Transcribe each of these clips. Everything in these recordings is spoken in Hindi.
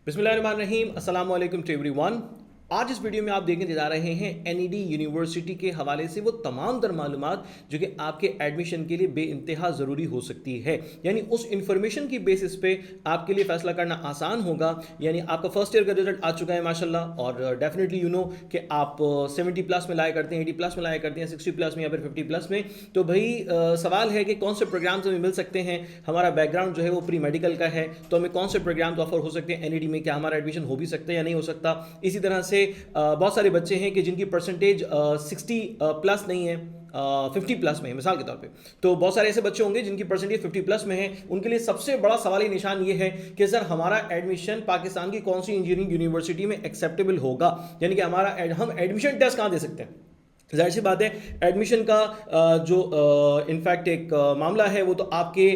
बिस्मिल्लाहिर्रहमानिर्रहीम, अस्सलाम वालेकुम टू एवरीवन। आज इस वीडियो में आप देखने जा रहे हैं एनईडी यूनिवर्सिटी के हवाले से वो तमाम तर मालूमात जो कि आपके एडमिशन के लिए बेइंतहा ज़रूरी हो सकती है। यानी उस इंफॉर्मेशन की बेसिस पे आपके लिए फ़ैसला करना आसान होगा। यानी आपका फर्स्ट ईयर का रिजल्ट आ चुका है माशाल्लाह, और डेफिनेटली यू नो कि आप 70 प्लस में लाया करते हैं, 80 प्लस में लाया करते हैं, 60 प्लस में या फिर 50 प्लस में। तो भाई सवाल है कि कौन से प्रोग्राम्स हमें मिल सकते हैं। हमारा बैकग्राउंड जो है वो प्री मेडिकल का है, तो हमें कौन से प्रोग्राम्स ऑफर हो सकते हैं एनईडी में, क्या हमारा एडमिशन हो भी सकता है या नहीं हो सकता। इसी तरह से बहुत सारे बच्चे हैं कि जिनकी परसेंटेज 60 प्लस नहीं है, 50 प्लस में है मिसाल के तौर पे। तो बहुत सारे ऐसे बच्चे होंगे जिनकी परसेंटेज 50 प्लस में है। उनके लिए सबसे बड़ा सवाली निशान ये है कि सर हमारा एडमिशन पाकिस्तान की कौन सी इंजीनियरिंग यूनिवर्सिटी में एक्सेप्टेबल होगा। यानी कि हम एडमिशन टेस्ट कहाँ दे सकते हैं। जाहिर सी बात है एडमिशन का जो इनफैक्ट एक मामला है वो तो आपके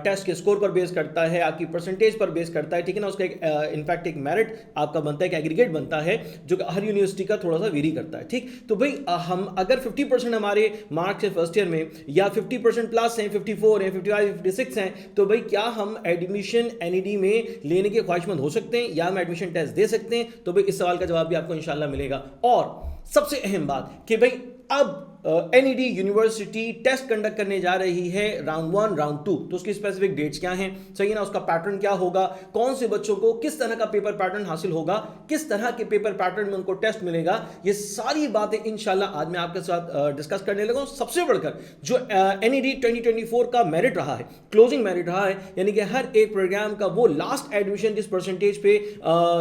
टेस्ट के स्कोर पर बेस करता है, आपकी परसेंटेज पर बेस करता है, ठीक है ना। उसका एक इनफैक्ट एक मेरिट आपका बनता है, एक एग्रीगेट बनता है जो कि हर यूनिवर्सिटी का थोड़ा सा वेरी करता है, ठीक। तो भाई हम अगर 50% हमारे मार्क्स है फर्स्ट ईयर में, या 50% प्लस हैं, 54 हैं, 55, 56 हैं, तो भाई क्या हम एडमिशन एनईडी में लेने के ख्वाहिशमंद हो सकते हैं या हम एडमिशन टेस्ट दे सकते हैं। तो भाई इस सवाल का जवाब भी आपको इंशाल्लाह मिलेगा। और सबसे अहम बात कि भाई अब एनईडी यूनिवर्सिटी टेस्ट कंडक्ट करने जा रही है राउंड 1 राउंड 2। तो उसकी स्पेसिफिक डेट्स क्या हैं, सही ना, उसका पैटर्न क्या होगा, कौन से बच्चों को किस तरह का पेपर पैटर्न हासिल होगा, किस तरह के पेपर पैटर्न में उनको टेस्ट मिलेगा, ये सारी बातें इंशाल्लाह आज मैं आपके साथ डिस्कस करने लगा हूं। सबसे बढ़कर जो एनईडी 2024 का मेरिट रहा है, क्लोजिंग मेरिट रहा है, यानी कि हर एक प्रोग्राम का वो लास्ट एडमिशन जिस परसेंटेज पे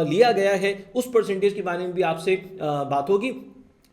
लिया गया है उस परसेंटेज के बारे में भी आपसे बात होगी।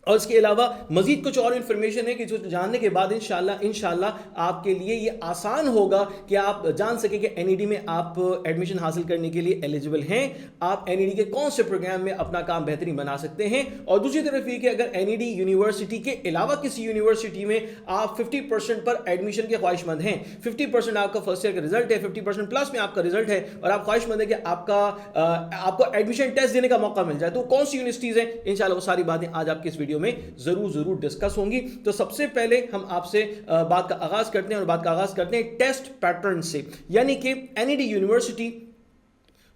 और इसके अलावा मजीद कुछ और इन्फॉर्मेशन है कि जो जानने के बाद इंशाल्लाह आपके लिए ये आसान होगा कि आप जान सके कि एनईडी में आप एडमिशन हासिल करने के लिए एलिजिबल हैं, आप एनईडी के कौन से प्रोग्राम में अपना काम बेहतरीन बना सकते हैं। और दूसरी तरफ ये कि अगर एनईडी यूनिवर्सिटी के अलावा किसी यूनिवर्सिटी में आप 50% पर एडमिशन के ख्वाहिशमंद हैं, 50% आपका फर्स्ट ईयर का रिजल्ट है, 50% प्लस में आपका रिजल्ट है, और आप ख्वाहिशमंद है कि आपको एडमिशन टेस्ट देने का मौका मिल जाए, तो कौन सी यूनिवर्सिटीज हैं, इंशाल्लाह वो सारी बातें आज आपकी इस वीडियो में जरूर डिस्कस होंगी। तो सबसे पहले हम आपसे बात का आगाज करते हैं, और बात का आगाज करते हैं टेस्ट पैटर्न से। यानी कि एनईडी यूनिवर्सिटी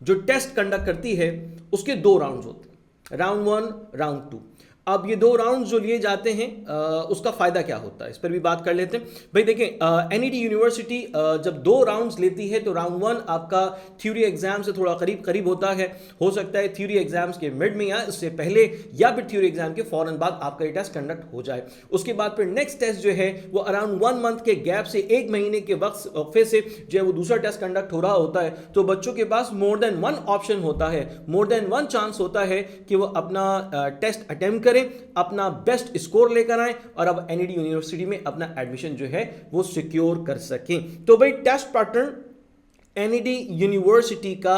जो टेस्ट कंडक्ट करती है उसके 2 राउंड्स होते हैं, राउंड 1 राउंड 2। अब ये 2 राउंड जो लिए जाते हैं उसका फायदा क्या होता है, इस पर भी बात कर लेते हैं। भाई देखें, एनईडी यूनिवर्सिटी जब 2 राउंड्स लेती है तो राउंड 1 आपका थ्योरी एग्जाम से थोड़ा करीब होता है। हो सकता है थ्योरी एग्जाम्स के मिड में या उससे पहले या फिर थ्योरी एग्जाम के फौरन बाद आपका ये टेस्ट कंडक्ट हो जाए। उसके बाद फिर नेक्स्ट टेस्ट जो है वो अराउंड 1 मंथ के गैप से, 1 महीने के वक्फे से जो है वो दूसरा टेस्ट कंडक्ट हो रहा होता है। तो बच्चों के पास मोर देन 1 ऑप्शन होता है, मोर देन 1 चांस होता है कि वो अपना टेस्ट अटेम्प्ट करें, अपना बेस्ट स्कोर लेकर आए और अब एनईडी यूनिवर्सिटी में अपना एडमिशन जो है वो सिक्योर कर सकें। तो भाई टेस्ट पैटर्न एनईडी यूनिवर्सिटी का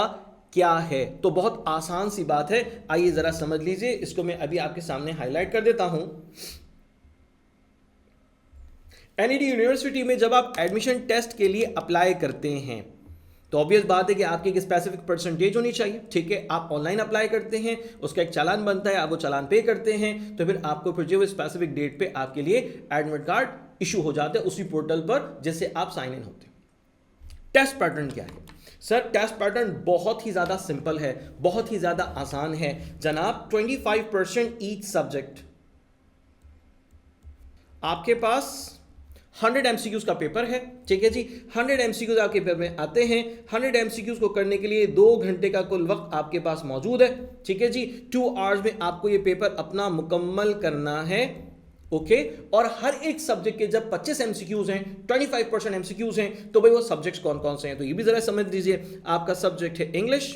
क्या है, तो बहुत आसान सी बात है, आइए जरा समझ लीजिए। इसको मैं अभी आपके सामने हाईलाइट कर देता हूं। एनईडी यूनिवर्सिटी में जब आप एडमिशन टेस्ट के लिए अप्लाई करते हैं तो ऑब्वियस बात है कि आपकी एक स्पेसिफिक परसेंटेज होनी चाहिए, ठीक है। आप ऑनलाइन अप्लाई करते हैं, उसका एक चालान बनता है, आप वो चालान पे करते हैं, तो फिर आपको फिर जो स्पेसिफिक डेट पे आपके लिए एडमिट कार्ड इशू हो जाता है उसी पोर्टल पर जिससे आप साइन इन होते हैं। टेस्ट पैटर्न क्या है सर? टेस्ट पैटर्न बहुत ही ज़्यादा सिंपल है, बहुत ही ज़्यादा आसान है जनाब। 25% ईच सब्जेक्ट, आपके पास 100 MCQs का पेपर है, ठीक है जी। 100 MCQs आपके पेपर में आते हैं। 100 MCQs को करने के लिए 2 घंटे का कुल वक्त आपके पास मौजूद है, ठीक है जी। 2 आवर्स में आपको ये पेपर अपना मुकम्मल करना है, ओके। और हर एक सब्जेक्ट के जब 25 MCQs हैं, 25% MCQs हैं, तो भाई वो सब्जेक्ट्स कौन कौन से हैं तो ये भी जरा समझ लीजिए। आपका सब्जेक्ट है इंग्लिश।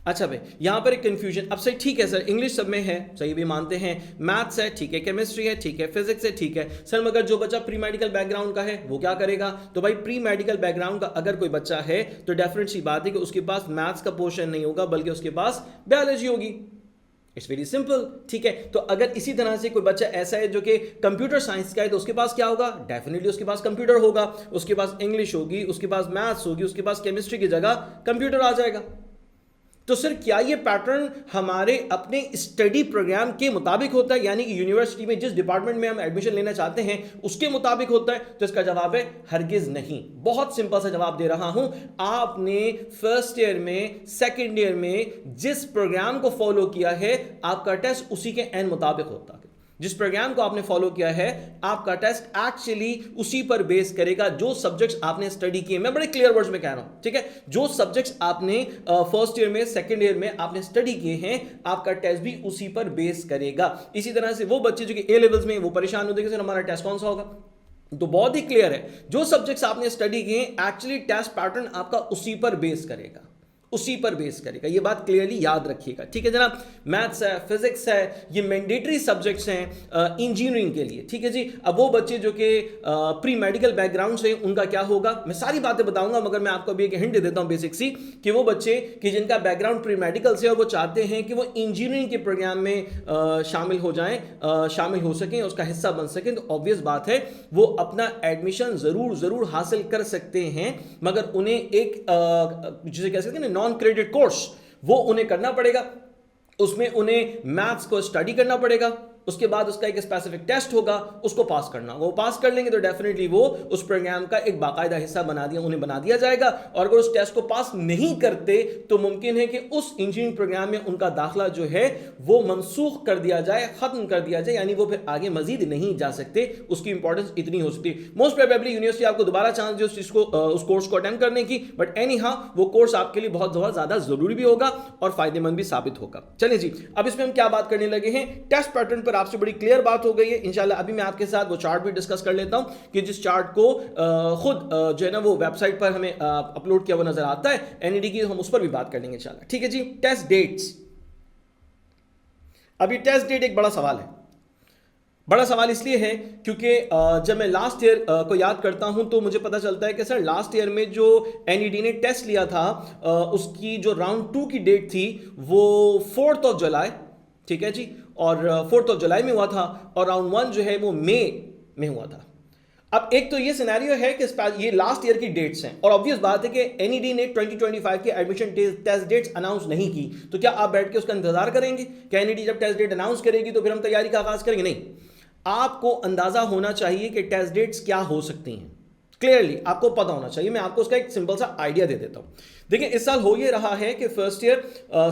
अच्छा भाई यहां पर एक कंफ्यूजन, अब सही ठीक है सर, इंग्लिश सब में है, सही भी मानते हैं, मैथ्स है, ठीक है, केमिस्ट्री है, ठीक है, फिजिक्स है, ठीक है सर, मगर जो बच्चा प्री मेडिकल बैकग्राउंड का है वो क्या करेगा? तो भाई प्री मेडिकल बैकग्राउंड का अगर कोई बच्चा है तो डेफिनेट सी बात है कि उसके पास मैथ्स का पोर्शन नहीं होगा बल्कि उसके पास बायोलॉजी होगी। इट्स वेरी सिंपल, ठीक है। तो अगर इसी तरह से कोई बच्चा ऐसा है जो कि कंप्यूटर साइंस का है तो उसके पास क्या होगा? डेफिनेटली उसके पास कंप्यूटर होगा, उसके पास इंग्लिश होगी, उसके पास मैथ्स होगी, उसके पास केमिस्ट्री की जगह कंप्यूटर आ जाएगा। तो सर क्या ये पैटर्न हमारे अपने स्टडी प्रोग्राम के मुताबिक होता है, यानी कि यूनिवर्सिटी में जिस डिपार्टमेंट में हम एडमिशन लेना चाहते हैं उसके मुताबिक होता है? तो इसका जवाब है हरगिज नहीं। बहुत सिंपल सा जवाब दे रहा हूं, आपने फर्स्ट ईयर में सेकेंड ईयर में जिस प्रोग्राम को फॉलो किया है आपका टेस्ट उसी के एन मुताबिक होता है। जिस प्रोग्राम को आपने फॉलो किया है आपका टेस्ट एक्चुअली उसी पर बेस करेगा जो सब्जेक्ट्स आपने स्टडी किए। मैं बड़े क्लियर वर्ड्स में कह रहा हूं, ठीक है? जो सब्जेक्ट्स आपने फर्स्ट ईयर में सेकंड ईयर में आपने स्टडी किए हैं आपका टेस्ट भी उसी पर बेस करेगा। इसी तरह से वो बच्चे जो कि ए लेवल्स में वो परेशान होते हैं कि सर हमारा टेस्ट कौन सा होगा, तो बहुत ही क्लियर है, जो सब्जेक्ट्स आपने स्टडी किए एक्चुअली टेस्ट पैटर्न आपका उसी पर बेस करेगा, उसी पर बेस करेगा। ये बात क्लियरली याद रखिएगा, ठीक है जनाब? मैथ्स है, फिजिक्स है, ये मैंडेटरी सब्जेक्ट्स हैं इंजीनियरिंग के लिए, ठीक है जी। अब वो बच्चे जो कि प्री मेडिकल बैकग्राउंड से उनका क्या होगा, मैं सारी बातें बताऊंगा, मगर मैं आपको अभी एक हिंट दे देता हूं बेसिक सी, कि वो बच्चे कि जिनका बैकग्राउंड प्री मेडिकल से और वो चाहते हैं कि वो इंजीनियरिंग के प्रोग्राम में शामिल हो जाएं, शामिल हो सकें, उसका हिस्सा बन सकें, तो ऑब्वियस बात है वो अपना एडमिशन जरूर हासिल कर सकते हैं, मगर उन्हें एक जिसे कह सकते हैं नॉन क्रेडिट कोर्स वो उन्हें करना पड़ेगा। उसमें उन्हें मैथ्स को स्टडी करना पड़ेगा, उसके बाद उसका एक स्पेसिफिक टेस्ट होगा, उसको पास करना होगा। वो पास कर लेंगे तो डेफिनेटली वो उस प्रोग्राम का एक बाकायदा हिस्सा उन्हें बना दिया जाएगा। और अगर उस टेस्ट को पास नहीं करते तो मुमकिन है कि उस इंजीनियरिंग प्रोग्राम में उनका दाखिला जो है वो मनसूख कर दिया जाए, खत्म कर दिया जाए, यानी वो फिर आगे मजीद नहीं जा सकते। उसकी इंपॉर्टेंस इतनी हो सकती है। मोस्ट प्रोबेबली यूनिवर्सिटी आपको दोबारा चांस दे उस कोर्स को अटेंड करने की, बट एनी हाउ वो कोर्स आपके लिए बहुत ज्यादा जरूरी भी होगा और फायदेमंद भी साबित होगा। चलिए जी, अब इसमें हम क्या बात करने लगे हैं, टेस्ट पैटर्न पर आपसे बड़ी क्लियर बात हो गई है। इंशाल्लाह अभी मैं आपके साथ वो चार्ट भी डिस्कस कर लेता हूं कि जिस चार्ट को खुद जो है ना वो वेबसाइट पर हमें अपलोड किया हुआ नजर आता है एनईडी की, हम उस पर भी बात कर लेंगे इंशाल्लाह, ठीक है जी। टेस्ट डेट्स, अभी टेस्ट डेट एक बड़ा सवाल है। बड़ा सवाल इसलिए है क्योंकि जब मैं लास्ट ईयर को याद करता हूं तो मुझे पता चलता है कि सर लास्ट ईयर में जो एनईडी ने टेस्ट लिया था उसकी जो राउंड 2 की डेट थी वो 4 जुलाई, ठीक है जी, और 4 जुलाई में हुआ था, और राउंड 1 जो है वो मई में हुआ था। अब एक तो ये सिनेरियो है कि ये लास्ट ईयर की डेट्स हैं, और ऑब्वियस बात है कि एनईडी ने 2025 की एडमिशन टेस्ट डेट्स अनाउंस नहीं की, तो क्या आप बैठ के उसका इंतजार करेंगे कि एनईडी जब टेस्ट डेट अनाउंस करेगी तो फिर हम तैयारी का आगाज करेंगे? नहीं, आपको अंदाजा होना चाहिए कि टेस्ट डेट्स क्या हो सकती हैं, क्लियरली आपको पता होना चाहिए। मैं आपको उसका एक सिंपल सा आइडिया दे देता हूं। देखिए इस साल हो ये रहा है कि फर्स्ट ईयर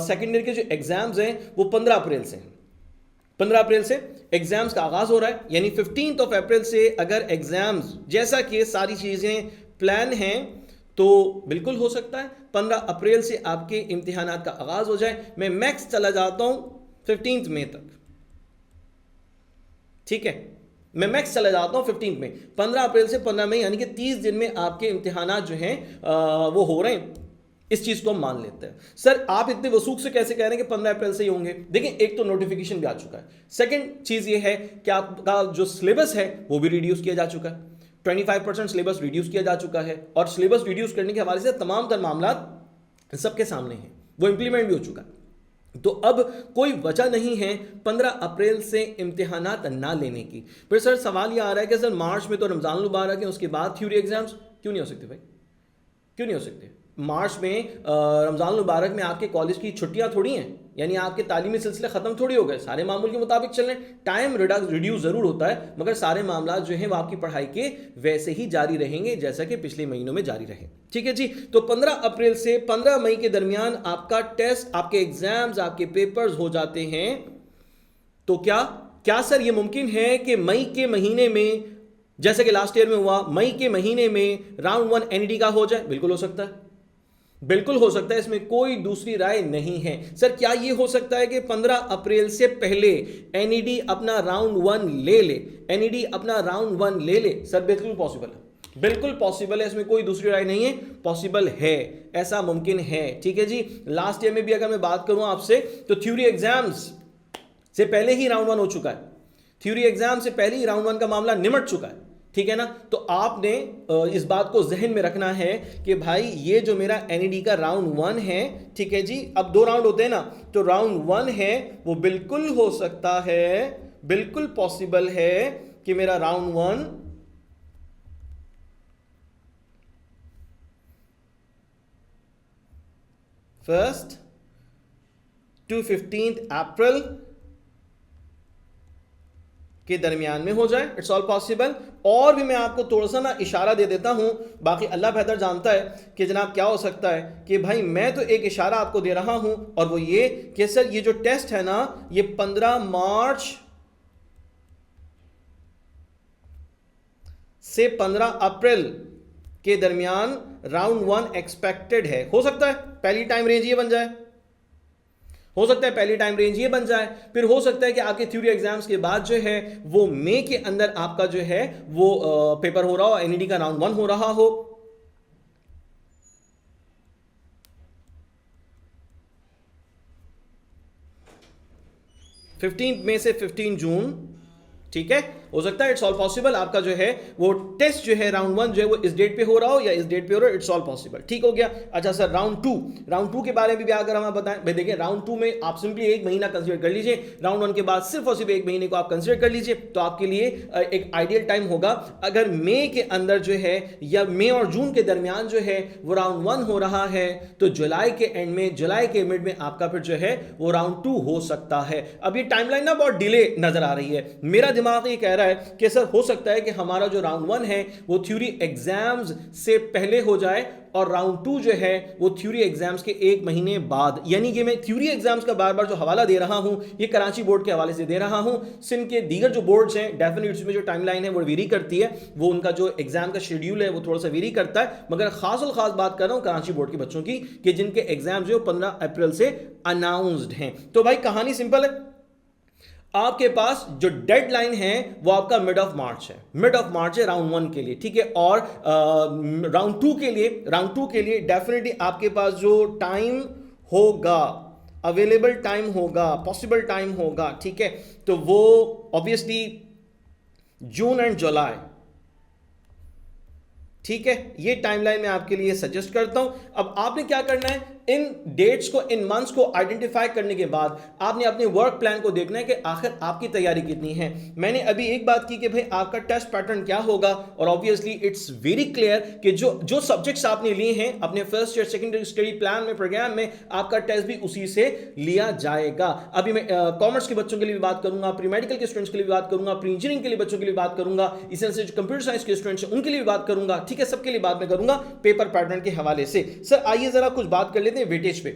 सेकेंड ईयर के जो एग्जाम्स हैं वो 15 अप्रैल से हैं। 15 अप्रैल से एग्जाम्स का आगाज हो रहा है, यानी 15 अप्रैल से अगर एग्जाम्स जैसा कि सारी चीजें प्लान हैं तो बिल्कुल हो सकता है 15 अप्रैल से आपके इम्तिहानात का आगाज हो जाए। मैं मैक्स चला जाता हूं 15 मई तक, ठीक है, मैं मैक्स चला जाता हूं 15 में, 15 अप्रैल से 15 मई, यानी कि 30 दिन में आपके इम्तिहानात जो हैं वो हो रहे हैं। इस चीज को हम मान लेते हैं। सर आप इतने वसूख से कैसे कह रहे हैं कि 15 अप्रैल से ही होंगे? देखिए एक तो नोटिफिकेशन भी आ चुका है, सेकंड चीज ये है कि आपका जो सिलेबस है वो भी रिड्यूस किया जा चुका है, 25% सिलेबस रिड्यूस किया जा चुका है, और सिलेबस रिड्यूस करने के हवाले से तमाम तर मामला सबके सामने हैं, वो इंप्लीमेंट भी हो चुका है। तो अब कोई वजह नहीं है 15 अप्रैल से इम्तिहानात ना लेने की। फिर सर सवाल ये आ रहा है कि सर मार्च में तो रमजान मुबारक है, उसके बाद थ्योरी एग्जाम्स क्यों नहीं हो सकते भाई? क्यों नहीं हो सकते? मार्च में रमजान मुबारक में आपके कॉलेज की छुट्टियां थोड़ी हैं, यानी आपके तालीमी सिलसिले खत्म थोड़ी हो गए, सारे मामूल के मुताबिक चल रहे हैं। टाइम रिड्यूस जरूर होता है, मगर सारे मामला जो हैं वो आपकी पढ़ाई के वैसे ही जारी रहेंगे जैसा कि पिछले महीनों में जारी रहे, ठीक है जी। तो 15 अप्रैल से 15 मई के दरमियान आपका टेस्ट, आपके एग्जाम्स, आपके पेपर्स हो जाते हैं। तो क्या सर ये मुमकिन है कि मई के महीने में, जैसे कि लास्ट ईयर में हुआ, मई के महीने में राउंड 1 एनईडी का हो जाए? बिल्कुल हो सकता है, बिल्कुल हो सकता है, इसमें कोई दूसरी राय नहीं है। सर क्या यह हो सकता है कि 15 अप्रैल से पहले एनईडी अपना राउंड 1 ले ले? एनईडी अपना राउंड 1 ले ले? सर बिल्कुल पॉसिबल है, बिल्कुल पॉसिबल है, इसमें कोई दूसरी राय नहीं है, पॉसिबल है, ऐसा मुमकिन है, ठीक है जी। लास्ट ईयर में भी अगर मैं बात करूं आपसे तो थ्योरी एग्जाम्स से पहले ही राउंड 1 हो चुका है, थ्योरी एग्जाम से पहले ही राउंड 1 का मामला निमट चुका है, ठीक है ना। तो आपने इस बात को जहन में रखना है कि भाई ये जो मेरा एनईडी का राउंड 1 है, ठीक है जी, अब 2 राउंड होते हैं ना, तो राउंड 1 है वो बिल्कुल हो सकता है, बिल्कुल पॉसिबल है कि मेरा राउंड 1 फर्स्ट टू 15 अप्रैल के दरमियान में हो जाए, इट्स ऑल पॉसिबल। और भी मैं आपको थोड़ा सा ना इशारा दे देता हूं, बाकी अल्लाह बेहतर जानता है कि जनाब क्या हो सकता है। कि भाई मैं तो एक इशारा आपको दे रहा हूं, और वो ये कि सर ये जो टेस्ट है ना, ये 15 मार्च से 15 अप्रैल के दरमियान राउंड 1 एक्सपेक्टेड है। हो सकता है पहली टाइम रेंज ये बन जाए, हो सकता है पहली टाइम रेंज ये बन जाए, फिर हो सकता है कि आपके थ्योरी एग्जाम्स के बाद जो है वो मई के अंदर आपका जो है वो पेपर हो रहा हो, एनईडी का राउंड 1 हो रहा हो। फिफ्टीन मई से 15 जून, ठीक है, हो सकता है, इट्स ऑल पॉसिबल। आपका जो है वो टेस्ट जो है राउंड 1 जो है वो इस डेट पे हो रहा हो या इस डेट पे हो रहा हो, इट्स ऑल पॉसिबल। ठीक हो गया। अच्छा सर राउंड 2 के बारे में भी अगर हम बताएं, भाई देखिए राउंड 2 में आप सिंपली एक महीना कंसीडर कर लीजिए, राउंड 1 के बाद सिर्फ और सिर्फ एक महीने को आप कंसीडर कर लीजिए, तो आपके लिए एक आइडियल टाइम होगा। अगर मई के अंदर जो है या मई और जून के दरमियान जो है वो राउंड 1 हो रहा है, तो जुलाई के एंड में, जुलाई के मिड में आपका फिर जो है वो राउंड 2 हो सकता है। अब ये टाइमलाइन ना बहुत डिले नजर आ रही है, मेरा दिमाग ये कह रहा है कि सर हो सकता है कि हमारा जो राउंड 1 है वो थ्योरी एग्जाम्स से पहले हो जाए, और राउंड 2 जो है वो थ्योरी एग्जाम्स के एक महीने बाद। यानी कि मैं थ्योरी एग्जाम्स का बार बार जो हवाला दे रहा हूं, ये कराची बोर्ड के हवाले से दे रहा हूं। सिंध के दीगर जो बोर्ड्स हैं डेफिनेटली उसमें जो टाइमलाइन है वो वेरी करती है, वो उनका जो एग्जाम का शेड्यूल है वो थोड़ा सा वेरी करता है, मगर खास और खास बात कर रहा हूं कराची बोर्ड के बच्चों की, कि जिनके एग्जाम जो 15 अप्रैल से अनाउंस्ड हैं। तो भाई कहानी सिंपल है, आपके पास जो डेडलाइन है वो आपका मिड ऑफ मार्च है, मिड ऑफ मार्च है राउंड 1 के लिए, ठीक है। और राउंड 2 के लिए डेफिनेटली आपके पास जो टाइम होगा, अवेलेबल टाइम होगा, पॉसिबल टाइम होगा, ठीक है, तो वो ऑब्वियसली जून एंड जुलाई, ठीक है। ये टाइमलाइन मैं आपके लिए सजेस्ट करता हूं। अब आपने क्या करना है, इन डेट्स को, इन मंथ्स को आइडेंटिफाई करने के बाद आपने अपने वर्क प्लान को देखना है कि आखिर आपकी तैयारी कितनी है। मैंने अभी एक बात की कि भाई आपका टेस्ट पैटर्न क्या होगा, और ऑब्वियसली इट्स वेरी क्लियर कि जो सब्जेक्ट्स आपने लिए हैं अपने first year secondary study plan में, प्रोग्राम में, आपका टेस्ट भी उसी से लिया जाएगा। अभी मैं कॉमर्स के बच्चों के लिए भी बात करूंगा, प्री मेडिकल के स्टूडेंट्स के लिए भी बात करूंगा, प्री इंजीनियरिंग के लिए बच्चों के लिए बात करूंगा, इसी तरह से जो कंप्यूटर साइंस के स्टूडेंट्स हैं उनके लिए भी बात करूंगा, ठीक है, सबके लिए बात मैं करूंगा पेपर पैटर्न के हवाले से। सर आइए जरा कुछ बात कर लेते हैं वेटेज पे।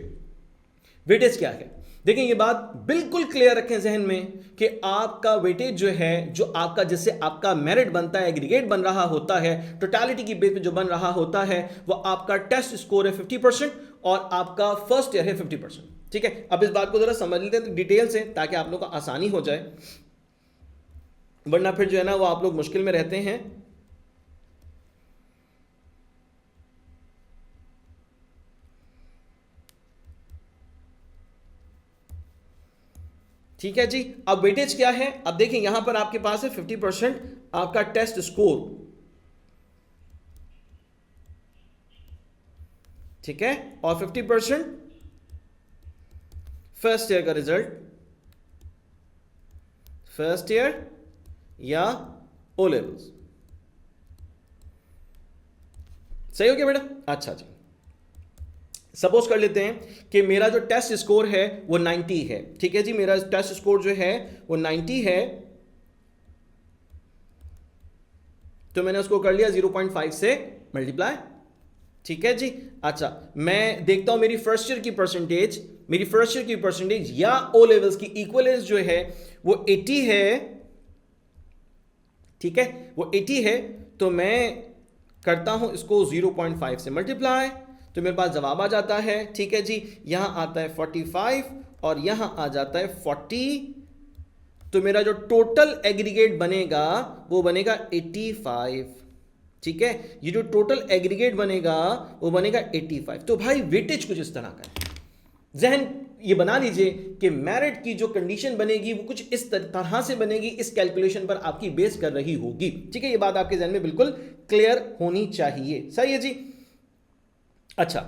वेटेज क्या है, देखिए ये बात बिल्कुल क्लियर रखें जहन में कि आपका वेटेज जो है, जो आपका, जिससे आपका मेरिट बनता है, एग्रीगेट बन रहा होता है, टोटलिटी की बेस पे जो बन रहा होता है, वो आपका टेस्ट स्कोर है 50% और आपका फर्स्ट ईयर है 50%, ठीक है। अब इस बात को जरा समझ लेते हैं डिटेल से, ताकि आप लोग को आसानी हो जाए, वरना फिर जो है ना वो आप लोग मुश्किल में रहते हैं। ठीक है जी। अब वेटेज क्या है, अब देखिए यहां पर आपके पास है 50% आपका टेस्ट स्कोर, ठीक है, और 50% फर्स्ट ईयर का रिजल्ट, फर्स्ट ईयर या ओ लेवल्स। सही हो गया बेटा? अच्छा जी, सपोज कर लेते हैं कि मेरा जो टेस्ट स्कोर है वो 90 है, ठीक है जी, मेरा टेस्ट स्कोर जो है वो 90 है, तो मैंने उसको कर लिया 0.5 से मल्टीप्लाई, ठीक है जी। अच्छा, मैं देखता हूं मेरी फर्स्ट ईयर की परसेंटेज, मेरी फर्स्ट ईयर की परसेंटेज या ओ लेवल्स की इक्विवेलेंस जो है वो 80 है, ठीक है, वो 80 है, तो मैं करता हूं इसको 0.5 से मल्टीप्लाई, तो मेरे पास जवाब आ जाता है, ठीक है जी। यहां आता है 45 और यहां आ जाता है 40, तो मेरा जो टोटल एग्रीगेट बनेगा वो बनेगा 85, ठीक है। ये जो टोटल एग्रीगेट बनेगा वो बनेगा 85। तो भाई वेटेज कुछ इस तरह का है, जहन ये बना लीजिए कि मेरिट की जो कंडीशन बनेगी वो कुछ इस तरह से बनेगी, इस कैलकुलेशन पर आपकी बेस कर रही होगी, ठीक है। ये बात आपके जहन में बिल्कुल क्लियर होनी चाहिए, सही है जी। अच्छा,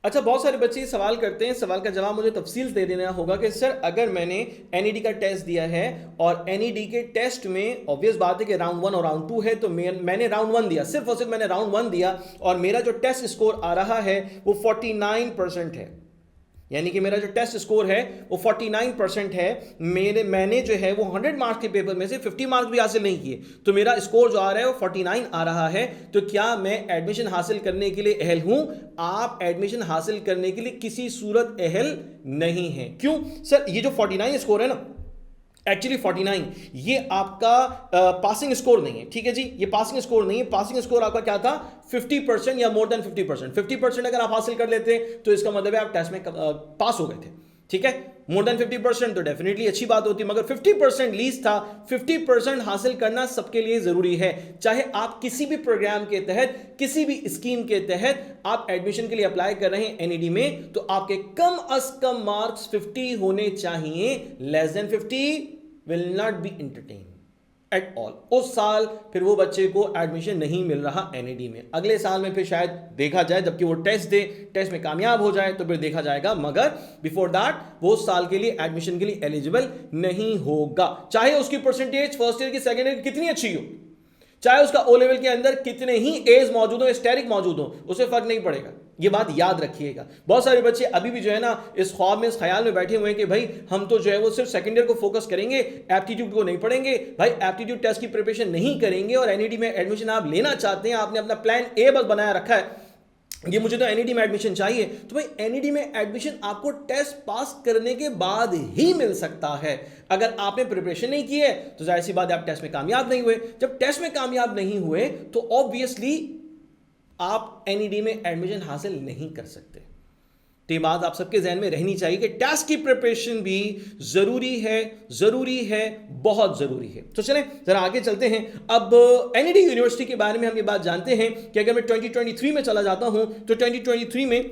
बहुत सारे बच्चे सवाल करते हैं, सवाल का जवाब मुझे तफसील दे देना होगा कि सर अगर मैंने एनईडी का टेस्ट दिया है और एनईडी के टेस्ट में ऑब्वियस बात है कि राउंड 1 और राउंड 2 है, तो मैंने राउंड 1 दिया, सिर्फ और सिर्फ मैंने राउंड 1 दिया और मेरा जो टेस्ट स्कोर आ रहा है वो 49% है, यानी कि मेरा जो टेस्ट स्कोर है वो 49% है, मैंने जो है वो 100 मार्क्स के पेपर में से 50 मार्क्स भी हासिल नहीं किए, तो मेरा स्कोर जो आ रहा है वो 49 आ रहा है, तो क्या मैं एडमिशन हासिल करने के लिए अहल हूं? आप एडमिशन हासिल करने के लिए किसी सूरत अहल नहीं है। क्यों सर? ये जो 49 स्कोर है ना, एक्चुअली 49 ये आपका पासिंग स्कोर नहीं है, ठीक है जी, ये पासिंग स्कोर नहीं है। पासिंग स्कोर आपका क्या था? 50% या मोर देन 50%। 50% अगर आप हासिल कर लेते तो इसका मतलब है आप टेस्ट में पास हो गए थे, ठीक है। मोर देन 50% तो डेफिनेटली अच्छी बात होती, मगर 50% लीस्ट था। 50% हासिल करना सबके लिए जरूरी है, चाहे आप किसी भी प्रोग्राम के तहत, किसी भी स्कीम के तहत आप एडमिशन के लिए अप्लाई कर रहे हैं एनईडी में, तो आपके कम अज कम मार्क्स 50 होने चाहिए। Less than 50 will not be entertain at all. उस साल फिर वो बच्चे को एडमिशन नहीं मिल रहा एनईडी में, अगले साल में फिर शायद देखा जाए, जबकि वो टेस्ट दे, टेस्ट में कामयाब हो जाए तो फिर देखा जाएगा, मगर बिफोर दैट वो उस साल के लिए एडमिशन के लिए एलिजिबल नहीं होगा। चाहे उसकी परसेंटेज फर्स्ट ईयर की, सेकेंड ईयर की कितनी अच्छी हो, चाहे उसका ओ लेवल के अंदर कितने ही एज मौजूद हो, एस्टेरिक मौजूद हो, उसे फर्क नहीं पड़ेगा। ये बात याद रखिएगा। बहुत सारे बच्चे अभी भी जो है ना इस ख्वाब में, इस ख्याल में बैठे हुए हैं कि भाई हम तो जो है वो सिर्फ सेकंड ईयर को फोकस करेंगे, एप्टीट्यूड को नहीं पढ़ेंगे। भाई एप्टीट्यूड टेस्ट की प्रिपरेशन नहीं करेंगे और एनईडी में एडमिशन आप लेना चाहते हैं, आपने अपना प्लान ए बस बनाया रखा है, ये मुझे तो एनईडी में एडमिशन चाहिए, तो भाई एनईडी में एडमिशन आपको टेस्ट पास करने के बाद ही मिल सकता है। अगर आपने प्रिपरेशन नहीं की है तो जाहिर सी बात है आप टेस्ट में कामयाब नहीं हुए। जब टेस्ट में कामयाब नहीं हुए तो ऑब्वियसली आप एनईडी में एडमिशन हासिल नहीं कर सकते। तो ये बात आप सबके जहन में रहनी चाहिए कि टेस्ट की प्रिपरेशन भी जरूरी है, बहुत जरूरी है। तो चलें जरा आगे चलते हैं। अब एनईडी यूनिवर्सिटी के बारे में हम ये बात जानते हैं कि अगर मैं 2023 में चला जाता हूं तो 2023 में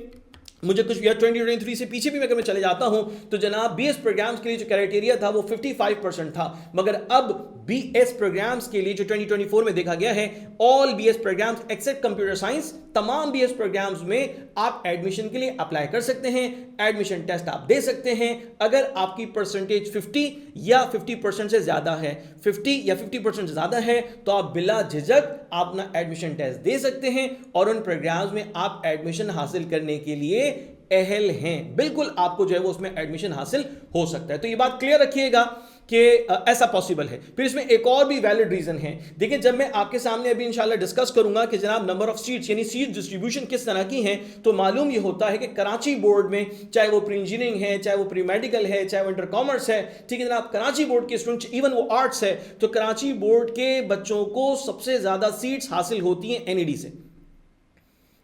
मुझे कुछ, या 2023 से पीछे भी अगर मैं चले जाता हूं तो जनाब बीएस प्रोग्राम्स के लिए जो क्राइटेरिया था वो 55% था, मगर अब बीएस प्रोग्राम्स के लिए जो 2024 में देखा गया है, all BS programmes except computer science, तमाम बीएस प्रोग्राम्स में आप एडमिशन के लिए अप्लाई कर सकते हैं, एडमिशन टेस्ट आप दे सकते हैं। अगर आपकी परसेंटेज 50 या 50% से ज्यादा है, 50 या 50% से ज्यादा है, तो आप बिला झिझक अपना एडमिशन टेस्ट दे सकते हैं और उन प्रोग्राम्स में आप एडमिशन हासिल करने के लिए अहल हैं। बिल्कुल आपको जो है वो उसमें एडमिशन हासिल हो सकता है। तो ये बात क्लियर रखिएगा कि ऐसा पॉसिबल है। फिर इसमें एक और भी वैलिड रीजन है। देखिए जब मैं आपके सामने अभी इंशाल्लाह डिस्कस करूंगा कि जनाब नंबर ऑफ सीट्स यानी सीट डिस्ट्रीब्यूशन किस तरह की है, तो मालूम ये होता है कि कराची बोर्ड में, चाहे वो प्री इंजीनियरिंग है, चाहे वो प्री मेडिकल है, चाहे वो इंटर कॉमर्स है, ठीक है जनाब, कराची बोर्ड के स्टूडेंट, इवन वो आर्ट्स है, तो कराची बोर्ड के बच्चों को सबसे ज्यादा सीट्स हासिल होती हैं एनईडी से,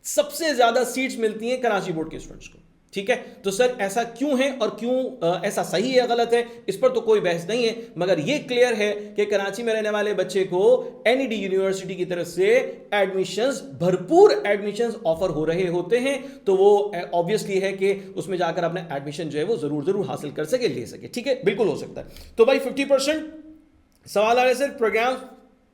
सबसे ज्यादा सीट्स मिलती हैं कराची बोर्ड के स्टूडेंट्स को, ठीक है। तो सर ऐसा क्यों है और क्यों ऐसा सही है गलत है, इस पर तो कोई बहस नहीं है, मगर यह क्लियर है कि कराची में रहने वाले बच्चे को एनईडी यूनिवर्सिटी की तरफ से एडमिशंस, भरपूर एडमिशंस ऑफर हो रहे होते हैं, तो वो ऑब्वियसली है कि उसमें जाकर अपना एडमिशन जो है वो जरूर हासिल कर सके, ले सके, ठीक है, बिल्कुल हो सकता है। तो भाई 50% सवाल आ रहे सर प्रोग्राम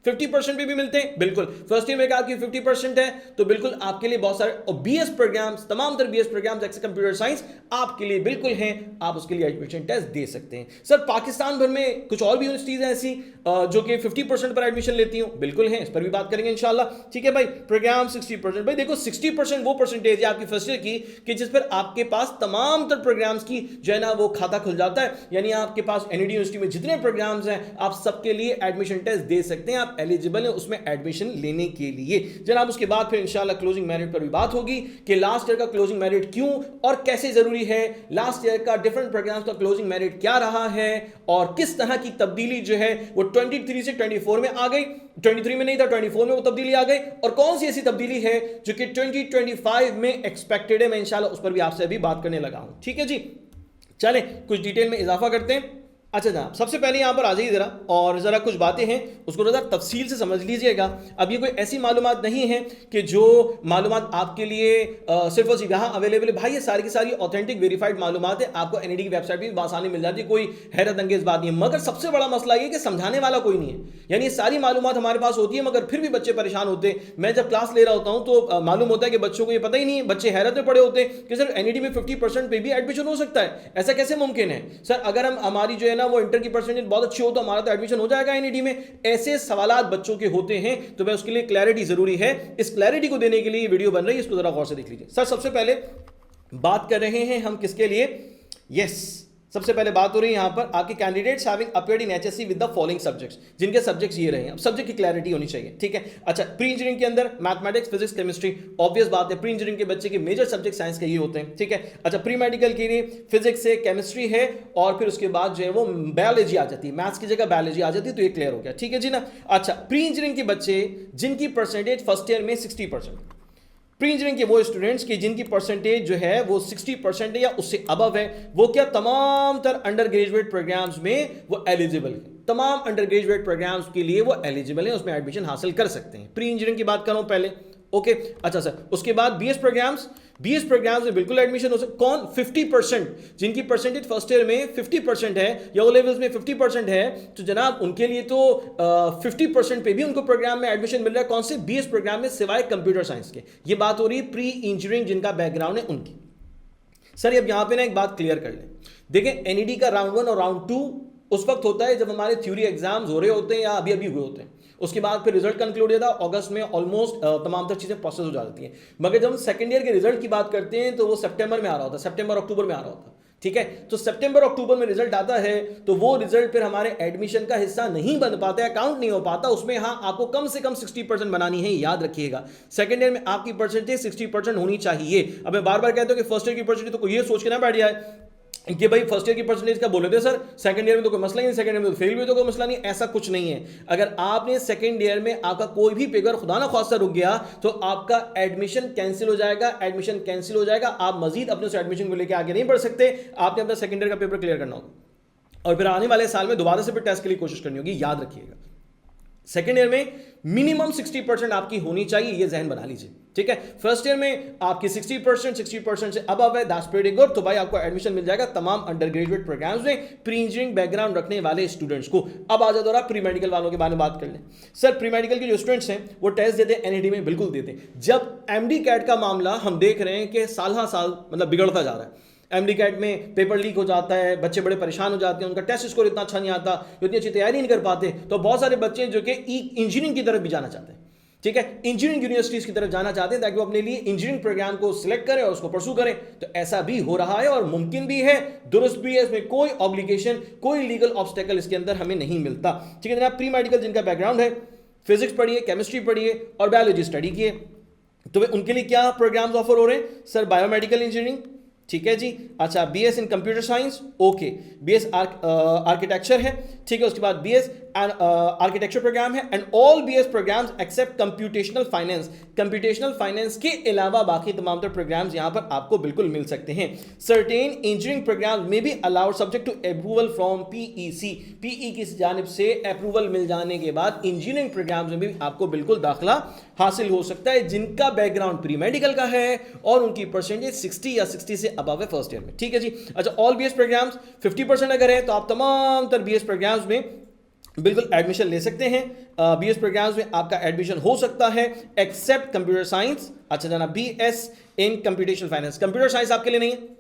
50% पे भी मिलते हैं, बिल्कुल। फर्स्ट ईयर में कहा कि 50% है, तो बिल्कुल आपके लिए बहुत सारे, और बीएस प्रोग्राम्स, तमाम तरह BS programmes except computer science आपके लिए बिल्कुल हैं, आप उसके लिए एडमिशन टेस्ट दे सकते हैं। सर पाकिस्तान भर में कुछ और भी यूनिवर्सिटीज हैं ऐसी जो कि 50% पर एडमिशन लेती हूं, बिल्कुल है, इस पर भी बात करेंगे इंशाल्लाह, ठीक है भाई। प्रोग्राम 60%, भाई देखो 60% वो परसेंटेज है आपकी फर्स्ट ईयर की कि जिस पर आपके पास तमाम तर प्रोग्राम्स की जो है ना वो खाता खुल जाता है, यानी आपके पास एनईडी यूनिवर्सिटी में जितने प्रोग्राम्स हैं आप सबके लिए एडमिशन टेस्ट दे सकते हैं, आप एलिजिबल है उसमें एडमिशन लेने के लिए। जनाब उसके बाद फिर इंशाल्लाह क्लोजिंग मेरिट पर भी बात होगी कि लास्ट ईयर का क्लोजिंग मेरिट क्यों और कैसे जरूरी है, लास्ट ईयर का डिफरेंट प्रोग्राम्स का क्लोजिंग मेरिट क्या रहा है और किस तरह की तब्दीली जो है वो 23 से 24 में आ गई, 23 में नहीं था 24 में वो तब्दीली आ गई, और कौन सी ऐसी तब्दीली है जो कि 2025 में एक्सपेक्टेड है, मैं इंशाल्लाह उस पर भी आपसे अभी बात करने लगा हूं, ठीक है जी। चलें कुछ डिटेल में इजाफा करते हैं। अच्छा जनाब सबसे पहले यहाँ पर आ जाइए ज़रा, और ज़रा कुछ बातें हैं उसको ज़रा तफसील से समझ लीजिएगा। अब ये कोई ऐसी मालूमात नहीं है कि जो मालूमात आपके लिए सिर्फ और सिर्फ यहाँ अवेलेबल है, भाई ये सारी की सारी ऑथेंटिक वेरीफाइड मालूमात है, आपको एनईडी की वेबसाइट भी आसानी मिल जाती है, कोई हैरत अंगेज बात नहीं है। मगर सबसे बड़ा मसला ये कि समझाने वाला कोई नहीं है, यानी सारी मालूमात हमारे पास होती है मगर फिर भी बच्चे परेशान होते हैं। मैं जब क्लास ले रहा होता हूँ तो मालूम होता है कि बच्चों को ये पता ही नहीं है, बच्चे हैरत में पड़े होते हैं कि सर एनईडी में 50% पे भी एडमिशन हो सकता है, ऐसा कैसे मुमकिन है सर, अगर हम हमारी जो है ना वो इंटर की परसेंटेज बहुत अच्छी हो तो हमारा तो एडमिशन हो जाएगा एनईडी में। ऐसे सवालात बच्चों के होते हैं, तो मैं उसके लिए क्लैरिटी जरूरी है, इस क्लैरिटी को देने के लिए वीडियो बन रही है, इसको जरा गौर से देख लीजिए। सर सबसे पहले बात कर रहे हैं हम किसके लिए? यस, सबसे पहले बात हो रही है यहां पर आपके candidates having appeared in HSC with the following subjects, जिनके सब्जेक्ट्स ये रहे हैं। अब सब्जेक्ट की क्लैरिटी होनी चाहिए, ठीक है। अच्छा, प्री इंजीनियरिंग के अंदर मैथमेटिक्स, फिजिक्स, केमिस्ट्री, ऑब्वियस बात है प्री इंजीनियरिंग के बच्चे के मेजर सब्जेक्ट साइंस के ये होते हैं, ठीक है। अच्छा, प्री मेडिकल के लिए फिजिक्स है, केमिस्ट्री है, और फिर उसके बाद जो है वो बायोलॉजी आ जाती है, मैथ्स की जगह बायोलॉजी आ जाती है, तो ये क्लियर हो गया, ठीक है जी ना। अच्छा, प्री इंजीनियरिंग के बच्चे जिनकी परसेंटेज फर्स्ट ईयर में 60%, प्री इंजीनियरिंग के वो स्टूडेंट्स की जिनकी परसेंटेज जो है वो 60% है या उससे अबव है, वो क्या तमाम तर अंडर ग्रेजुएट प्रोग्राम्स में वो एलिजिबल है, तमाम अंडर ग्रेजुएट प्रोग्राम्स के लिए वो एलिजिबल है, उसमें एडमिशन हासिल कर सकते हैं। प्री इंजीनियरिंग की बात कर रहा हूं पहले, ओके। अच्छा सर, उसके बाद बीएस प्रोग्राम्स में बिल्कुल एडमिशन हो सकता। कौन? 50%, जिनकी परसेंटेज फर्स्ट ईयर में 50% है या ओ लेवल्स में 50% है, तो जनाब उनके लिए तो 50% पे भी उनको प्रोग्राम में एडमिशन मिल रहा है। कौन से? बीएस प्रोग्राम में, सिवाय कंप्यूटर साइंस के। ये बात हो रही है प्री इंजीनियरिंग जिनका बैकग्राउंड है उनकी। सर अब यहां पे ना एक बात क्लियर कर लें, देखें एनईडी का राउंड 1 और राउंड 2 उस वक्त होता है जब हमारे थ्योरी एग्जाम्स हो रहे होते हैं या अभी अभी हुए होते हैं, उसके बाद फिर रिजल्ट कंक्लूड होता है अगस्त में, ऑलमोस्ट तमाम तर चीजें प्रोसेस हो जाती हैं। मगर जब हम सेकंड ईयर के रिजल्ट की बात करते हैं तो वो सितंबर में आ रहा होता है, सितंबर अक्टूबर में आ रहा होता है, ठीक है। तो सितंबर अक्टूबर में रिजल्ट आता है तो वो रिजल्ट फिर हमारे एडमिशन का हिस्सा नहीं बन पाता है, अकाउंट नहीं हो पाता उसमें। हाँ, आपको कम से कम 60% बनानी है, याद रखिएगा। सेकंड ईयर में आपकी परसेंटेज 60% होनी चाहिए। अब मैं बार बार कहता हूं कि फर्स्ट ईयर की परसेंटेज तो ये सोच के ना बैठ जाए कि भाई फर्स्ट ईयर की परसेंटेज का बोले थे सर, सेकंड ईयर में तो कोई मसला ही नहीं, सेकंड ईयर में तो फेल भी तो कोई मसला नहीं। ऐसा कुछ नहीं है। अगर आपने सेकंड ईयर में आपका कोई भी पेपर खुदा ना खासा रुक गया तो आपका एडमिशन कैंसिल हो जाएगा, एडमिशन कैंसिल हो जाएगा। आप मजीद अपने उस एडमिशन को लेकर आगे नहीं बढ़ सकते। आपने अपना सेकंड ईयर का पेपर क्लियर करना होगा और फिर आने वाले साल में दोबारा से फिर टेस्ट के लिए कोशिश करनी होगी, याद रखिएगा। सेकेंड ईयर में मिनिमम 60% आपकी होनी चाहिए, ये जहन बना लीजिए, ठीक है। फर्स्ट ईयर में आपकी 60% से अबव है, दैट्स प्रीटी गुड। तो भाई आपको एडमिशन मिल जाएगा तमाम अंडर ग्रेजुएट प्रोग्राम्स में प्री इंजीनियरिंग बैकग्राउंड रखने वाले स्टूडेंट्स को। अब आ जाता प्री मेडिकल वालों के बारे में बात कर लें। सर प्री मेडिकल के जो स्टूडेंट्स हैं वो टेस्ट देते हैं, एनईडी में बिल्कुल देते हैं। जब एमडी कैट का मामला हम देख रहे हैं कि साल हर साल मतलब बिगड़ता जा रहा है, एमडी कैट में पेपर लीक हो जाता है, बच्चे बड़े परेशान हो जाते हैं, उनका टेस्ट स्कोर इतना अच्छा नहीं आता, इतनी अच्छी तैयारी नहीं कर पाते। तो बहुत सारे बच्चे जो कि इंजीनियरिंग की तरफ भी जाना चाहते हैं, ठीक है, इंजीनियरिंग यूनिवर्सिटीज की तरफ जाना चाहते हैं ताकि वो अपने लिए इंजीनियरिंग प्रोग्राम को सिलेक्ट करें और उसको परसू करें। तो ऐसा भी हो रहा है और मुमकिन भी है, दुरुस्त भी है, इसमें कोई ऑब्लिगेशन, कोई लीगल ऑब्स्टेकल इसके अंदर हमें नहीं मिलता, ठीक है जनाब। प्री मेडिकल जिनका बैकग्राउंड है, फिजिक्स पढ़िए, केमिस्ट्री पढ़िए और बायोलॉजी स्टडी किए, तो उनके लिए क्या प्रोग्राम्स ऑफर हो रहे हैं? सर बायोमेडिकल इंजीनियरिंग, ठीक है जी। अच्छा, BS in computer science, okay, BS architecture है, ठीक है। उसके बाद बीएस आर्किटेक्चर प्रोग्राम है and all BS programmes except computational finance. Computational finance के अलावा बाकी तमाम तर प्रोग्राम्स यहां पर आपको बिल्कुल मिल सकते हैं। सर्टेन इंजीनियरिंग प्रोग्राम में भी allowed subject to approval from PEC. PE की जानिब से अप्रूवल मिल जाने के बाद इंजीनियरिंग प्रोग्राम्स में भी आपको बिल्कुल दाखिला हासिल हो सकता है जिनका बैकग्राउंड प्री मेडिकल का है और उनकी परसेंटेज 60 या 60 से अबव है फर्स्ट ईयर में, ठीक है जी। अच्छा, ऑल बीएस प्रोग्राम्स 50% अगर है तो आप तमाम तर बीएस प्रोग्राम्स में बिल्कुल एडमिशन ले सकते हैं। बीएस प्रोग्राम्स में आपका एडमिशन हो सकता है एक्सेप्ट कंप्यूटर साइंस। अच्छा जाना, बीएस इन कंप्यूटेशनल फाइनेंस, कंप्यूटर साइंस आपके लिए नहीं है,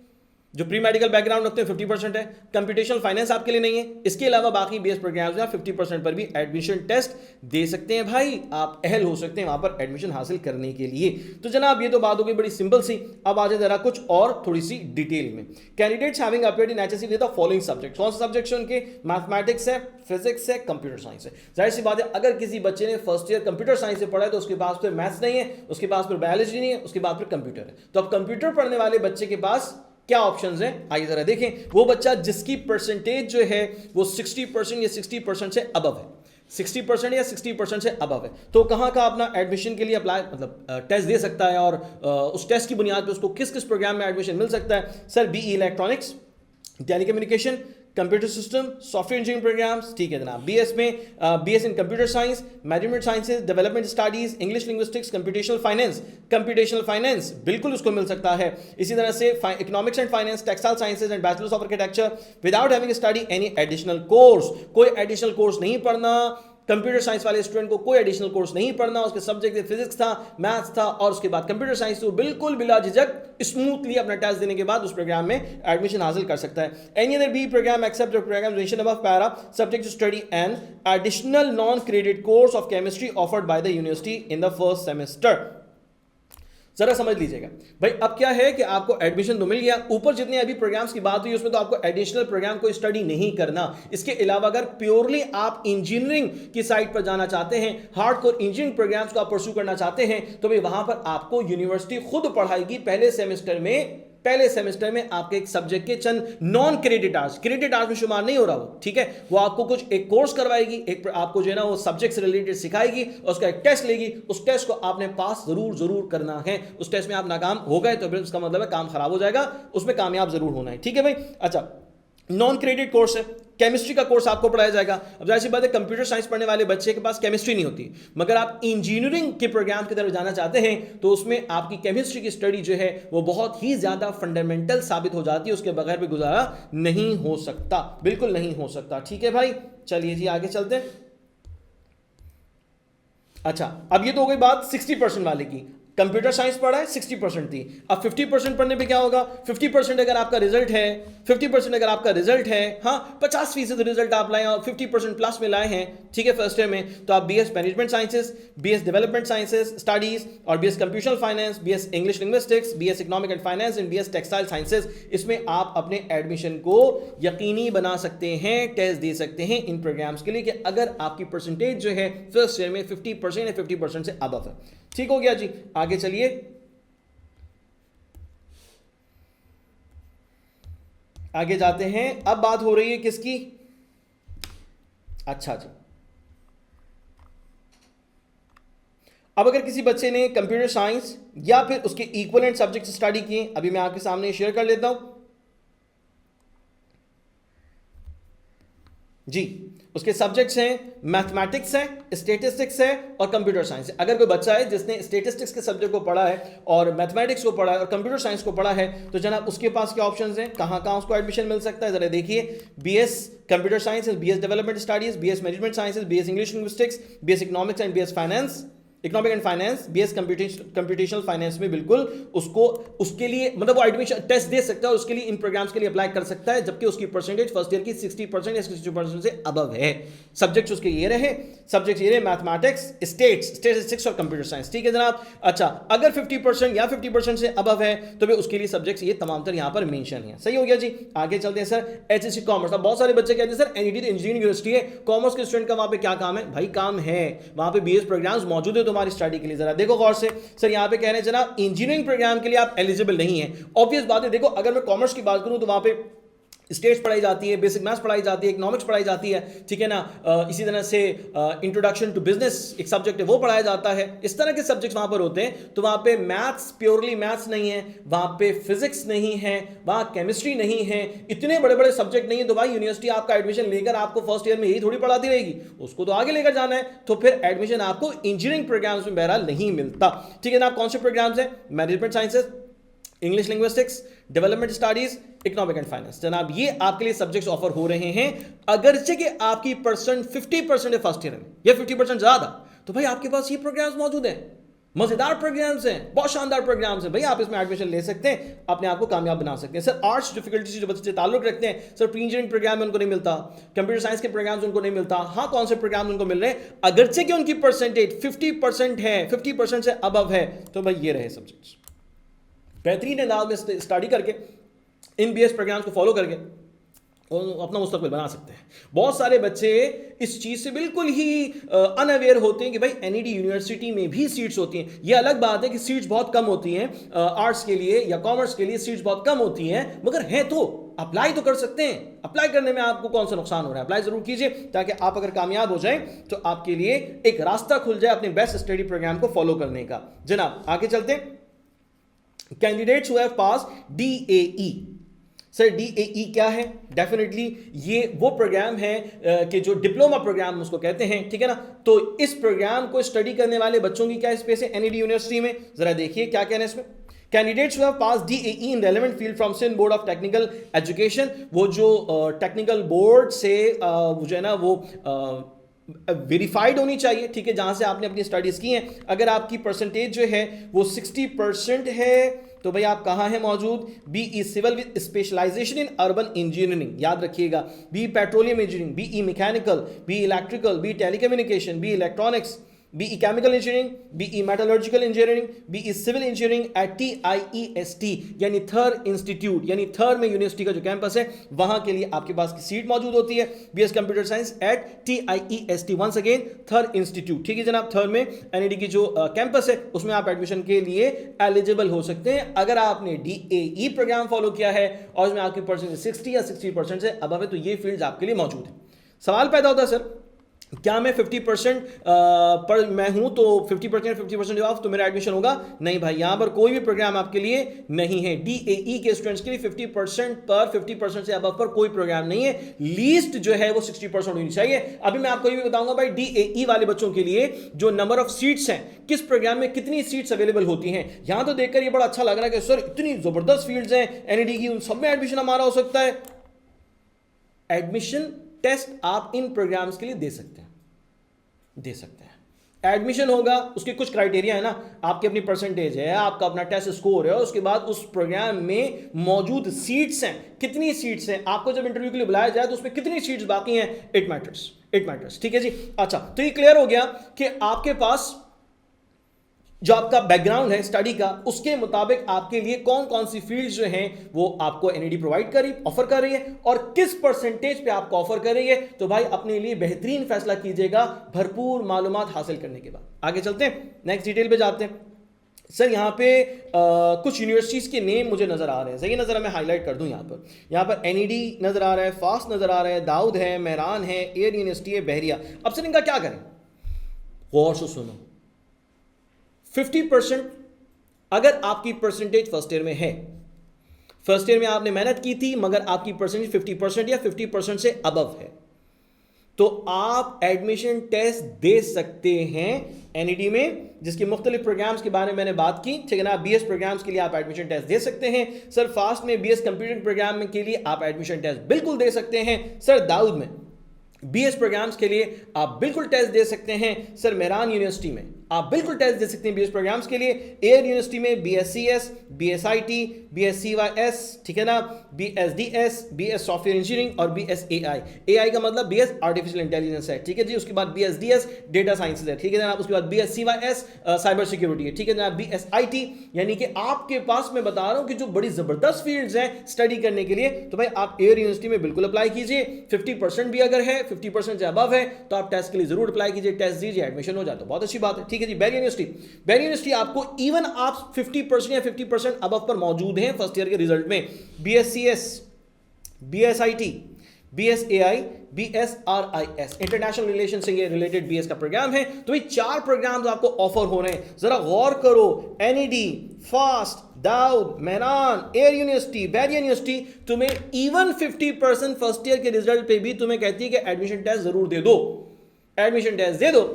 जो प्री मेडिकल बैकग्राउंड रखते हैं 50% है। कंप्यूटेशनल फाइनेंस आपके लिए नहीं है। इसके अलावा बाकी बीएस प्रोग्राम्स में 50% पर भी एडमिशन टेस्ट दे सकते हैं भाई, आप अहल हो सकते हैं वहां पर एडमिशन हासिल करने के लिए। तो जनाब ये तो बात हो गई बड़ी सिंपल सी। अब आ जाए जरा कुछ और थोड़ी सी डिटेल में। Candidates having appeared in HSC with the following subjects, कौन से सब्जेक्ट्स हैं उनके? मैथमेटिक्स है, फिजिक्स है, कंप्यूटर साइंस है। जाहिर सी बात है अगर किसी बच्चे ने फर्स्ट ईयर कंप्यूटर साइंस से पढ़ा है तो उसके पास फिर मैथ्स नहीं है, उसके पास फिर बायोलॉजी नहीं है, उसके बाद फिर कंप्यूटर है। तो अब कंप्यूटर पढ़ने वाले बच्चे के पास क्या ऑप्शंस हैं, आइए जरा देखें। वो बच्चा जिसकी परसेंटेज जो है वो 60% या 60% से अबव है, 60% या 60% से अबव है, तो कहाँ का अपना एडमिशन के लिए अप्लाई मतलब टेस्ट दे सकता है और उस टेस्ट की बुनियाद पे उसको किस किस प्रोग्राम में एडमिशन मिल सकता है? Sir BE electronics, telecommunication, computer system, software engineering programmes, ठीक है जनाब। बीएस में BS in computer science, management sciences, development studies, English linguistics, computational finance बिल्कुल उसको मिल सकता है। इसी तरह से economics and finance, textile sciences and bachelors of architecture without having study any additional course, कोई एडिशनल कोर्स नहीं पढ़ना। कंप्यूटर साइंस वाले स्टूडेंट को कोई एडिशनल कोर्स नहीं पढ़ना, उसके सब्जेक्ट फिजिक्स था, मैथ्स था और उसके बाद कंप्यूटर साइंस, तो बिल्कुल बिला झिझक स्मूथली अपना टेस्ट देने के बाद उस प्रोग्राम में एडमिशन हासिल कर सकता है। Any other B programme except the programme mentioned above para subject to study an additional non credit course of chemistry offered by the university in the first semester. जरा समझ लीजिएगा भाई। अब क्या है कि आपको एडमिशन तो मिल गया, ऊपर जितने अभी प्रोग्राम्स की बात हुई उसमें तो आपको एडिशनल प्रोग्राम को स्टडी नहीं करना। इसके अलावा अगर प्योरली आप इंजीनियरिंग की साइड पर जाना चाहते हैं, हार्डकोर इंजीनियरिंग प्रोग्राम्स को आप परस्यू करना चाहते हैं, तो भाई वहां पर आपको यूनिवर्सिटी खुद पढ़ाएगी पहले सेमेस्टर में आपके एक सब्जेक्ट के चंद नॉन क्रेडिट आवर्स में शुमार नहीं हो रहा वो, ठीक है। वो आपको कुछ एक कोर्स करवाएगी, एक आपको जो है ना वो सब्जेक्ट से रिलेटेड सिखाएगी और उसका एक टेस्ट लेगी। उस टेस्ट को आपने पास जरूर करना है। उस टेस्ट में आप नाकाम हो गए तो फिर उसका मतलब है काम खराब हो जाएगा, उसमें कामयाब जरूर होना है, ठीक है भाई। अच्छा, नॉन क्रेडिट कोर्स है, केमिस्ट्री का कोर्स आपको पढ़ाया जाएगा। अब जाहिर सी बात है कंप्यूटर साइंस पढ़ने वाले बच्चे के पास केमिस्ट्री नहीं होती, मगर आप इंजीनियरिंग के प्रोग्राम की तरफ जाना चाहते हैं तो उसमें आपकी केमिस्ट्री की स्टडी जो है वो बहुत ही ज्यादा फंडामेंटल साबित हो जाती है, उसके बगैर भी गुजारा नहीं हो सकता, बिल्कुल नहीं हो सकता, ठीक है भाई। चलिए जी आगे चलते हैं। अच्छा, अब ये तो हो गई बात 60% वाले की। कंप्यूटर साइंस पढ़ा है 60% थी, अब 50% पढ़ने पे क्या होगा? 50% अगर आपका रिजल्ट है, 50% अगर आपका रिजल्ट है, हाँ 50% रिजल्ट आप लाए और 50% प्लस में लाए हैं, ठीक है, फर्स्ट ईयर में, तो आप BS management sciences, BS development sciences studies और BS computational finance, BS English linguistics, BS economic and finance and BS textile sciences, इसमें आप अपने एडमिशन को यकीनी बना सकते हैं, टेस्ट दे सकते हैं इन प्रोग्राम्स के लिए कि अगर आपकी परसेंटेज जो है फर्स्ट ईयर में 50% या 50% से अबव है। ठीक हो गया जी, आगे चलिए। आगे जाते हैं। अब बात हो रही है किसकी? अच्छा जी, अब अगर किसी बच्चे ने कंप्यूटर साइंस या फिर उसके इक्विवेलेंट सब्जेक्ट स्टडी किए, अभी मैं आपके सामने शेयर कर लेता हूं जी। उसके सब्जेक्ट्स हैं, मैथमेटिक्स है, स्टैटिस्टिक्स है और कंप्यूटर साइंस है। अगर कोई बच्चा है जिसने स्टैटिस्टिक्स के सब्जेक्ट को पढ़ा है और मैथमेटिक्स को पढ़ा है और कंप्यूटर साइंस को पढ़ा है, तो जनाब उसके पास क्या ऑप्शंस हैं, कहां कहां उसको एडमिशन मिल सकता है, जरा देखिए। BS computer science, BS development studies, BS management sciences, BS English linguistics, BS economics and BS finance, economic and finance, BS computational finance में बिल्कुल उसको उसके लिए मतलब वो एडमिशन टेस्ट दे सकता है और उसके लिए इन प्रोग्राम्स के लिए अप्लाई कर सकता है, जबकि उसकी परसेंटेज फर्स्ट ईयर की 60% या 60% से अबव है। सब्जेक्ट्स उसके ये रहे, सब्जेक्ट्स ये रहे मैथमेटिक्स, स्टैटिस्टिक्स और कंप्यूटर साइंस, ठीक है जनाब। अच्छा, अगर 50% या 50% से अबव है तो भी उसके लिए सब्जेक्ट्स ये तमाम तर यहां पर मेंशन है। सही हो गया जी, आगे चलते हैं सर। एचएससी कॉमर्स, अब बहुत सारे बच्चे कहते हैं सर एनईटी तो इंजीनियरिंग यूनिवर्सिटी है, कॉमर्स के स्टूडेंट का वहां पे क्या काम है? भाई काम है, वहां पे बीएस प्रोग्राम्स मौजूद है तुम्हारी स्टडी के लिए। जरा देखो गौर से, सर यहां पे कह रहे हैं जनाब इंजीनियरिंग प्रोग्राम के लिए आप एलिजिबल नहीं है। ऑब्वियस बात है, देखो अगर मैं कॉमर्स की बात करूं तो वहां पे स्टेट्स पढ़ाई जाती है, बेसिक मैथ्स पढ़ाई जाती है, इकोनॉमिक्स पढ़ाई जाती है, ठीक है ना। इसी तरह से इंट्रोडक्शन टू बिजनेस एक सब्जेक्ट है वो पढ़ाया जाता है। इस तरह के सब्जेक्ट्स वहां पर होते हैं। तो वहां पे मैथ्स प्योरली मैथ्स नहीं है, वहां पे फिजिक्स नहीं है, वहां केमिस्ट्री नहीं है, इतने बड़े बड़े सब्जेक्ट नहीं है। तो भाई यूनिवर्सिटी आपका एडमिशन लेकर आपको फर्स्ट ईयर में यही थोड़ी पढ़ाती रहेगी, उसको तो आगे लेकर जाना है। तो फिर एडमिशन आपको इंजीनियरिंग प्रोग्राम्स में बहरहाल नहीं मिलता, ठीक है ना। कौन से प्रोग्राम्स हैं? Management sciences, English linguistics, development studies, economic and finance. जनाब ये आपके लिए सब्जेक्ट्स ऑफर हो रहे हैं। अगरचे कि आपकी परसेंट 50% है फर्स्ट ईयर में या 50% ज्यादा, तो भाई आपके पास ये प्रोग्राम्स मौजूद हैं, मजेदार प्रोग्राम्स हैं, बहुत शानदार प्रोग्राम्स हैं। भाई आप इसमें एडमिशन ले सकते हैं, अपने आप को कामयाब बना सकते हैं। सर आर्ट्स डिफिकल्टी से जो बच्चे ताल्लुक रखते हैं, सर प्री इंजीनियरिंग प्रोग्राम में उनको नहीं मिलता, कंप्यूटर साइंस के प्रोग्राम्स उनको नहीं मिलता। हाँ, कौन से प्रोग्राम उनको मिल रहे हैं? अगरचे कि उनकी परसेंटेज 50% है, 50% से अबव है, तो भाई ये रहे सब्जेक्ट्स। बेहतरीन अंदाज में स्टडी करके इन बीएस प्रोग्राम्स को फॉलो करके अपना मुस्तकबिल बना सकते हैं। बहुत सारे बच्चे इस चीज से बिल्कुल ही अनअवेयर होते हैं कि भाई एनईडी यूनिवर्सिटी में भी सीट्स होती हैं। ये अलग बात है कि सीट्स बहुत कम होती हैं, आर्ट्स के लिए या कॉमर्स के लिए सीट्स बहुत कम होती हैं, मगर हैं तो अप्लाई तो कर सकते हैं। अप्लाई करने में आपको कौन सा नुकसान हो रहा है? अप्लाई जरूर कीजिए ताकि आप अगर कामयाब हो जाएं तो आपके लिए एक रास्ता खुल जाए अपने बेस्ट स्टडी प्रोग्राम को फॉलो करने का। जनाब आगे चलते हैं। Candidates who have pass DAE. Sir DAE क्या है? डेफिनेटली ये वो प्रोग्राम है कि जो डिप्लोमा प्रोग्राम उसको कहते हैं, ठीक है ना। तो इस प्रोग्राम को स्टडी करने वाले बच्चों की क्या स्पेस है एनईडी यूनिवर्सिटी में? जरा देखिए क्या कहना है इसमें। Candidates who have pass DAE in relevant field from Sindh board of technical education, वो जो टेक्निकल बोर्ड से जो है ना वो वेरीफाइड होनी चाहिए, ठीक है, जहां से आपने अपनी स्टडीज की हैं। अगर आपकी परसेंटेज जो है वो 60% है तो भाई आप कहां हैं मौजूद? BE civil with specialisation in urban engineering, याद रखिएगा। B petroleum engineering, BE mechanical, B electrical, B telecommunication, B electronics, BE chemical engineering, BE metallurgical engineering, BE civil engineering at TIEST यानी थर इंस्टीट्यूट, यानी थर में यूनिवर्सिटी का जो कैंपस है वहां के लिए आपके पास की सीट मौजूद होती है। BS computer science at TIEST, once again their institute, ठीक है जनाब। थर में NED की जो कैंपस है उसमें आप एडमिशन के लिए एलिजिबल हो सकते हैं अगर आपने DAE प्रोग्राम फॉलो किया है और उसमें आपकी परसेंटेज 60 या 60% से अबव है, तो ये फील्ड आपके लिए मौजूद है। सवाल पैदा होता है सर क्या मैं 50% पर मैं हूं तो 50% जवाब तो मेरा एडमिशन होगा? नहीं भाई, यहां पर कोई भी प्रोग्राम आपके लिए नहीं है। DAE के स्टूडेंट्स के लिए 50% पर 50% से अबव पर कोई प्रोग्राम नहीं है। लीस्ट जो है वो 60% होनी चाहिए। अभी मैं आपको ये भी बताऊंगा भाई DAE वाले बच्चों के लिए जो नंबर ऑफ सीट्स हैं, किस प्रोग्राम में कितनी सीट्स अवेलेबल होती हैं। यहां तो देखकर ये बड़ा अच्छा लग रहा है कि सर इतनी जबरदस्त फील्ड्स हैं NED की, उन सब में एडमिशन हमारा हो सकता है। एडमिशन टेस्ट आप इन प्रोग्राम्स के लिए दे सकते हैं। एडमिशन होगा, उसके कुछ क्राइटेरिया है ना, आपकी अपनी परसेंटेज है, आपका अपना टेस्ट स्कोर है, उसके बाद उस प्रोग्राम में मौजूद सीट्स हैं, कितनी सीट्स हैं, आपको जब इंटरव्यू के लिए बुलाया जाए तो उसमें कितनी सीट्स बाकी हैं, इट मैटर्स, ठीक है जी। अच्छा, तो ये क्लियर हो गया कि आपके पास जो आपका बैकग्राउंड है स्टडी का, उसके मुताबिक आपके लिए कौन कौन सी फील्ड्स जो हैं वो आपको NED प्रोवाइड कर रही, ऑफर कर रही है और किस परसेंटेज पे आपको ऑफर कर रही है। तो भाई अपने लिए बेहतरीन फैसला कीजिएगा भरपूर मालूमात हासिल करने के बाद। आगे चलते हैं, नेक्स्ट डिटेल पे जाते हैं। सर यहाँ पे कुछ यूनिवर्सिटीज़ के नेम मुझे नज़र आ रहे हैं, सही नज़र, मैं हाईलाइट कर दूं। यहाँ पर NED नज़र आ रहा है, फास्ट नज़र आ रहा है, दाऊद है, मेहरान है, एयर यूनिवर्सिटी है, बहरिया। अब सर इनका क्या करें? गौर से सुनो, 50% अगर आपकी परसेंटेज फर्स्ट ईयर में है, फर्स्ट ईयर में आपने मेहनत की थी मगर आपकी परसेंटेज 50% या 50% से अबव है, तो आप एडमिशन टेस्ट दे सकते हैं NED में, जिसके मुख्तलिफ प्रोग्राम्स के बारे में मैंने बात की, ठीक है ना। BS प्रोग्राम्स के लिए आप एडमिशन टेस्ट दे सकते हैं। सर फास्ट में BS कंप्यूटिंग प्रोग्राम के लिए आप एडमिशन टेस्ट बिल्कुल दे सकते हैं। सर दाऊद में BS प्रोग्राम्स के लिए आप बिल्कुल टेस्ट दे सकते हैं। सर मेहरान यूनिवर्सिटी में आप बिल्कुल टेस्ट दे सकते हैं BS प्रोग्राम्स के लिए। एयर यूनिवर्सिटी में BSCS, BSIT, BSCYS, ठीक है ना, BSDS, BS सॉफ्टवेयर इंजीनियरिंग और BSAI। AI का मतलब BS आर्टिफिशियल इंटेलिजेंस है, ठीक है जी। उसके बाद BSDS डेटा साइंसेज है, ठीक है जनाब। उसके बाद BSCYS साइबर सिक्योरिटी है, ठीक है जनाब। BSIT यानी कि आपके पास मैं बता रहा हूं कि जो बड़ी जबरदस्त फील्ड्स हैं स्टडी करने के लिए, तो भाई आप एयर यूनिवर्सिटी में बिल्कुल अप्लाई कीजिए। 50% भी अगर है, 50% से अबव है, तो आप टेस्ट के लिए जरूर अप्लाई कीजिए, टेस्ट दीजिए, एडमिशन हो जाता है, बहुत अच्छी बात है, ठीक है जी। बैरियर यूनिवर्सिटी आपको इवन आप 50% या 50% अबव पर मौजूद हैं फर्स्ट ईयर के रिजल्ट में। BSCS, BSIT, BSAI, BSRIS international relation से ये रिलेटेड BS का प्रोग्राम है। तो ये 4 प्रोग्राम्स आपको ऑफर हो रहे हैं, जरा गौर करो। NED, FAST, Dawood, Mehran, air university, Bahria university तुम्हें इवन 50% फर्स्ट ईयर के रिजल्ट पे भी तुम्हें कहती है कि एडमिशन टेस्ट जरूर दे दो, एडमिशन टेस्ट दे दो।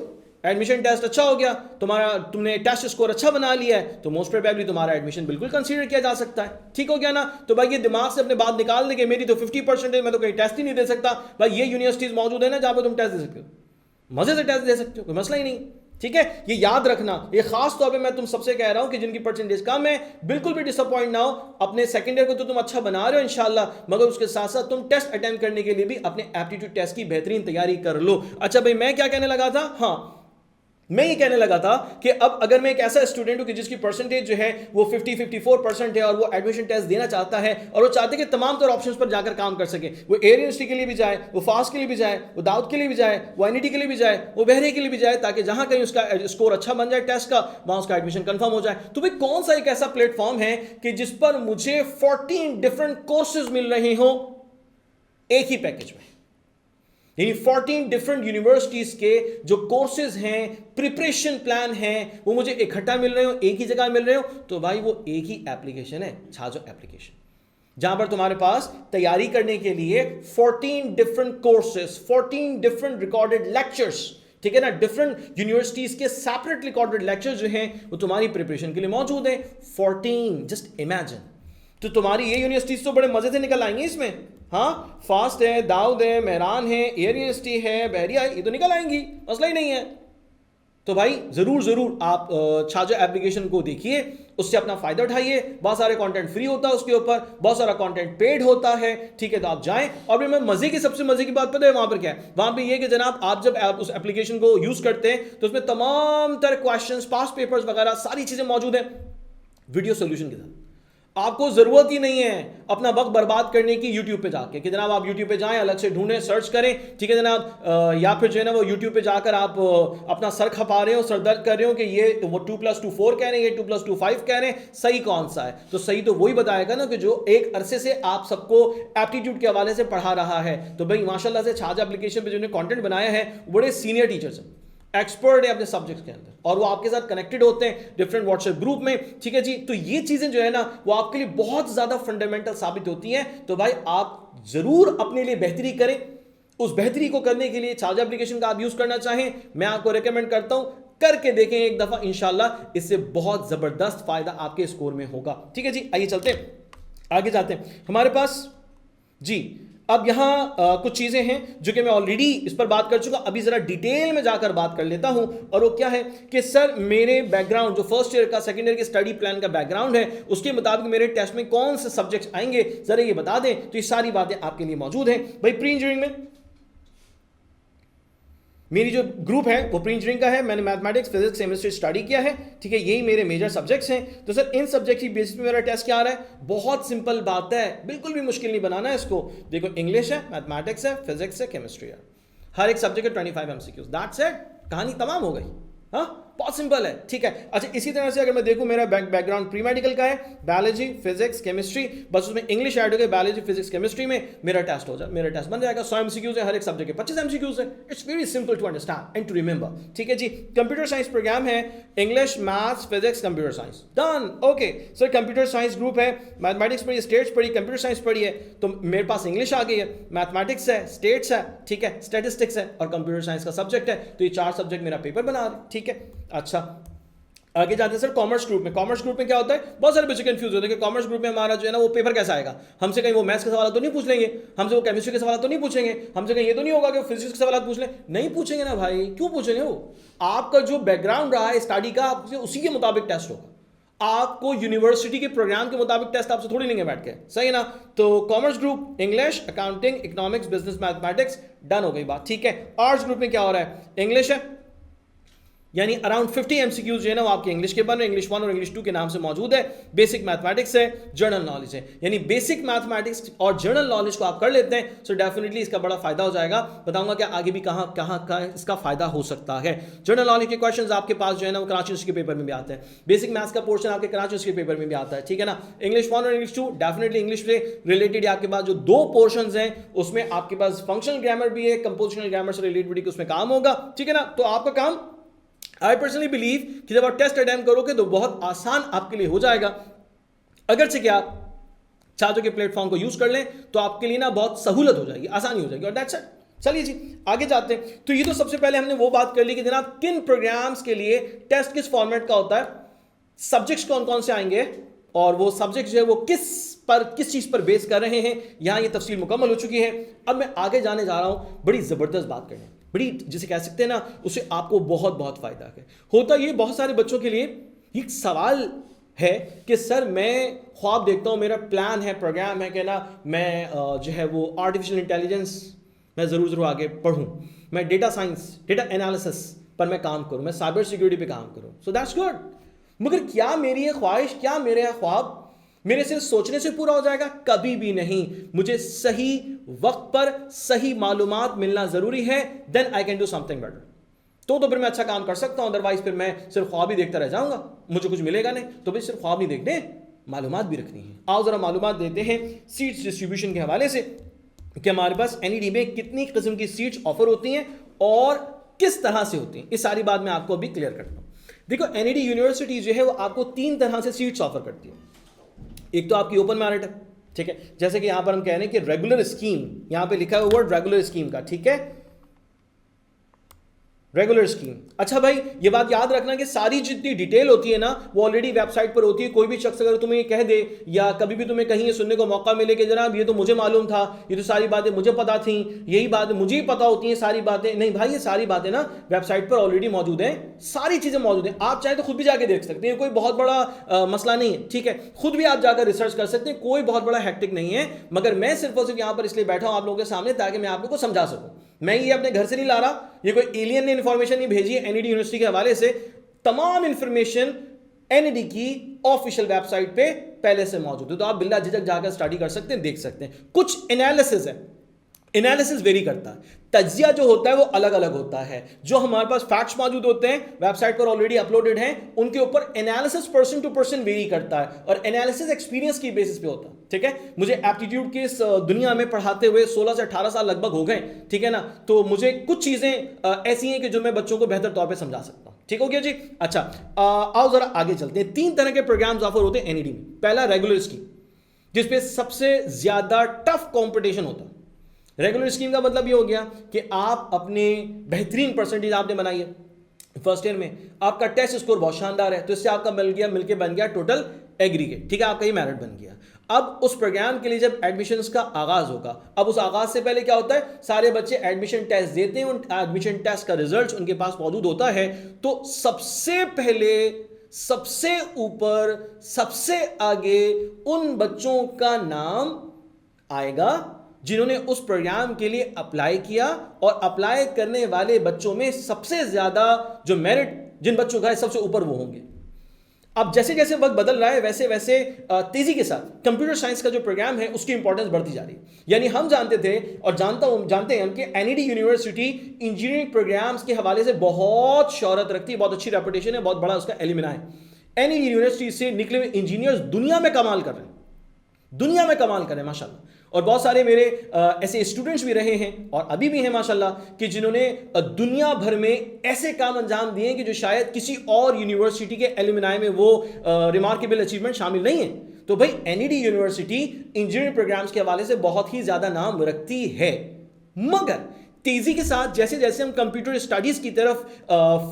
एडमिशन टेस्ट अच्छा हो गया तुम्हारा, तुमने टेस्ट स्कोर अच्छा बना लिया है, तो मोस्ट प्रोबेबली तुम्हारा एडमिशन बिल्कुल कंसीडर किया जा सकता है, ठीक हो गया ना। तो भाई ये दिमाग से अपने बात निकाल देंगे, मेरी तो 50% है, मैं तो कहीं टेस्ट ही नहीं दे सकता। भाई ये यूनिवर्सिटीज मौजूद है ना जहां पर तुम टेस्ट दे सकते हो, मजे से टेस्ट दे सकते हो, कोई मसला ही नहीं, ठीक है। ये याद रखना, ये खास तौर पे मैं तुम सबसे कह रहा हूं कि जिनकी परसेंटेज कम है, बिल्कुल भी डिसअपॉइंट ना हो। अपने सेकंड ईयर को तो तुम अच्छा बना रहे हो इंशाल्लाह, मगर उसके साथ साथ तुम टेस्ट अटेम्प्ट करने के लिए भी अपने एप्टीट्यूड टेस्ट की बेहतरीन तैयारी कर लो। अच्छा भाई मैं क्या कहने लगा था, हाँ मैं ये कहने लगा था कि अब अगर मैं एक ऐसा स्टूडेंट हूं कि जिसकी परसेंटेज जो है वो 50-54% है और वो एडमिशन टेस्ट देना चाहता है और वो चाहते हैं कि तमाम तरह ऑप्शंस पर जाकर काम कर सके, वो एयर यूनिवर्सिटी के लिए भी जाए, वो फास्ट के लिए भी जाए, वो दाऊद के लिए भी जाए, वो NED के लिए भी जाए, वो बहरे के लिए भी जाए, ताकि जहां कहीं उसका स्कोर अच्छा बन जाए टेस्ट का, वहां उसका एडमिशन कंफर्म हो जाए। तो भाई कौन सा एक ऐसा प्लेटफॉर्म है कि जिस पर मुझे 14 डिफरेंट कोर्सेज मिल रहे हो एक ही पैकेज में, यानी 14 डिफरेंट यूनिवर्सिटीज के जो कोर्सेज हैं, प्रिपरेशन प्लान हैं, वो मुझे इकट्ठा मिल रहे हो, एक ही जगह मिल रहे हो। तो भाई वो एक ही एप्लीकेशन है, छाजो एप्लीकेशन, जहां पर तुम्हारे पास तैयारी करने के लिए 14 different courses, 14 different recorded lectures, ठीक है ना, डिफरेंट यूनिवर्सिटीज के सेपरेट रिकॉर्डेड लेक्चर्स जो हैं वो तुम्हारी प्रिपरेशन के लिए मौजूद हैं। 14, जस्ट इमेजिन। तो तुम्हारी ये यूनिवर्सिटीज तो बड़े मजे से निकल आएंगी इसमें, हाँ, फास्ट है, दाऊद है, मेहरान है, एयर यूनिवर्सिटी है, बहरिया, ये तो निकल आएंगी, मसला ही नहीं है। तो भाई जरूर आप छाजा एप्लीकेशन को देखिए, उससे अपना फायदा उठाइए। बहुत सारे कंटेंट फ्री होता है उसके ऊपर, बहुत सारा कंटेंट पेड होता है, ठीक है। तो आप जाएं। और फिर मैं सबसे मजे की बात पता है वहां पर क्या है? वहां पे ये कि जनाब आप जब उस एप्लीकेशन को यूज करते हैं तो उसमें तमाम तरह क्वेश्चंस, पास्ट पेपर्स वगैरह सारी चीजें मौजूद हैं वीडियो सोल्यूशन के साथ। आपको जरूरत ही नहीं है अपना वक्त बर्बाद करने की यूट्यूब पे जाके कि जनाब आप यूट्यूब पे जाएं, अलग से ढूंढें, सर्च करें, ठीक है जनाब। या फिर जो है ना वो यूट्यूब पे जाकर आप अपना सर खपा रहे हो, सर दर्द कर रहे हो कि ये वो 2+2 4 कह रहे हैं, ये 2+2 5 कह रहे हैं, सही कौन सा है? तो सही तो वही बताएगा ना कि जो एक अरसे से आप सबको एप्टीट्यूड के हवाले से पढ़ा रहा है। तो भाई माशाल्लाह से छाजा एप्लीकेशन पे जिन्होंने कंटेंट बनाया है बड़े सीनियर टीचर्स हैं, एक्सपर्ट है अपने सब्जेक्ट के अंदर, और वो आपके साथ कनेक्टेड होते हैं डिफरेंट व्हाट्सएप ग्रुप में, ठीक है जी। तो ये चीजें जो है ना वो आपके लिए बहुत ज्यादा फंडामेंटल साबित होती हैं। तो भाई आप जरूर अपने लिए बेहतरी करें। उस बेहतरी को करने के लिए छाजा एप्लीकेशन का आप यूज करना चाहें, मैं आपको रेकमेंड करता हूं, करके देखें एक दफा, इंशाल्लाह इससे बहुत जबरदस्त फायदा आपके स्कोर में होगा, ठीक है जी। आइए चलते हैं, आगे जाते हैं हमारे पास जी। अब यहां कुछ चीजें हैं जो कि मैं ऑलरेडी इस पर बात कर चुका, अभी जरा डिटेल में जाकर बात कर लेता हूं। और वो क्या है कि सर मेरे बैकग्राउंड जो फर्स्ट ईयर का, सेकंड ईयर के स्टडी प्लान का बैकग्राउंड है, उसके मुताबिक मेरे टेस्ट में कौन से सब्जेक्ट्स आएंगे जरा ये बता दें। तो ये सारी बातें आपके लिए मौजूद हैं भाई। प्री इंजीनियरिंग में मेरी जो ग्रुप है वो प्री इंजीनियरिंग का है, मैंने मैथमेटिक्स, फिजिक्स, केमिस्ट्री स्टडी किया है, ठीक है। यही मेरे मेजर सब्जेक्ट्स हैं। तो सर इन सब्जेक्ट की बेसिस पे मेरा टेस्ट क्या आ रहा है? बहुत सिंपल बात है, बिल्कुल भी मुश्किल नहीं बनाना है इसको। देखो इंग्लिश है, मैथमेटिक्स है, फिजिक्स है, केमिस्ट्री है, हर एक सब्जेक्ट के 25 MCQs, दैट्स इट, कहानी तमाम हो गई। हाँ बहुत सिंपल है, ठीक है। अच्छा इसी तरह से अगर मैं देखूं मेरा बैकग्राउंड प्री मेडिकल का है, बायोलॉजी, फिजिक्स, केमिस्ट्री, बस उसमें इंग्लिश ऐड हो गया, बायोलॉजी, फिजिक्स, केमिस्ट्री में मेरा टेस्ट हो जाए, मेरा टेस्ट बन जाएगा। 100 MCQs है, हर एक सब्जेक्ट के 25 MCQs है। It's very simple to understand and to remember, ठीक है जी। कंप्यूटर साइंस प्रोग्राम है, English, maths, physics, computer science, done. Okay sir computer science group है, मैथमेटिक्स पढ़ी, स्टेट्स पढ़ी, कंप्यूटर साइंस पढ़ी है, तो मेरे पास इंग्लिश आ गई है, मैथमेटिक्स है, स्टेट्स है, ठीक है, स्टैटिस्टिक्स है और कंप्यूटर साइंस का सब्जेक्ट है। तो ये 4 सब्जेक्ट मेरा पेपर बना रहे, ठीक है। अच्छा आगे जाते हैं सर कॉमर्स ग्रुप में। कॉमर्स ग्रुप में क्या होता है? बहुत सारे बच्चे कंफ्यूज होते हैं कि कॉमर्स ग्रुप में हमारा जो है ना वो पेपर कैसा आएगा। हमसे कहीं वो मैथ्स के सवाल तो नहीं पूछ लेंगे, हमसे वो केमिस्ट्री के सवाल तो नहीं पूछेंगे, हमसे कहीं ये तो नहीं होगा कि फिजिक्स के सवाल पूछ लें? नहीं पूछेंगे ना भाई, क्यों पूछेंगे? वो आपका जो बैकग्राउंड रहा है स्टडी का, आपसे उसी के मुताबिक टेस्ट होगा। आपको यूनिवर्सिटी के प्रोग्राम के मुताबिक टेस्ट आपसे थोड़ी लेंगे बैठ के, सही है ना। तो commerce group English, accounting, economics, business, mathematics, done हो गई बात, ठीक है। आर्ट्स ग्रुप में क्या हो रहा है? इंग्लिश है, यानी अराउंड 50 MCQs जो है ना वो आपके इंग्लिश के बन रहे हैं, इंग्लिश 1 और इंग्लिश 2 के नाम से मौजूद है। बेसिक मैथमेटिक्स है, जर्नल नॉलेज है, यानी बेसिक मैथमेटिक्स और जर्नल नॉलेज को आप कर लेते हैं सो डेफिनेटली इसका बड़ा फायदा हो जाएगा। बताऊंगा कि आगे भी कहां कहां इसका फायदा हो सकता है। जर्नल नॉलेज के क्वेश्चंस आपके पास जो है ना वो कराची यूनिवर्सिटी के पेपर में भी आते हैं। बेसिक मैथ्स का पोर्शन आपके कराची यूनिवर्सिटी के पेपर में भी आता है, ठीक है ना। इंग्लिश 1 और इंग्लिश 2 डेफिनेटली इंग्लिश से रिलेटेड आपके पास जो 2 पोर्शंस हैं उसमें आपके पास फंक्शनल ग्रामर भी है, कंपोजिशनल ग्रामर से रिलेटेड उसमें काम होगा, ठीक है ना। तो आपका काम आई पर्सनली बिलीव कि जब आप टेस्ट अटेम्प्ट करोगे तो बहुत आसान आपके लिए हो जाएगा। अगर से क्या आप छात्रों के प्लेटफॉर्म को यूज कर लें तो आपके लिए ना बहुत सहूलत हो जाएगी, आसानी हो जाएगी, और दैट्स इट। चलिए जी आगे जाते हैं। तो ये तो सबसे पहले हमने वो बात कर ली कि जनाब किन प्रोग्राम्स के लिए टेस्ट किस फॉर्मेट का होता है, सब्जेक्ट्स कौन कौन से आएंगे और वो सब्जेक्ट जो है वो किस चीज पर बेस कर रहे हैं। यहां ये तफसील मुकम्मल हो चुकी है। अब मैं आगे जाने जा रहा हूं बड़ी जबरदस्त बात करने, बड़ी जिसे कह सकते हैं ना उससे आपको बहुत बहुत फायदा है। होता ये बहुत सारे बच्चों के लिए एक सवाल है कि सर मैं ख्वाब देखता हूं, मेरा प्लान है, प्रोग्राम है कि ना मैं जो है वो आर्टिफिशियल इंटेलिजेंस मैं जरूर आगे पढ़ूं, मैं डेटा साइंस, डेटा एनालिसिस पर मैं काम करूं, मैं साइबर सिक्योरिटी पे काम करूं, सो दैट्स गुड। मगर क्या मेरी ये ख्वाहिश, क्या मेरे यह ख्वाब मेरे सिर्फ सोचने से पूरा हो जाएगा? कभी भी नहीं। मुझे सही वक्त पर सही मालूमात मिलना जरूरी है, then I can do something better. तो फिर मैं अच्छा काम कर सकता हूं, अदरवाइज फिर मैं सिर्फ ख्वाब ही देखता रह जाऊंगा, मुझे कुछ मिलेगा नहीं। तो भाई सिर्फ ख्वाब नहीं देखने, मालूमात भी रखनी है। आओ जरा मालूमात देते हैं सीट्स डिस्ट्रीब्यूशन के हवाले से कि हमारे पास एनईडी में कितनी किस्म की सीट्स ऑफर होती हैं और किस तरह से होती हैं। इस सारी बात मैं आपको अभी क्लियर करता हूं। देखो एनईडी यूनिवर्सिटी जो है वो आपको 3 तरह से सीट्स ऑफर करती है। एक तो आपकी ओपन मेरिट है, ठीक है, जैसे कि यहां पर हम कह रहे हैं कि रेगुलर स्कीम, यहां पे लिखा है वर्ड रेगुलर स्कीम का, ठीक है, रेगुलर स्कीम। अच्छा भाई, ये बात याद रखना कि सारी जितनी डिटेल होती है ना वो ऑलरेडी वेबसाइट पर होती है। कोई भी शख्स अगर तुम्हें कह दे या कभी भी तुम्हें कहीं सुनने को मौका मिले कि जनाब ये तो मुझे मालूम था, ये तो सारी बातें मुझे पता थी, यही बात मुझे ही पता होती हैं सारी बातें, नहीं भाई, ये सारी बातें ना वेबसाइट पर ऑलरेडी मौजूद हैं, सारी चीजें मौजूद हैं। आप चाहे तो खुद भी जाके देख सकते हैं, कोई बहुत बड़ा मसला नहीं है, ठीक है। खुद भी आप जाकर रिसर्च कर सकते हैं, कोई बहुत बड़ा हैक्टिक नहीं है। मगर मैं सिर्फ और सिर्फ यहां पर इसलिए बैठा हूं आप लोगों के सामने ताकि मैं आप लोगों को समझा सकूं। मैं ये अपने घर से नहीं ला रहा, ये कोई एलियन ने इंफॉर्मेशन नहीं भेजी है, एनईडी यूनिवर्सिटी के हवाले से तमाम इंफॉर्मेशन एनईडी की ऑफिशियल वेबसाइट पे पहले से मौजूद है, तो आप बिल्ला झिझक जाकर स्टडी कर सकते हैं, देख सकते हैं। कुछ एनालिसिस है, एनालिसिस वेरी करता है, तज्जिया जो होता है वो अलग अलग होता है। जो हमारे पास फैक्ट्स मौजूद होते हैं वेबसाइट पर ऑलरेडी अपलोडेड हैं, उनके ऊपर analysis person to person vary करता है, और एनालिसिस एक्सपीरियंस की बेसिस पे होता है, ठीक है। मुझे एप्टीट्यूड की इस दुनिया में पढ़ाते हुए 16 से 18 साल लगभग हो गए, ठीक है ना। तो मुझे कुछ चीजें ऐसी हैं कि जो मैं बच्चों को बेहतर तौर पर समझा सकता हूं, ठीक हो गया जी। अच्छा, आओ जरा आगे चलते हैं। 3 तरह के प्रोग्राम्स ऑफर होते हैं एनईडी में। पहला रेगुलर स्कीम, जिसपे सबसे ज्यादा टफ कॉम्पिटिशन होता है। रेगुलर स्कीम का मतलब ये हो गया कि आप अपने बेहतरीन परसेंटेज आपने बनाई है फर्स्ट ईयर में, आपका टेस्ट स्कोर बहुत शानदार है, तो इससे आपका मिलके बन गया टोटल एग्रीगेट, ठीक है, आपका ये मेरिट बन गया। अब उस प्रोग्राम के लिए जब एडमिशन्स का आगाज होगा, अब उस आगाज से पहले क्या होता है, सारे बच्चे एडमिशन टेस्ट देते हैं, उन एडमिशन टेस्ट का रिजल्ट उनके पास मौजूद होता है। तो सबसे पहले, सबसे ऊपर, सबसे आगे उन बच्चों का नाम आएगा जिन्होंने उस प्रोग्राम के लिए अप्लाई किया, और अप्लाई करने वाले बच्चों में सबसे ज्यादा जो मेरिट जिन बच्चों का है सबसे ऊपर वो होंगे। अब जैसे जैसे वक्त बदल रहा है वैसे वैसे तेजी के साथ कंप्यूटर साइंस का जो प्रोग्राम है उसकी इंपॉर्टेंस बढ़ती जा रही है। यानी हम जानते थे और जानते हैं कि एनईडी यूनिवर्सिटी इंजीनियरिंग प्रोग्राम्स के हवाले से बहुत शोहरत रखती है, बहुत अच्छी रेपुटेशन है, बहुत बड़ा उसका एलिमिना है। एनईडी यूनिवर्सिटी से निकले हुए इंजीनियर्स दुनिया में कमाल कर रहे हैं, दुनिया में कमाल करें माशाल्लाह। और बहुत सारे मेरे ऐसे स्टूडेंट्स भी रहे हैं और अभी भी हैं माशाल्लाह कि जिन्होंने दुनिया भर में ऐसे काम अंजाम दिए कि जो शायद किसी और यूनिवर्सिटी के एलुमनाई में वो रिमार्केबल अचीवमेंट शामिल नहीं है। तो भाई एनईडी यूनिवर्सिटी इंजीनियरिंग प्रोग्राम्स के हवाले से बहुत ही ज्यादा नाम रखती है। मगर तेजी के साथ जैसे जैसे हम कंप्यूटर स्टडीज की तरफ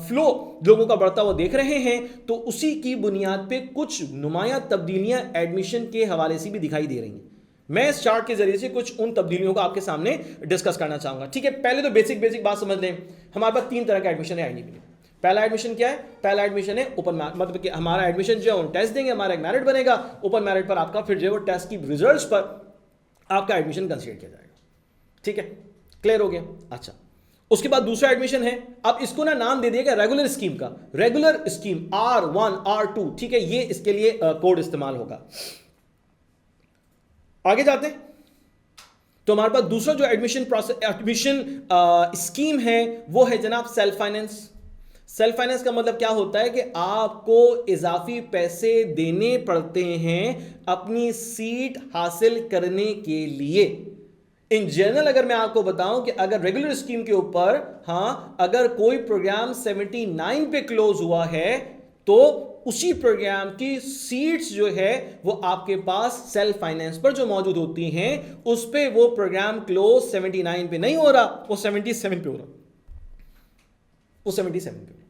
फ्लो लोगों का बढ़ता हुआ देख रहे हैं, तो उसी की बुनियाद पे कुछ नुमाया तब्दीलियां एडमिशन के हवाले से भी दिखाई दे रही हैं। मैं इस चार्ट के जरिए से कुछ उन तब्दीलियों को आपके सामने डिस्कस करना चाहूंगा, ठीक है। पहले तो बेसिक बात समझ लें, हमारे पास 3 तरह का एडमिशन है एनईडी में। पहला एडमिशन क्या है? पहला एडमिशन है ओपन मेरिट, मतलब कि हमारा एडमिशन जो है हम टेस्ट देंगे, हमारा एक मेरिट बनेगा, ओपन मेरिट पर आपका फिर जो है वो टेस्ट की रिजल्ट्स पर आपका एडमिशन कंसीडर किया जाएगा, ठीक है, क्लियर हो गया। अच्छा, उसके बाद दूसरा एडमिशन है, अब इसको ना नाम दे दिएगा रेगुलर स्कीम का, रेगुलर स्कीम R1 R2, ठीक है, ये इसके लिए कोड इस्तेमाल होगा। आगे जाते हैं तो हमारे पास दूसरा जो एडमिशन स्कीम है वो है जनाब सेल्फ फाइनेंस। सेल्फ फाइनेंस का मतलब क्या होता है कि आपको इजाफी पैसे देने पड़ते हैं अपनी सीट हासिल करने के लिए। इन जनरल अगर मैं आपको बताऊं कि अगर रेगुलर स्कीम के ऊपर अगर कोई प्रोग्राम 79 पे क्लोज हुआ है तो उसी प्रोग्राम की सीट्स जो है वो आपके पास सेल्फ फाइनेंस पर जो मौजूद होती हैं उस पे वो प्रोग्राम क्लोज 79 पे नहीं हो रहा, वो 77 पे हो रहा, वो 77 पे।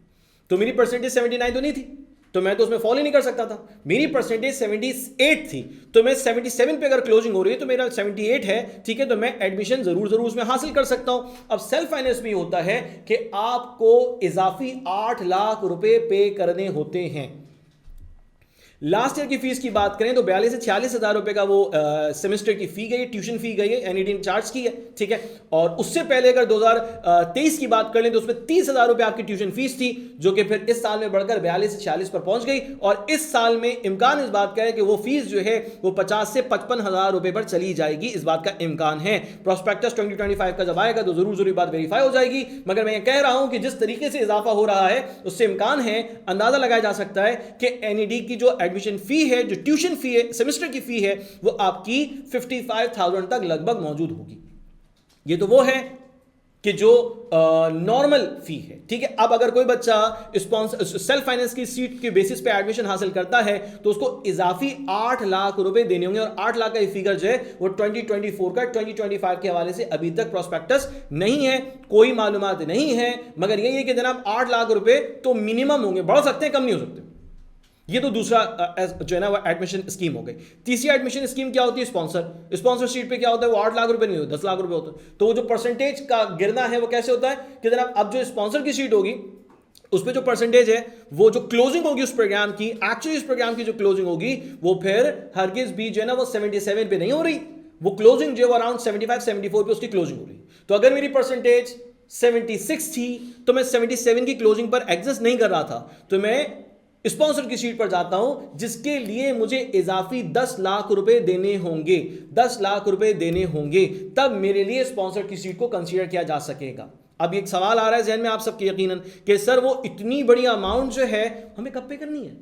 तो मेरी परसेंटेज 79 तो नहीं थी, तो मैं तो उसमें फॉलो ही नहीं कर सकता था। मेरी परसेंटेज 78 थी, तो मैं 77 पे अगर क्लोजिंग हो रही है तो मेरा 78 है, ठीक है, तो मैं एडमिशन जरूर उसमें हासिल कर सकता हूं। अब सेल्फ फाइनेंस में होता है कि आपको इजाफी 8 लाख रुपए पे करने होते हैं। लास्ट ईयर की फीस की बात करें तो 42 से 46 हजार रुपए का वो सेमेस्टर की फी गई है, ट्यूशन फी गई है, एनईडी ने चार्ज की है, ठीक है। और उससे पहले अगर 2023 की बात कर लें तो उसमें 30 हजार रुपए आपकी ट्यूशन फीस थी, जो कि फिर इस साल में बढ़कर 42 से 46 पर पहुंच गई। और इस साल में इम्कान इस बात का है कि वो फीस जो है वो 50 से 55 हजार रुपए पर चली जाएगी, इस बात का इम्कान है। प्रोस्पेक्टस 2025 का जब आएगा तो जरूर बात वेरीफाई हो जाएगी। मगर मैं कह रहा हूं कि जिस तरीके से इजाफा हो रहा है उससे इम्कान है, अंदाजा लगाया जा सकता है कि एनईडी की जो एडमिशन फी है, जो ट्यूशन फी है, सेमेस्टर की फी है, वो आपकी 55,000 तक लगभग मौजूद होगी। ये तो वो है कि जो नॉर्मल फी है, ठीक है। अब अगर कोई बच्चा सेल्फ फाइनेंस की सीट के बेसिस पे एडमिशन हासिल करता है तो उसको इजाफी 8 लाख रुपए देने होंगे, और 8 लाख का फिगर जो है वो 2024 का 2025 के हवाले से अभी तक प्रोस्पेक्टस नहीं है, कोई मालूमात नहीं है, मगर यही है कि जनाब 8 लाख रुपए तो मिनिमम होंगे, बढ़ सकते हैं, कम नहीं हो सकते। ये तो दूसरा जो है ना वो एडमिशन स्कीम हो गई। तीसरी एडमिशन स्कीम क्या होती है? स्पॉन्सर सीट पे क्या होता है? वो 8 लाख रुपए नहीं होते, 10 लाख रुपए होते हैं। तो वो जो परसेंटेज का गिरना है वो कैसे होता है कि जनाब अब जो स्पॉन्सर की सीट होगी उस पर जो परसेंटेज है, वो जो क्लोजिंग होगी उस प्रोग्राम की, एक्चुअली इस प्रोग्राम की जो क्लोजिंग होगी वो फिर हरगिज भी जो है ना वो 77 पे नहीं हो रही, वो क्लोजिंग जो अराउंड 75-74 पे उसकी क्लोजिंग हो रही। तो अगर मेरी परसेंटेज 76 थी तो मैं 77 की क्लोजिंग पर एग्जिस्ट नहीं कर रहा था, तो मैं स्पॉन्सर की सीट पर जाता हूं जिसके लिए मुझे इजाफी 10 लाख रुपए देने होंगे, 10 लाख रुपए देने होंगे, तब मेरे लिए स्पॉन्सर की सीट को कंसीडर किया जा सकेगा। अब एक सवाल आ रहा है जहन में आप सबके यकीनन कि सर वो इतनी बड़ी अमाउंट जो है हमें कब पे करनी है?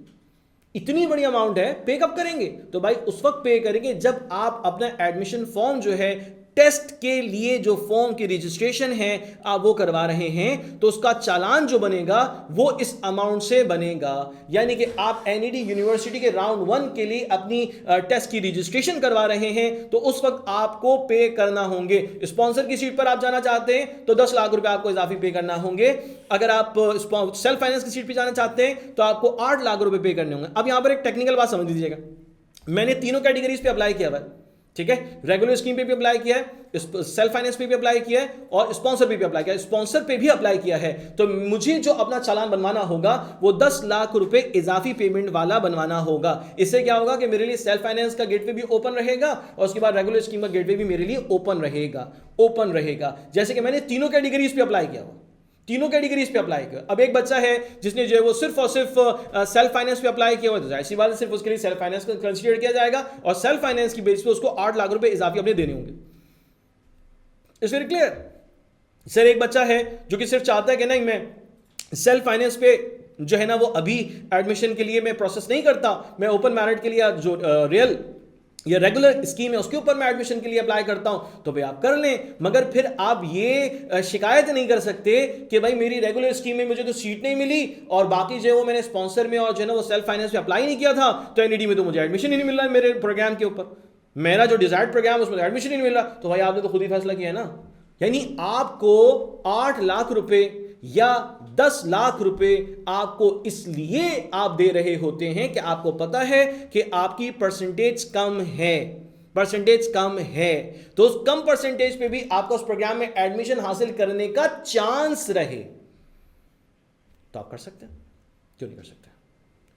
इतनी बड़ी अमाउंट है, पे कब करेंगे? तो भाई उस वक्त पे करेंगे जब आप अपना एडमिशन फॉर्म जो है टेस्ट के लिए जो फॉर्म की रजिस्ट्रेशन है आप वो करवा रहे हैं, तो उसका चालान जो बनेगा वो इस अमाउंट से बनेगा। यानी कि आप एनईडी यूनिवर्सिटी के राउंड 1 के लिए अपनी टेस्ट की रजिस्ट्रेशन करवा रहे हैं तो उस वक्त आपको पे करना होंगे। स्पॉन्सर की सीट पर आप जाना चाहते हैं तो 10 लाख रुपए आपको इजाफी पे करना होंगे। अगर आप सेल्फ फाइनेंस की सीट पर जाना चाहते हैं तो आपको 8 लाख रुपए पे करने होंगे। अब यहां पर एक टेक्निकल बात समझ लीजिएगा, मैंने तीनों कैटेगरीज पे अप्लाई किया हुआ है, ठीक है। रेगुलर स्कीम पे भी अप्लाई किया है, सेल्फ फाइनेंस पे भी अप्लाई किया है, और स्पॉन्सर पे भी अप्लाई किया है, स्पॉन्सर पे भी अप्लाई किया है। तो मुझे जो अपना चालान बनवाना होगा वो 10 लाख रुपए इजाफी पेमेंट वाला बनवाना होगा। इससे क्या होगा कि मेरे लिए सेल्फ फाइनेंस का गेटवे भी ओपन रहेगा और उसके बाद रेगुलर स्कीम का गेटवे भी मेरे लिए ओपन रहेगा। जैसे कि मैंने तीनों कैटेगरीज पे अप्लाई किया हुआ, तीनों कैटेगरीज पे अप्लाई किया। अब एक बच्चा है जिसने जो है वो सिर्फ और सिर्फ सेल्फ फाइनेंस पे अप्लाई किया हुआ, तो ऐसी बात है सिर्फ उसके लिए सेल्फ फाइनेंस को कंसीडर किया जाएगा और सेल्फ फाइनेंस की बेस पे उसको 8 लाख रुपए इजाफी अपने देने होंगे। It's very clear. सर एक बच्चा है जो कि सिर्फ चाहता है कि नहीं मैं सेल्फ फाइनेंस पे जो है ना वो अभी एडमिशन के लिए मैं प्रोसेस नहीं करता, मैं ओपन मेरिट के लिए जो रियल या रेगुलर स्कीम है उसके ऊपर मैं एडमिशन के लिए अप्लाई करता हूं, तो भाई आप कर लें। मगर फिर आप ये शिकायत नहीं कर सकते कि भाई मेरी रेगुलर स्कीम में मुझे तो सीट नहीं मिली और बाकी जो है वो मैंने स्पॉन्सर में और जो है ना वो सेल्फ फाइनेंस में अप्लाई नहीं किया था, तो एनईडी में तो मुझे एडमिशन ही नहीं मिल रहा है मेरे प्रोग्राम के ऊपर, मेरा जो डिजायर्ड प्रोग्राम उसमें एडमिशन ही नहीं मिल रहा। तो भाई आपने तो खुद ही फैसला किया है ना। यानी आपको 8 लाख रुपए या 10 लाख रुपए आपको इसलिए आप दे रहे होते हैं कि आपको पता है कि आपकी परसेंटेज कम है, तो उस कम परसेंटेज पे भी आपको उस प्रोग्राम में एडमिशन हासिल करने का चांस रहे तो आप कर सकते हैं, क्यों नहीं कर सकते?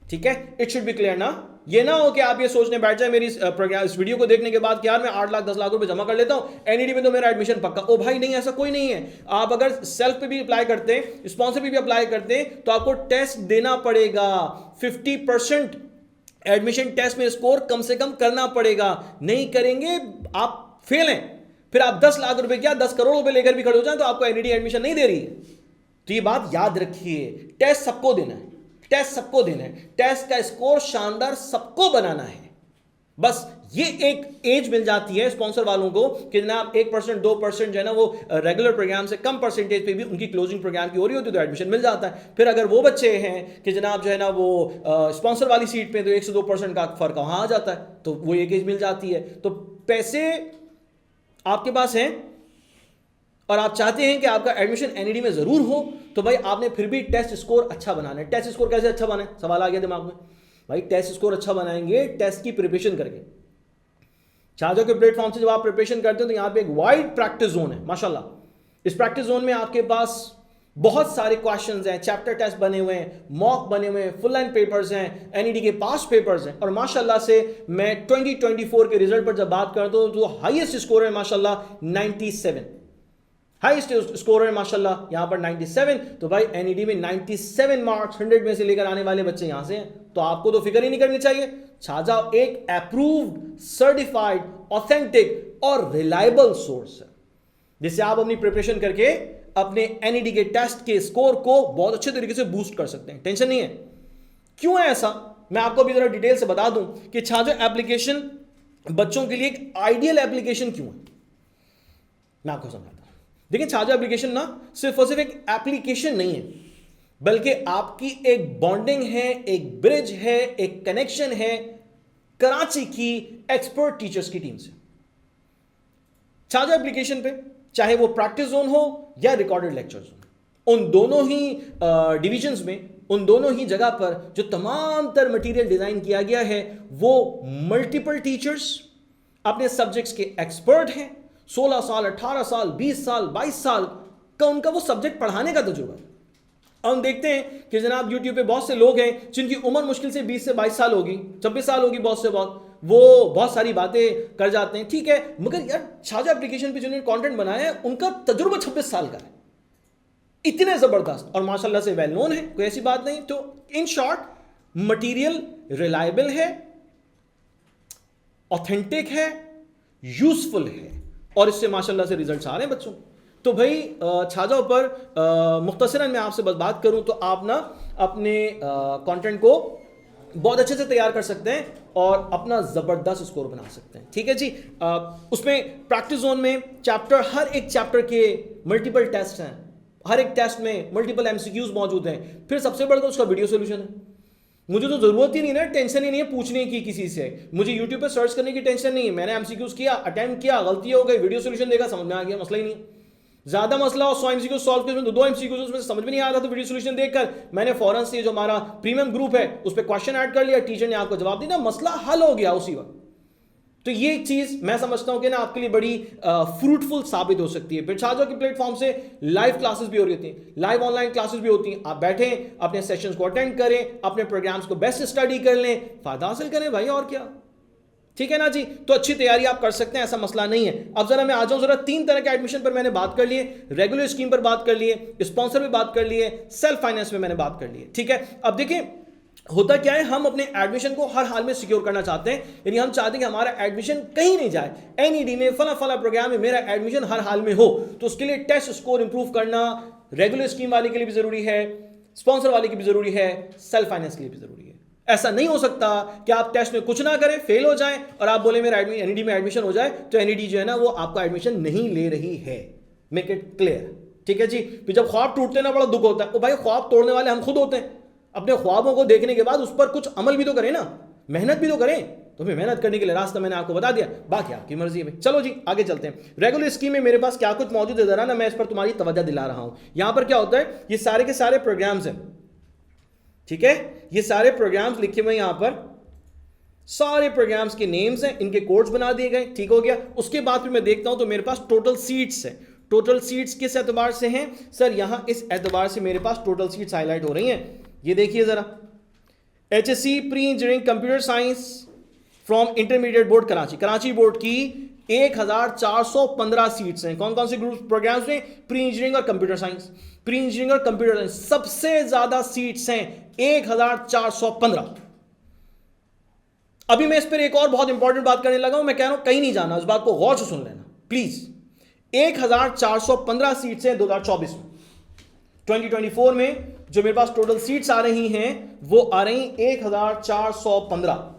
ठीक है, इट शुड बी क्लियर ना। ये ना हो कि आप ये सोचने बैठ जाए मेरी प्रोग्राम इस वीडियो को देखने के बाद कि यार मैं 8 लाख 10 लाख रुपए जमा कर लेता हूं, एनईडी में तो मेरा एडमिशन पक्का। ओ भाई नहीं, ऐसा कोई नहीं है। आप अगर सेल्फ पे भी अप्लाई करते हैं, स्पॉन्सर पे भी अप्लाई करते हैं, तो आपको टेस्ट देना पड़ेगा। 50% एडमिशन टेस्ट में स्कोर कम से कम करना पड़ेगा, नहीं करेंगे आप फेल हैं। फिर आप 10 लाख रुपए क्या 10 करोड़ रुपए लेकर भी खड़े हो जाए तो आपको एनईडी एडमिशन नहीं दे रही है। तो ये बात याद रखिए, टेस्ट सबको देना है, टेस्ट का स्कोर शानदार सबको बनाना है। बस ये एक एज मिल जाती है स्पॉन्सर वालों को कि जनाब 1% 2% जो है ना वो रेगुलर प्रोग्राम से कम परसेंटेज पे भी उनकी क्लोजिंग प्रोग्राम की हो रही होती है तो एडमिशन मिल जाता है। फिर अगर वो बच्चे हैं कि जनाब जो है ना वो स्पॉन्सर वाली सीट पे तो 1 से 2% का फर्क वहां आ जाता है, तो वो एक एज मिल जाती है। तो पैसे आपके पास हैं और आप चाहते हैं कि आपका एडमिशन एनईडी में जरूर हो, तो भाई आपने फिर भी टेस्ट स्कोर अच्छा बनाना है। टेस्ट स्कोर कैसे अच्छा बनाए? सवाल आ गया दिमाग में। भाई टेस्ट स्कोर अच्छा बनाएंगे टेस्ट की प्रिपरेशन करके। छाजो के प्लेटफॉर्म से जब आप प्रिपरेशन करते हो तो यहां पे एक वाइड प्रैक्टिस जोन है माशाल्लाह। इस प्रैक्टिस जोन में आपके पास बहुत सारे क्वेश्चंस हैं, चैप्टर टेस्ट बने हुए हैं, मॉक बने हुए हैं, फुल लाइन पेपर्स हैं, एनईडी के पास पेपर्स हैं। और माशाल्लाह से मैं 2024 के रिजल्ट पर जब बात करता हूं तो हाईएस्ट स्कोर है माशाल्लाह 97, हाईएस्ट स्कोर है माशाल्लाह यहां पर 97। तो भाई एनईडी में 97 मार्क्स 100 में से लेकर आने वाले बच्चे यहां से हैं, तो आपको तो फिक्र ही नहीं करनी चाहिए। छाजा एक अप्रूव्ड, सर्टिफाइड, ऑथेंटिक और रिलायबल सोर्स है जिससे आप अपनी प्रिपरेशन करके अपने एनईडी के टेस्ट के स्कोर को बहुत अच्छे तरीके से बूस्ट कर सकते हैं। टेंशन नहीं है। क्यों है ऐसा, मैं आपको अभी जरा डिटेल से बता दूं कि छाजा एप्लीकेशन बच्चों के लिए एक आइडियल एप्लीकेशन क्यों है। मैं आपको समझाता हूं। देखिए छाजा एप्लीकेशन ना सिर्फ और सिर्फ एक एप्लीकेशन नहीं है, बल्कि आपकी एक बॉन्डिंग है, एक ब्रिज है, एक कनेक्शन है कराची की एक्सपर्ट टीचर्स की टीम से। छाजा एप्लीकेशन पे चाहे वो प्रैक्टिस जोन हो या रिकॉर्डेड लेक्चर्स हो, उन दोनों ही डिविजन्स में, उन दोनों ही जगह पर जो तमाम तर मटेरियल डिजाइन किया गया है वो मल्टीपल टीचर्स अपने सब्जेक्ट्स के एक्सपर्ट हैं। 16 साल, 18 साल, 20 साल, 22 साल का उनका वो सब्जेक्ट पढ़ाने का तजुर्बा है। हम देखते हैं कि जनाब यूट्यूब पे बहुत से लोग हैं जिनकी उम्र मुश्किल से 20 से 22 साल होगी, 26 साल होगी बहुत से बहुत, वो बहुत सारी बातें कर जाते हैं, ठीक है, मगर यार छाजा एप्लीकेशन पे जिन्होंने कंटेंट बनाया है उनका तजुर्बा 26 साल का है, इतने जबरदस्त और माशाल्लाह से वेल नोन है, कोई ऐसी बात नहीं। तो इन शॉर्ट मटेरियल रिलायबल है, ऑथेंटिक है, यूजफुल है और इससे माशाल्लाह से रिजल्ट्स आ रहे हैं बच्चों। तो भाई छाजा पर मुख्तसरन मैं आपसे बस बात करूं तो आप ना अपने कंटेंट को बहुत अच्छे से तैयार कर सकते हैं और अपना ज़बरदस्त स्कोर बना सकते हैं, ठीक है जी। उसमें प्रैक्टिस जोन में चैप्टर, हर एक चैप्टर के मल्टीपल टेस्ट हैं, हर एक टेस्ट में मल्टीपल एमसीक्यूज मौजूद हैं, फिर सबसे बड़ा तो उसका वीडियो सोल्यूशन है। मुझे तो जरूरत ही नहीं ना, टेंशन ही नहीं है पूछने की किसी से, मुझे यूट्यूब पे सर्च करने की टेंशन नहीं है, मैंने एमसीक्यूज किया, अटेम्प्ट किया, गलती हो गई, वीडियो सोल्यूशन देखा, समझ में आ गया, मसला ही नहीं है। ज्यादा मसला हो 100 एमसीक्यूज सॉल्व किए, तो 2 एमसीक्यूज उसमें समझ में नहीं आ रहा तो वीडियो सोल्यूशन देखकर मैंने फौरन से जो हमारा प्रीमियम ग्रुप है उस पर क्वेश्चन ऐड कर लिया, टीचर ने आपको जवाब दिया, मसला हल हो गया उसी वक्त। तो ये एक चीज मैं समझता हूं कि ना आपके लिए बड़ी फ्रूटफुल साबित हो सकती है। फिर छाजा के प्लेटफॉर्म से लाइव क्लासेस भी हो रही होती हैं, लाइव ऑनलाइन क्लासेस भी होती हैं, आप बैठें अपने सेशंस को अटेंड करें, अपने प्रोग्राम्स को बेस्ट स्टडी कर लें, फायदा हासिल करें भाई, और क्या, ठीक है ना जी। तो अच्छी तैयारी आप कर सकते हैं, ऐसा मसला नहीं है। अब जरा मैं आ जाऊं, जरा 3 तरह के एडमिशन पर मैंने बात कर लिए, रेगुलर स्कीम पर बात कर लिए, स्पॉन्सर पे बात कर लिए, सेल्फ फाइनेंस में मैंने बात कर लिए, ठीक है। अब देखिए होता क्या है, हम अपने एडमिशन को हर हाल में सिक्योर करना चाहते हैं, यानी हम चाहते हैं कि हमारा एडमिशन कहीं नहीं जाए, एनईडी में फला फला प्रोग्राम में मेरा एडमिशन हर हाल में हो। तो उसके लिए टेस्ट स्कोर इंप्रूव करना रेगुलर स्कीम वाले के लिए भी जरूरी है, स्पॉन्सर वाले के भी जरूरी है, सेल्फ फाइनेंस के लिए भी जरूरी है। ऐसा नहीं हो सकता कि आप टेस्ट में कुछ ना करें, फेल हो जाएं और आप बोले मेरा एनईडी में एडमिशन हो जाए, तो एनईडी जो है ना वो आपका एडमिशन नहीं ले रही है, मेक इट क्लियर, ठीक है जी। फिर जब ख्वाब टूटते ना बड़ा दुख होता है, ओ भाई ख्वाब तोड़ने वाले हम खुद होते हैं, अपने ख्वाबों को देखने के बाद उस पर कुछ अमल भी तो करें ना, मेहनत भी तो करें। तो फिर मेहनत करने के लिए रास्ता मैंने आपको बता दिया, बाकी आपकी मर्जी है। चलो जी आगे चलते हैं। रेगुलर स्कीम में मेरे पास क्या कुछ मौजूद है, जरा ना मैं इस पर तुम्हारी तवज्जो दिला रहा हूं। यहां पर क्या होता है, ये सारे के सारे प्रोग्राम्स हैं, ठीक है, ये सारे प्रोग्राम्स लिखे हुए यहां पर, सारे प्रोग्राम्स के नेम्स हैं, इनके कोड्स बना दिए गए, ठीक हो गया। उसके बाद फिर मैं देखता हूं तो मेरे पास टोटल सीट्स है। टोटल सीट्स किस एतबार से हैं सर, यहां इस एतबार से मेरे पास टोटल सीट्स हाईलाइट हो रही हैं। ये देखिए जरा, HSC pre engineering computer science from intermediate board Karachi, Karachi board की 1415 सीट्स हैं। कौन कौन से ग्रुप प्रोग्राम्स में, प्री इंजीनियरिंग और कंप्यूटर साइंस, प्री इंजीनियरिंग और कंप्यूटर साइंस सबसे ज्यादा सीट्स हैं 1415। अभी मैं इस पर एक और बहुत इंपॉर्टेंट बात करने लगा हूं, मैं कह रहा हूं कहीं नहीं जाना, इस बात को गौर से सुन लेना प्लीज। 1415 सीट्स हैं 2024 में। 2024 में जो मेरे पास टोटल सीट्स आ रही हैं वो आ रही 1415।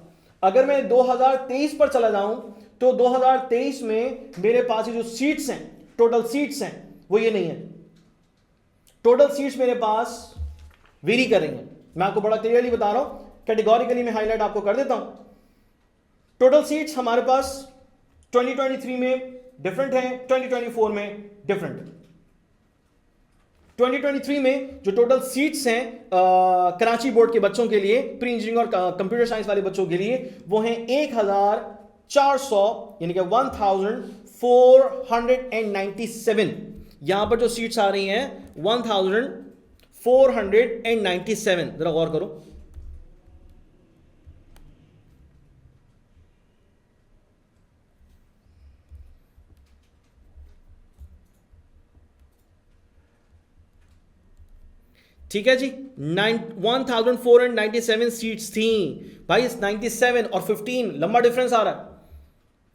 अगर मैं 2023 पर चला जाऊं तो 2023 में मेरे पास ये जो सीट्स हैं, टोटल सीट्स हैं, वो ये नहीं है। टोटल सीट्स मेरे पास वेरी कर रही हैं, मैं आपको बड़ा क्लियरली बता रहा हूं, कैटेगोरिकली मैं हाईलाइट आपको कर देता हूं। टोटल सीट्स हमारे पास 2023 में डिफरेंट है, 2024 में डिफरेंट है। 2023 में जो टोटल सीट्स हैं कराची बोर्ड के बच्चों के लिए, प्री इंजीनियरिंग और कंप्यूटर साइंस वाले बच्चों के लिए, वो हैं 1400, यानी कि 1497। यहां पर जो सीट्स आ रही हैं 1497, जरा गौर करो। ठीक है जी, 1497 सीट्स थी भाई। इस 97 और 15 लंबा डिफरेंस आ रहा है,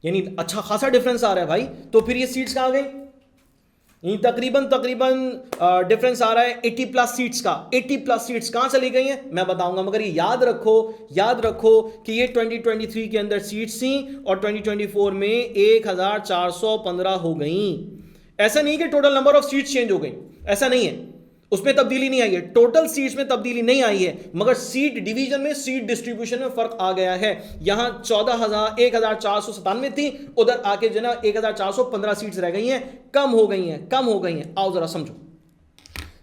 यानी अच्छा खासा डिफरेंस आ रहा है भाई। तो फिर ये सीट्स कहां गई, तकरीबन डिफरेंस आ रहा है 80 प्लस सीट्स का। 80 प्लस सीट्स कहां चली गई हैं मैं बताऊंगा, मगर ये याद रखो कि ये 2023 के अंदर सीट्स थी और 2024 में 1415 हो गई। ऐसा नहीं कि total number of seats change हो गई, ऐसा नहीं है, उसमें तब्दीली नहीं आई है, टोटल सीट्स में तब्दीली नहीं आई है, मगर सीट डिवीजन में, सीट डिस्ट्रीब्यूशन में फर्क आ गया है। यहां 14,497 थी, उधर आके जो ना 1,415 सीट्स रह गई हैं, कम हो गई हैं, कम हो गई हैं। आओ जरा समझो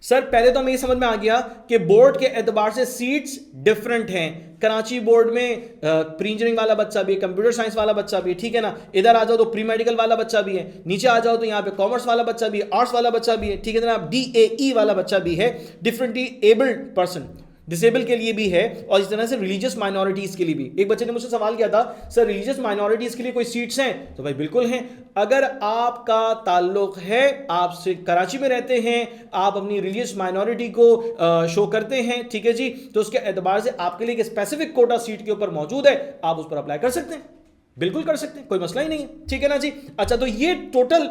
सर, पहले तो हमें ये समझ में आ गया कि बोर्ड के एतबार से सीट्स डिफरेंट हैं। कराची बोर्ड में प्री इंजीनियरिंग वाला बच्चा भी है, कंप्यूटर साइंस वाला बच्चा भी है, ठीक है ना। इधर आ जाओ तो प्री मेडिकल वाला बच्चा भी है, नीचे आ जाओ तो यहाँ पे कॉमर्स वाला बच्चा भी है, आर्ट्स वाला बच्चा भी है, ठीक है जनाब, DAE वाला बच्चा भी है, डिफरेंटली एबल्ड पर्सन, डिसेबल के लिए भी है, और इस तरह से रिलीजियस माइनॉरिटीज के लिए भी। एक बच्चे ने मुझसे सवाल किया था, सर रिलीजियस माइनॉरिटीज के लिए कोई सीट्स हैं? तो भाई बिल्कुल हैं। अगर आपका ताल्लुक है, आप से कराची में रहते हैं, आप अपनी रिलीजियस माइनॉरिटी को शो करते हैं, ठीक है जी, तो उसके एतबार से आपके लिए एक स्पेसिफिक कोटा सीट के ऊपर मौजूद है, आप उस पर अप्लाई कर सकते हैं, बिल्कुल कर सकते हैं, कोई मसला ही नहीं है, ठीक है ना जी। अच्छा, तो ये टोटल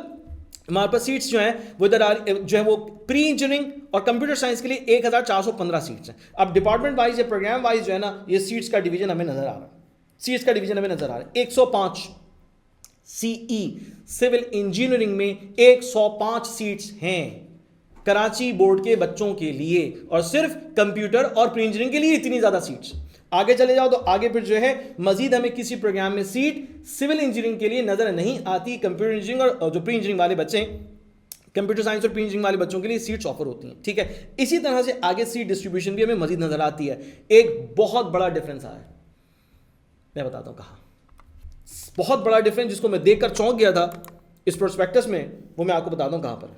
हमारे पास सीट्स जो हैं वो इधर जो है वो प्री इंजीनियरिंग और कंप्यूटर साइंस के लिए 1,415 सीट्स हैं। अब डिपार्टमेंट वाइज या प्रोग्राम वाइज जो है ना, ये सीट्स का डिवीजन हमें नजर आ रहा है, सीट्स का डिवीजन हमें नजर आ रहा है। 105 CE सिविल इंजीनियरिंग में 105 सीट्स हैं कराची बोर्ड के बच्चों के लिए, और सिर्फ कंप्यूटर और प्री इंजीनियरिंग के लिए इतनी ज्यादा सीट्स। आगे चले जाओ तो आगे फिर जो है मजीद हमें किसी प्रोग्राम में सीट सिविल इंजीनियरिंग के लिए नजर नहीं आती। कंप्यूटर इंजीनियरिंग और जो प्री इंजीनियरिंग वाले बच्चे, कंप्यूटर साइंस और प्री इंजीनियरिंग वाले बच्चों के लिए सीट्स ऑफर होती हैं, ठीक है। इसी तरह से आगे सीट डिस्ट्रीब्यूशन भी हमें मजीद नजर आती है। एक बहुत बड़ा डिफरेंस आया है, मैं बताता हूं कहां, बहुत बड़ा डिफरेंस जिसको मैं देखकर चौंक गया था इस प्रोस्पेक्टस में, वो मैं आपको बताता हूं कहां पर है।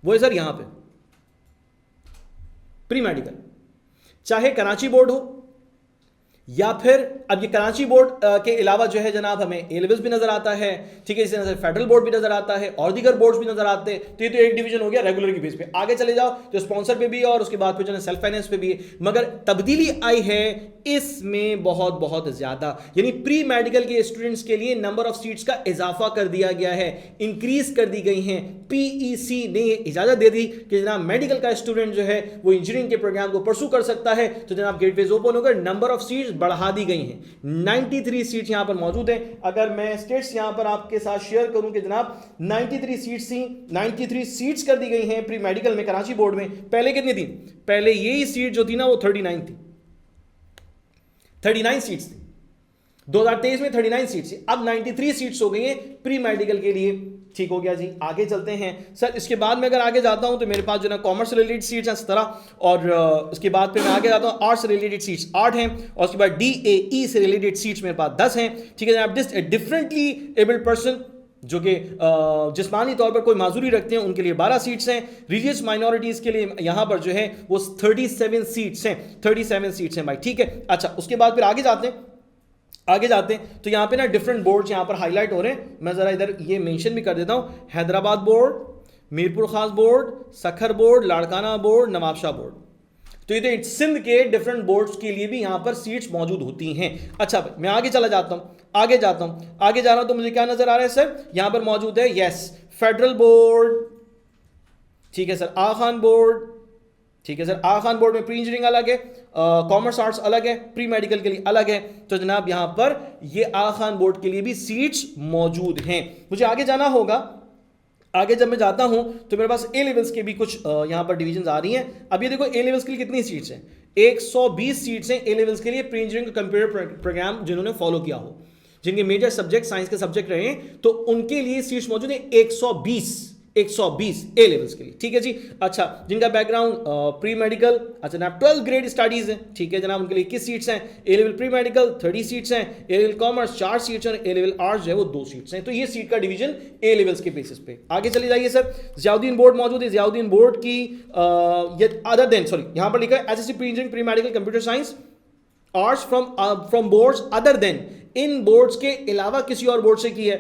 वो है सर यहां पे प्री मेडिकल, चाहे कराची बोर्ड हो या फिर अब ये कराची बोर्ड के अलावा जो है जनाब हमें ए लेवल्स भी नजर आता है, ठीक है, इसी तरह से फेडरल बोर्ड भी नजर आता है और दीगर बोर्ड्स भी नजर आते हैं। तो ये तो एक डिवीजन हो गया रेगुलर की बेस पे। आगे चले जाओ तो स्पॉन्सर पे भी है और उसके बाद फिर जो है सेल्फ फाइनेंस पे भी है, मगर तब्दीली आई है इसमें बहुत बहुत ज्यादा, यानी प्री मेडिकल के स्टूडेंट्स के लिए नंबर ऑफ सीट्स का इजाफा कर दिया गया है, इंक्रीज कर दी गई हैं। PEC ने इजाजत दे दी कि जनाब मेडिकल का स्टूडेंट जो है वो इंजीनियरिंग के प्रोग्राम को परसू कर सकता है, तो जनाब गेटवेज ओपन होकर नंबर ऑफ सीट्स बढ़ा दी गई हैं। 93 सीट्स यहां पर मौजूद हैं। अगर मैं स्टेट्स यहां पर आपके साथ शेयर करूं कि जनाब 93 सीट्स थी, 93 सीट्स कर दी गई हैं प्री मेडिकल में कराची बोर्ड में। पहले कितनी थी? पहले यही सीट जो थी ना वो 39 थी, 39 सीट्स थी 2023 में, 39 सीट्स थी, अब 93 सीट्स हो गई हैं प्री मेडिकल के लिए। ठीक हो गया जी। आगे चलते हैं सर, इसके बाद में अगर आगे जाता हूं तो मेरे पास जो ना कॉमर्स रिलेटेड सीट्स हैं इस तरह, और उसके बाद फिर मैं आगे जाता हूं, आर्ट्स रिलेटेड सीट्स 8 हैं, और उसके बाद DAE से रिलेटेड सीट्स मेरे पास 10 हैं, ठीक है जनाब। डिफरेंटली एबल्ड पर्सन जो कि जिस्मानी तौर पर कोई माजूरी रखते हैं उनके लिए 12 सीट्स हैं। रिलीजियस माइनॉरिटीज के लिए यहां पर जो है वो 37 सीट्स हैं, 37 सीट्स हैं भाई, ठीक है। अच्छा, उसके बाद फिर आगे जाते हैं, आगे जाते हैं तो यहाँ पे ना डिफरेंट बोर्ड्स यहाँ पर हाईलाइट हो रहे हैं। मैं ज़रा इधर ये मेंशन भी कर देता हूँ, हैदराबाद बोर्ड, मीरपुर खास board, Sukkur board, Larkana board, Nawabshah board. तो ये सिंध के डिफरेंट बोर्ड्स के लिए भी यहाँ पर सीट्स मौजूद होती हैं। अच्छा भाई, मैं आगे चला जाता हूँ, आगे जाता हूँ, आगे जा रहा हूँ तो मुझे क्या नजर आ रहा है सर, यहाँ पर मौजूद है यस फेडरल बोर्ड, ठीक है सर, आगा खान बोर्ड, ठीक है सर, आगा खान बोर्ड में प्री इंजीनियरिंग अलग है, कॉमर्स आर्ट्स अलग है, प्री मेडिकल के लिए अलग है। तो जनाब यहां पर ये आगा खान बोर्ड के लिए भी सीट्स मौजूद हैं। मुझे आगे जाना होगा, आगे जब मैं जाता हूं तो मेरे पास ए लेवल्स के भी कुछ यहां पर डिवीजन आ रही हैं। अब ये देखो ए लेवल्स के लिए कितनी सीट्स हैं, 120 सीट्स हैं ए लेवल्स के लिए प्री इंजीनियरिंग कंप्यूटर प्रोग्राम जिन्होंने फॉलो किया हो, जिनके मेजर सब्जेक्ट साइंस के सब्जेक्ट रहे हैं, तो उनके लिए सीट्स मौजूद है 120 ए लेवल्स के लिए, ठीक है जी। अच्छा, जिनका बैकग्राउंड प्री मेडिकल, अच्छा जनाब 12 ग्रेड स्टडीज है, ठीक है जनाब, उनके लिए 21 सीट्स हैं। ए लेवल प्री मेडिकल 30 सीट्स हैं, ए लेवल कॉमर्स 4 सीट्स हैं, ए लेवल आर्ट्स जो है वो 2 सीट्स हैं। तो ये सीट का डिवीजन ए लेवल्स के बेसिस पे। आगे चले जाइए सर, ज़ियाउद्दीन बोर्ड मौजूद है, ज़ियाउद्दीन बोर्ड की अदर देन सॉरी यहाँ पर लिखा है SSC pre engineering pre medical computer science arts from boards other than, in boards के अलावा किसी और बोर्ड से की है,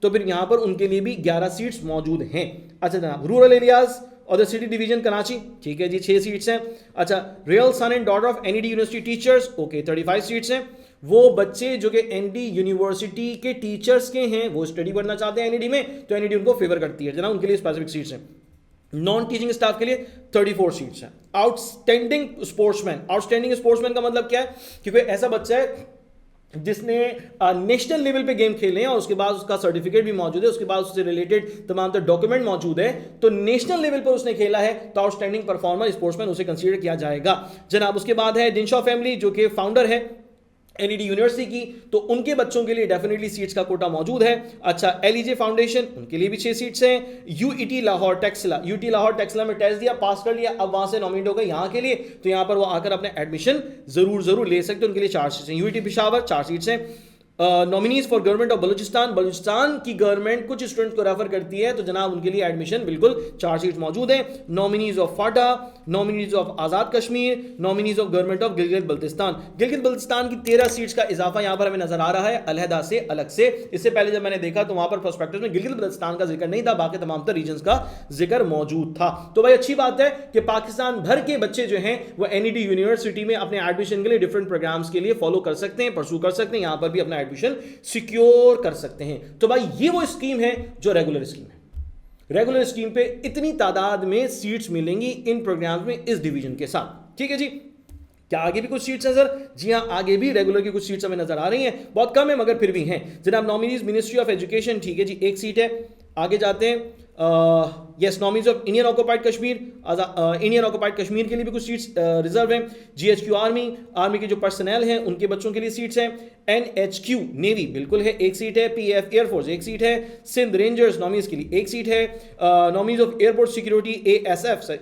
तो फिर यहां पर उनके लिए भी 11 सीट्स मौजूद हैं। अच्छा जनाब, रूरल एरियाज और द सिटी डिवीजन कराची, ठीक है जी, 6 सीट्स हैं। अच्छा, real son and daughter of NED university teachers, okay 35 seats हैं। वो बच्चे जो कि NED यूनिवर्सिटी के टीचर्स के हैं, वो स्टडी करना चाहते हैं NED में, तो NED उनको फेवर करती है जनाब, उनके लिए स्पेसिफिक सीट्स हैं। नॉन टीचिंग स्टाफ के लिए 34 सीट्स हैं। आउटस्टैंडिंग स्पोर्ट्समैन, आउटस्टैंडिंग स्पोर्ट्समैन का मतलब क्या है कि कोई ऐसा बच्चा है जिसने नेशनल लेवल पे गेम खेले हैं और उसके बाद उसका सर्टिफिकेट भी मौजूद है, उसके बाद उससे रिलेटेड तमाम तरह डॉक्यूमेंट मौजूद है, तो नेशनल लेवल पर उसने खेला है तो आउटस्टैंडिंग परफॉर्मर स्पोर्ट्समैन उसे कंसीडर किया जाएगा जनाब। उसके बाद है डिनशॉ फैमिली जो कि फाउंडर है एनईडी यूनिवर्सिटी की, तो उनके बच्चों के लिए डेफिनेटली सीट्स का कोटा मौजूद है। अच्छा, एलईजे फाउंडेशन उनके लिए भी 6 सीट्स हैं। यूईटी लाहौर टेक्सला, यूटी लाहौर टेक्सला में टेस्ट दिया, पास कर लिया, अब वहां से नॉमिनेट हो गए यहाँ के लिए, तो यहाँ पर वो आकर अपने एडमिशन जरूर ले सकते हैं, उनके लिए 4 सीट्स हैं। यूईटी पिशावर 4 सीट्स हैं। Nominees for government of Balochistan, Balochistan की गवर्नमेंट कुछ स्टूडेंट्स को रेफर करती है, तो जनाब उनके लिए एडमिशन बिल्कुल 4 सीट मौजूद है। Nominees of Phata, nominees of Azad Kashmir, nominees of government of Gilgit Baltistan. Gilgit Baltistan की 13 सीट्स का इजाफा यहां पर हमें नजर आ रहा है अलहदा से, अलग से। इससे पहले जब मैंने देखा तो वहां पर प्रोस्पेक्टस में गिलगित बल्तिस्तान का जिक्र नहीं था, बाकी तमाम तर रीजन का जिक्र मौजूद था। तो भाई अच्छी बात है कि पाकिस्तान भर के बच्चे जो हैं वो एनईडी यूनिवर्सिटी में अपने एडमिशन के लिए डिफरेंट प्रोग्राम्स के लिए फॉलो कर सकते हैं, परसू कर सकते हैं, यहां पर भी अपना एडमिशन सिक्योर कर सकते हैं। तो भाई ये वो स्कीम है जो रेगुलर स्कीम है। रेगुलर स्कीम पे इतनी तादाद में सीट्स मिलेंगी इन प्रोग्राम्स में इस डिवीजन के साथ, ठीक है जी। क्या आगे भी कुछ सीट्स हैं सर? जी हाँ, आगे भी रेगुलर की कुछ सीट्स हमें नजर आ रही हैं, बहुत कम है मगर फिर भी हैं जनाब। नॉमिनीज मिनिस्ट्री ऑफ एजुकेशन, ठीक है जी, 1 सीट है। आगे जाते हैं, yes, nominees of Indian occupied Kashmir, Indian occupied Kashmir के लिए भी कुछ सीट्स रिजर्व हैं। जीएचक्यू आर्मी के जो पर्सनल हैं उनके बच्चों के लिए सीट्स हैं। एनएचक्यू नेवी बिल्कुल है, 1 सीट है। पीएफ एयरफोर्स 1 सीट है। सिंध रेंजर्स नॉमिनीज के लिए 1 सीट है। Nominees of airport security ASF sir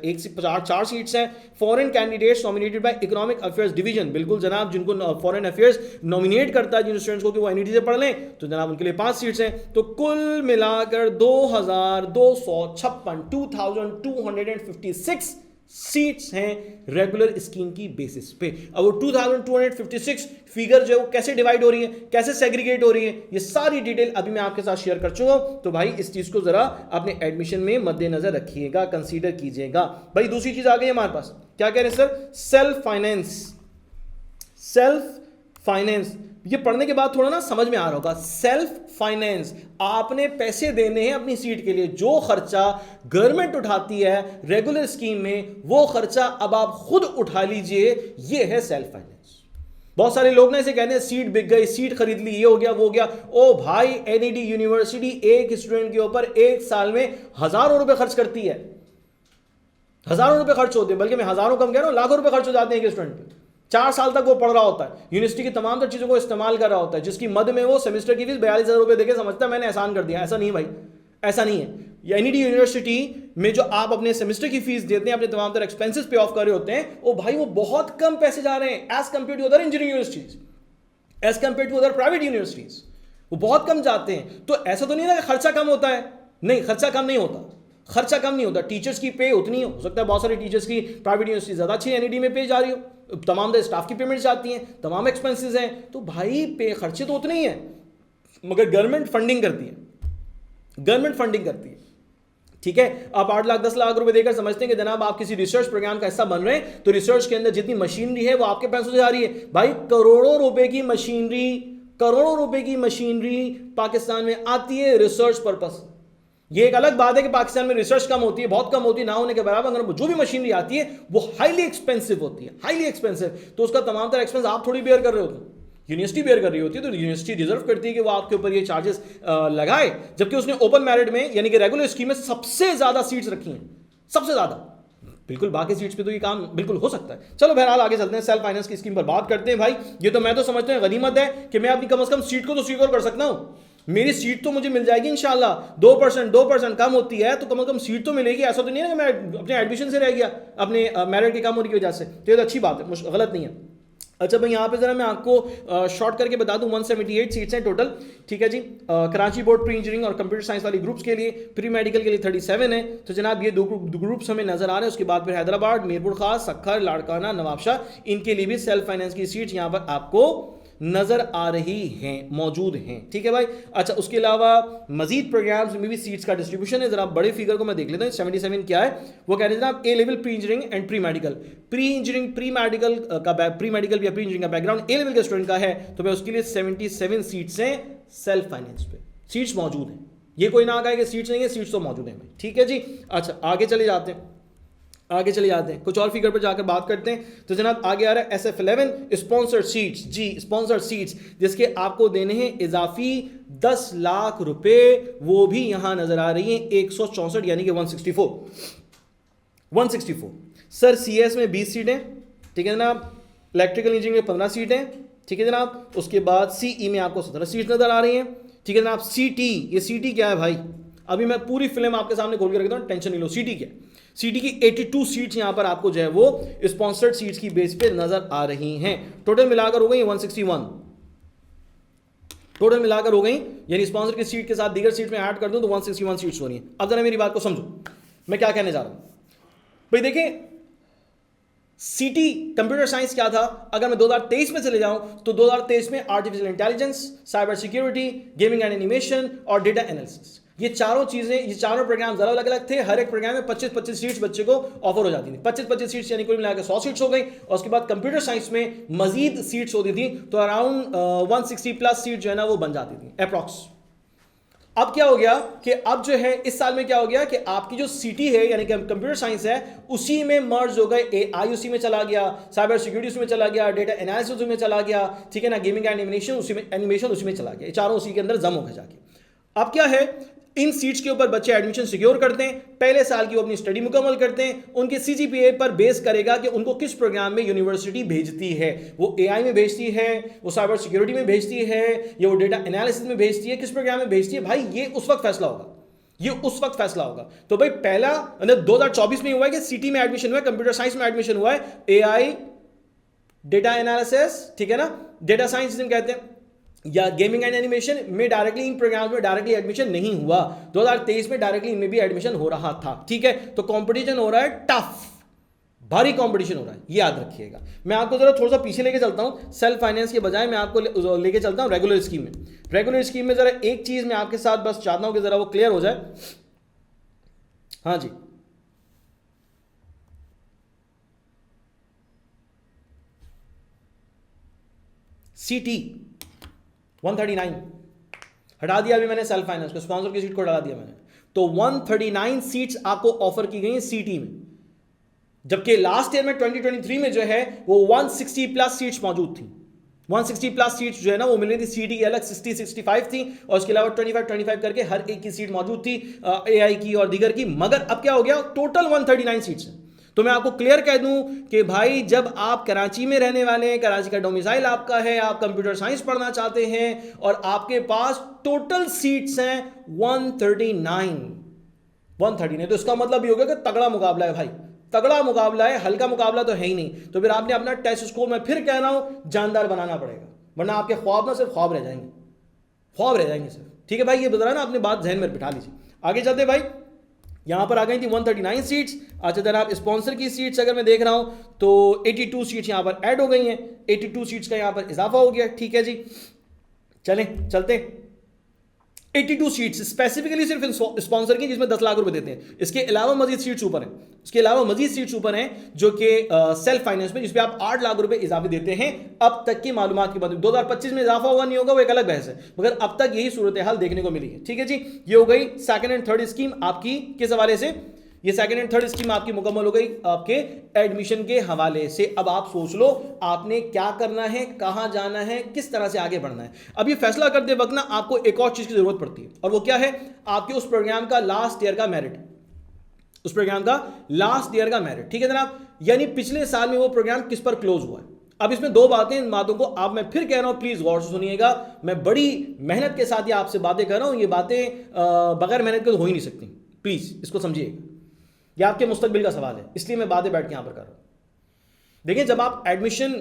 4 seats हैं। Foreign candidates nominated by economic affairs division, बिल्कुल जनाब, जिनको फॉरेन अफेयर्स नॉमिनेट करता है जिन स्टूडेंट्स को कि वो एनईडी से पढ़ लें, तो जनाब उनके लिए 5 सीट्स हैं। तो कुल मिलाकर 2256 सीट्स हैं रेगुलर स्कीम की बेसिस पे। अब वो 2256 फिगर जो है वो कैसे डिवाइड हो रही है, कैसे सेग्रीगेट हो रही है, ये सारी डिटेल अभी मैं आपके साथ शेयर कर चुका हूं। तो भाई इस चीज को जरा अपने एडमिशन में मद्देनजर रखिएगा, कंसीडर कीजिएगा। भाई दूसरी चीज आ गई हमारे पास, क्या कह रहे हैं सर? Self finance. ये पढ़ने के बाद थोड़ा ना समझ में आ रहा होगा। सेल्फ फाइनेंस, आपने पैसे देने हैं अपनी सीट के लिए, जो खर्चा गवर्नमेंट उठाती है रेगुलर स्कीम में वो खर्चा अब आप खुद उठा लीजिए, ये है सेल्फ फाइनेंस। बहुत सारे लोग ना इसे कहते हैं सीट बिक गई, सीट खरीद ली, ये हो गया वो हो गया। ओ भाई, एनईडी यूनिवर्सिटी एक स्टूडेंट के ऊपर एक साल में हजारों रुपए खर्च करती है, हजारों रुपए खर्च होते हैं, बल्कि मैं हजारों कम कह रहा हूं, लाखों रुपए खर्च हो जाते हैं एक स्टूडेंट पे। 4 साल तक वो पढ़ रहा होता है, यूनिवर्सिटी की तमाम तर चीजों को इस्तेमाल कर रहा होता है, जिसकी मद में वो सेमेस्टर की फीस 42,000 रुपए देके समझता है मैंने एहसान कर दिया। ऐसा नहीं भाई, ऐसा नहीं है। एनईडी यूनिवर्सिटी में जो आप अपने सेमेस्टर की फीस देते हैं, अपने तमाम तरह एक्सपेंसेस पे ऑफ कर रहे होते हैं, ओ भाई वो बहुत कम पैसे जा रहे हैं as compare to other engineering universities, as compare to other private universities, वो बहुत कम जाते हैं। तो ऐसा तो नहीं ना कि खर्चा कम होता है, नहीं, खर्चा कम नहीं होता, खर्चा कम नहीं होता। टीचर्स की पे उतनी हो सकता है, बहुत सारे टीचर्स की प्राइवेट यूनिवर्सिटी ज्यादा अच्छी एनईडी में पे जा रही हो, तमाम स्टाफ की पेमेंट्स जाती हैं, तमाम एक्सपेंसेस हैं, तो भाई पे खर्चे तो उतने ही हैं, मगर गवर्नमेंट फंडिंग करती है, ठीक है। आप 8 लाख 10 लाख रुपए देकर समझते हैं कि जनाब आप किसी रिसर्च प्रोग्राम का हिस्सा बन रहे हैं, तो रिसर्च के अंदर जितनी मशीनरी है वो आपके पैसों से आ रही है। भाई करोड़ों रुपए की मशीनरी पाकिस्तान में आती है रिसर्च पर्पस। ये एक अलग बात है कि पाकिस्तान में रिसर्च कम होती है, बहुत कम होती है, ना होने के बराबर, अगर जो भी मशीनरी आती है वो हाईली एक्सपेंसिव होती है, हाईली एक्सपेंसिव, तो उसका तमाम तरह एक्सपेंस आप थोड़ी बेयर कर रहे होते, यूनिवर्सिटी बेयर कर रही होती है। तो यूनिवर्सिटी डिजर्व करती है कि वो आपके ऊपर ये चार्जेस लगाए, जबकि उसने ओपन मेरिट में यानी कि रेगुलर स्कीम में सबसे ज्यादा सीट्स रखी हैं, सबसे ज्यादा। बिल्कुल बाकी सीट्स पे तो ये काम बिल्कुल हो सकता है। चलो बहरहाल आगे चलते हैं, सेल्फ फाइनेंस की स्कीम पर बात करते हैं। भाई ये तो मैं तो समझता हूं गनीमत है कि मैं अपनी कम से कम सीट को तो सिक्योर कर सकता हूं, मेरी सीट तो मुझे मिल जाएगी इंशाल्लाह। 2% कम होती है तो कम से कम सीट तो मिलेगी, ऐसा तो नहीं है कि मैं अपने एडमिशन से रह गया अपने मेरिट के कम होने की वजह से, तो ये तो अच्छी बात है, गलत नहीं है। अच्छा भाई यहाँ पे जरा मैं आपको शॉर्ट करके बता दूं, 178 सीट्स हैं टोटल, ठीक है जी। कराची बोर्ड प्री इंजीनियरिंग और कंप्यूटर साइंस वाली ग्रुप्स के लिए, प्री मेडिकल के लिए 37 है। तो जनाब ये दो ग्रुप्स हमें नजर आ रहे हैं। उसके बाद फिर हैदराबाद, मीरपुर खास, सक्खर, लाड़काना, नवाबशाह, इनके लिए भी सेल्फ फाइनेंस की सीट्स यहाँ पर आपको नजर आ रही हैं, मौजूद हैं, ठीक है भाई। अच्छा उसके अलावा मजीद प्रोग्राम्स में भी सीट्स का डिस्ट्रीब्यूशन है। जरा बड़े फिगर को मैं देख लेता हूँ, 77 क्या है वो कह रहे हैं जनाब। A level pre engineering and pre medical, pre medical या प्री इंजीनियरिंग का बैकग्राउंड ए लेवल के स्टूडेंट का है, तो मैं उसके लिए 77 सीट्स हैं सेल्फ फाइनेंस पे, सीट्स मौजूद हैं। ये कोई ना कहे कि सीट्स नहीं है, सीट्स तो मौजूद हैं भाई, ठीक है जी। अच्छा आगे चले जाते हैं। आगे चले जाते हैं, कुछ और फिगर पर जाकर बात करते हैं। तो जनाब आगे आ रहा है SF11 स्पॉन्सर्ड सीट्स, जी स्पॉन्सर्ड सीट्स, जिसके आपको देने हैं इजाफी 10 लाख रुपए, वो भी यहां नजर आ रही हैं 164 यानी कि 164। सर CS में 20 सीटें, ठीक है जनाब। इलेक्ट्रिकल इंजीनियरिंग में 15 सीटें, ठीक है जनाब। उसके बाद CE में आपको 17 सीट नजर आ रही हैं, ठीक है जनाब। CT, ये CT क्या है भाई, अभी मैं पूरी फिल्म आपके सामने खोल के रखता हूं, टेंशन नहीं लो। CT क्या है, CT की 82 सीट्स यहां पर आपको जो है वो स्पॉन्सर्ड सीट्स की बेस पे नजर आ रही हैं। टोटल मिलाकर हो गई 161, टोटल मिलाकर हो गई, यानी स्पॉन्सर की सीट के साथ दीगर सीट में ऐड कर दूं तो 161 सीट्स हो रही हैं। अब जरा मेरी बात को समझो, मैं क्या कहने जा रहा हूं भाई। देखें CT कंप्यूटर साइंस क्या था, अगर मैं 2023 में चले जाऊं तो 2023 में artificial intelligence, cyber security, gaming and animation और डेटा एनालिसिस, ये चारों चीजें, ये चारों प्रोग्राम अलग अलग थे। हर एक प्रोग्राम में 25-25 सीट्स बच्चे को ऑफर हो जाती थी। 25-25 सीट्स यानी कुल मिलाकर 100 सीट्स हो गई। और उसके बाद कंप्यूटर साइंस में मजीद सीट्स होती थी, तो अराउंड 160 प्लस सीट जो है ना वो बन जाती थी अप्रॉक्स। अब क्या हो गया कि अब जो है इस साल में क्या हो गया कि आपकी जो CT है यानी कि कंप्यूटर साइंस है, उसी में मर्ज हो गए। AI उसी में चला गया, साइबर सिक्योरिटी उसी में चला गया, डेटा एनालिसिस उसी में चला गया, ठीक है ना, गेमिंग एंड एनिमेशन उसी में चला गया। चारों उसी के अंदर जम हो गए जाके। अब क्या है, इन सीट्स के ऊपर बच्चे एडमिशन सिक्योर करते हैं, पहले साल की वो अपनी स्टडी मुकम्मल करते हैं, उनके CGPA पर बेस करेगा कि उनको किस प्रोग्राम में यूनिवर्सिटी भेजती है। वो AI में भेजती है, वो साइबर सिक्योरिटी में भेजती है, या वो डेटा एनालिसिस में भेजती है, किस प्रोग्राम में भेजती है भाई, ये उस वक्त फैसला होगा, ये उस वक्त फैसला होगा। तो भाई पहला 2024 में हुआ है कि CT में एडमिशन हुआ है, कंप्यूटर साइंस में एडमिशन हुआ है, AI, डेटा एनालिसिस, ठीक है ना, डेटा साइंस जिसे कहते हैं, या गेमिंग एंड एनिमेशन में डायरेक्टली इन प्रोग्राम में डायरेक्टली एडमिशन नहीं हुआ। 2023 में डायरेक्टली इनमें भी एडमिशन हो रहा था, ठीक है। तो कंपटीशन हो रहा है टफ, भारी कंपटीशन हो रहा है, ये याद रखिएगा। मैं आपको जरा थोड़ा सा पीछे लेके चलता हूं, सेल्फ फाइनेंस के बजाय मैं आपको लेके चलता हूं रेगुलर स्कीम में। रेगुलर स्कीम में जरा एक चीज मैं आपके साथ बस चाहता हूं कि जरा वो क्लियर हो जाए। हाँ जी, CT 139 हटा दिया अभी मैंने, सेल्फ फाइनेंस को, स्पॉन्सर की सीट को हटा दिया मैंने। तो 139 सीट्स आपको ऑफर की गई CT में, जबकि लास्ट ईयर में 2023 में जो है वो 160 प्लस सीट्स मौजूद थी। 160 प्लस सीट्स जो है ना वो मिल रही थी, CT की अलग 60-65 थी, और उसके अलावा 25-25 करके हर एक की सीट मौजूद थी, AI की और दीगर की। मगर अब क्या हो गया, टोटल 139 सीट्स हैं। तो मैं आपको क्लियर कह दूं कि भाई जब आप कराची में रहने वाले हैं, कराची का डोमिसाइल आपका है, आप कंप्यूटर साइंस पढ़ना चाहते हैं और आपके पास टोटल सीट्स हैं 139, तो इसका मतलब ये हो गया कि तगड़ा मुकाबला है भाई, तगड़ा मुकाबला है, हल्का मुकाबला तो है ही नहीं। तो फिर आपने अपना टेस्ट स्कोर, मैं फिर कह रहा हूं, जानदार बनाना पड़ेगा, वरना आपके ख्वाब ना सिर्फ ख्वाब रह जाएंगे, ख्वाब रह जाएंगे सिर्फ, ठीक है भाई। ये बता रहा ना, अपनी बात जहन में बिठा लीजिए। आगे चलते भाई, यहां पर आ गई थी 139 सीट्स। अच्छा जनाब स्पॉन्सर की सीट्स अगर मैं देख रहा हूं तो 82 सीट्स यहां पर ऐड हो गई हैं, 82 सीट्स का यहां पर इजाफा हो गया, ठीक है जी। चलें चलते, 82 सीट्स स्पेसिफिकली सिर्फ स्पॉन्सर की, जिसमें 10 लाख रुपए देते हैं। इसके अलावा मजीद सीट्स ऊपर हैं, इसके अलावा मजीद सीट्स ऊपर हैं जो कि सेल्फ फाइनेंस में, जिसपे आप 8 लाख रुपए इजाफे देते हैं। अब तक की मालूमात की बात, 2025 में इजाफा होगा नहीं होगा वो एक अलग बहस है, मगर अब तक यही सूरत हाल देखने को मिली है, ठीक है जी। ये हो गई सेकंड एंड थर्ड स्कीम आपकी किस हवाले से, ये सेकंड एंड थर्ड स्कीम आपकी मुकम्मल हो गई आपके एडमिशन के हवाले से। अब आप सोच लो आपने क्या करना है, कहां जाना है, किस तरह से आगे बढ़ना है। अब ये फैसला करते वक्त ना आपको एक और चीज की जरूरत पड़ती है, और वो क्या है, आपके उस प्रोग्राम का लास्ट ईयर का मेरिट, उस प्रोग्राम का लास्ट ईयर का मेरिट, ठीक है जनाब, यानी पिछले साल में वो प्रोग्राम किस पर क्लोज हुआ है। अब इसमें दो बातें, इन बातों को आप, मैं फिर कह रहा हूं प्लीज गौर से सुनिएगा, मैं बड़ी मेहनत के साथ ही आपसे बातें कर रहा हूं, ये बातें बगैर मेहनत के तो हो ही नहीं सकती, प्लीज इसको समझिएगा, यह आपके मुस्तकबिल का सवाल है, इसलिए मैं बातें बैठ के यहां पर कर रहा हूं। देखिए जब आप एडमिशन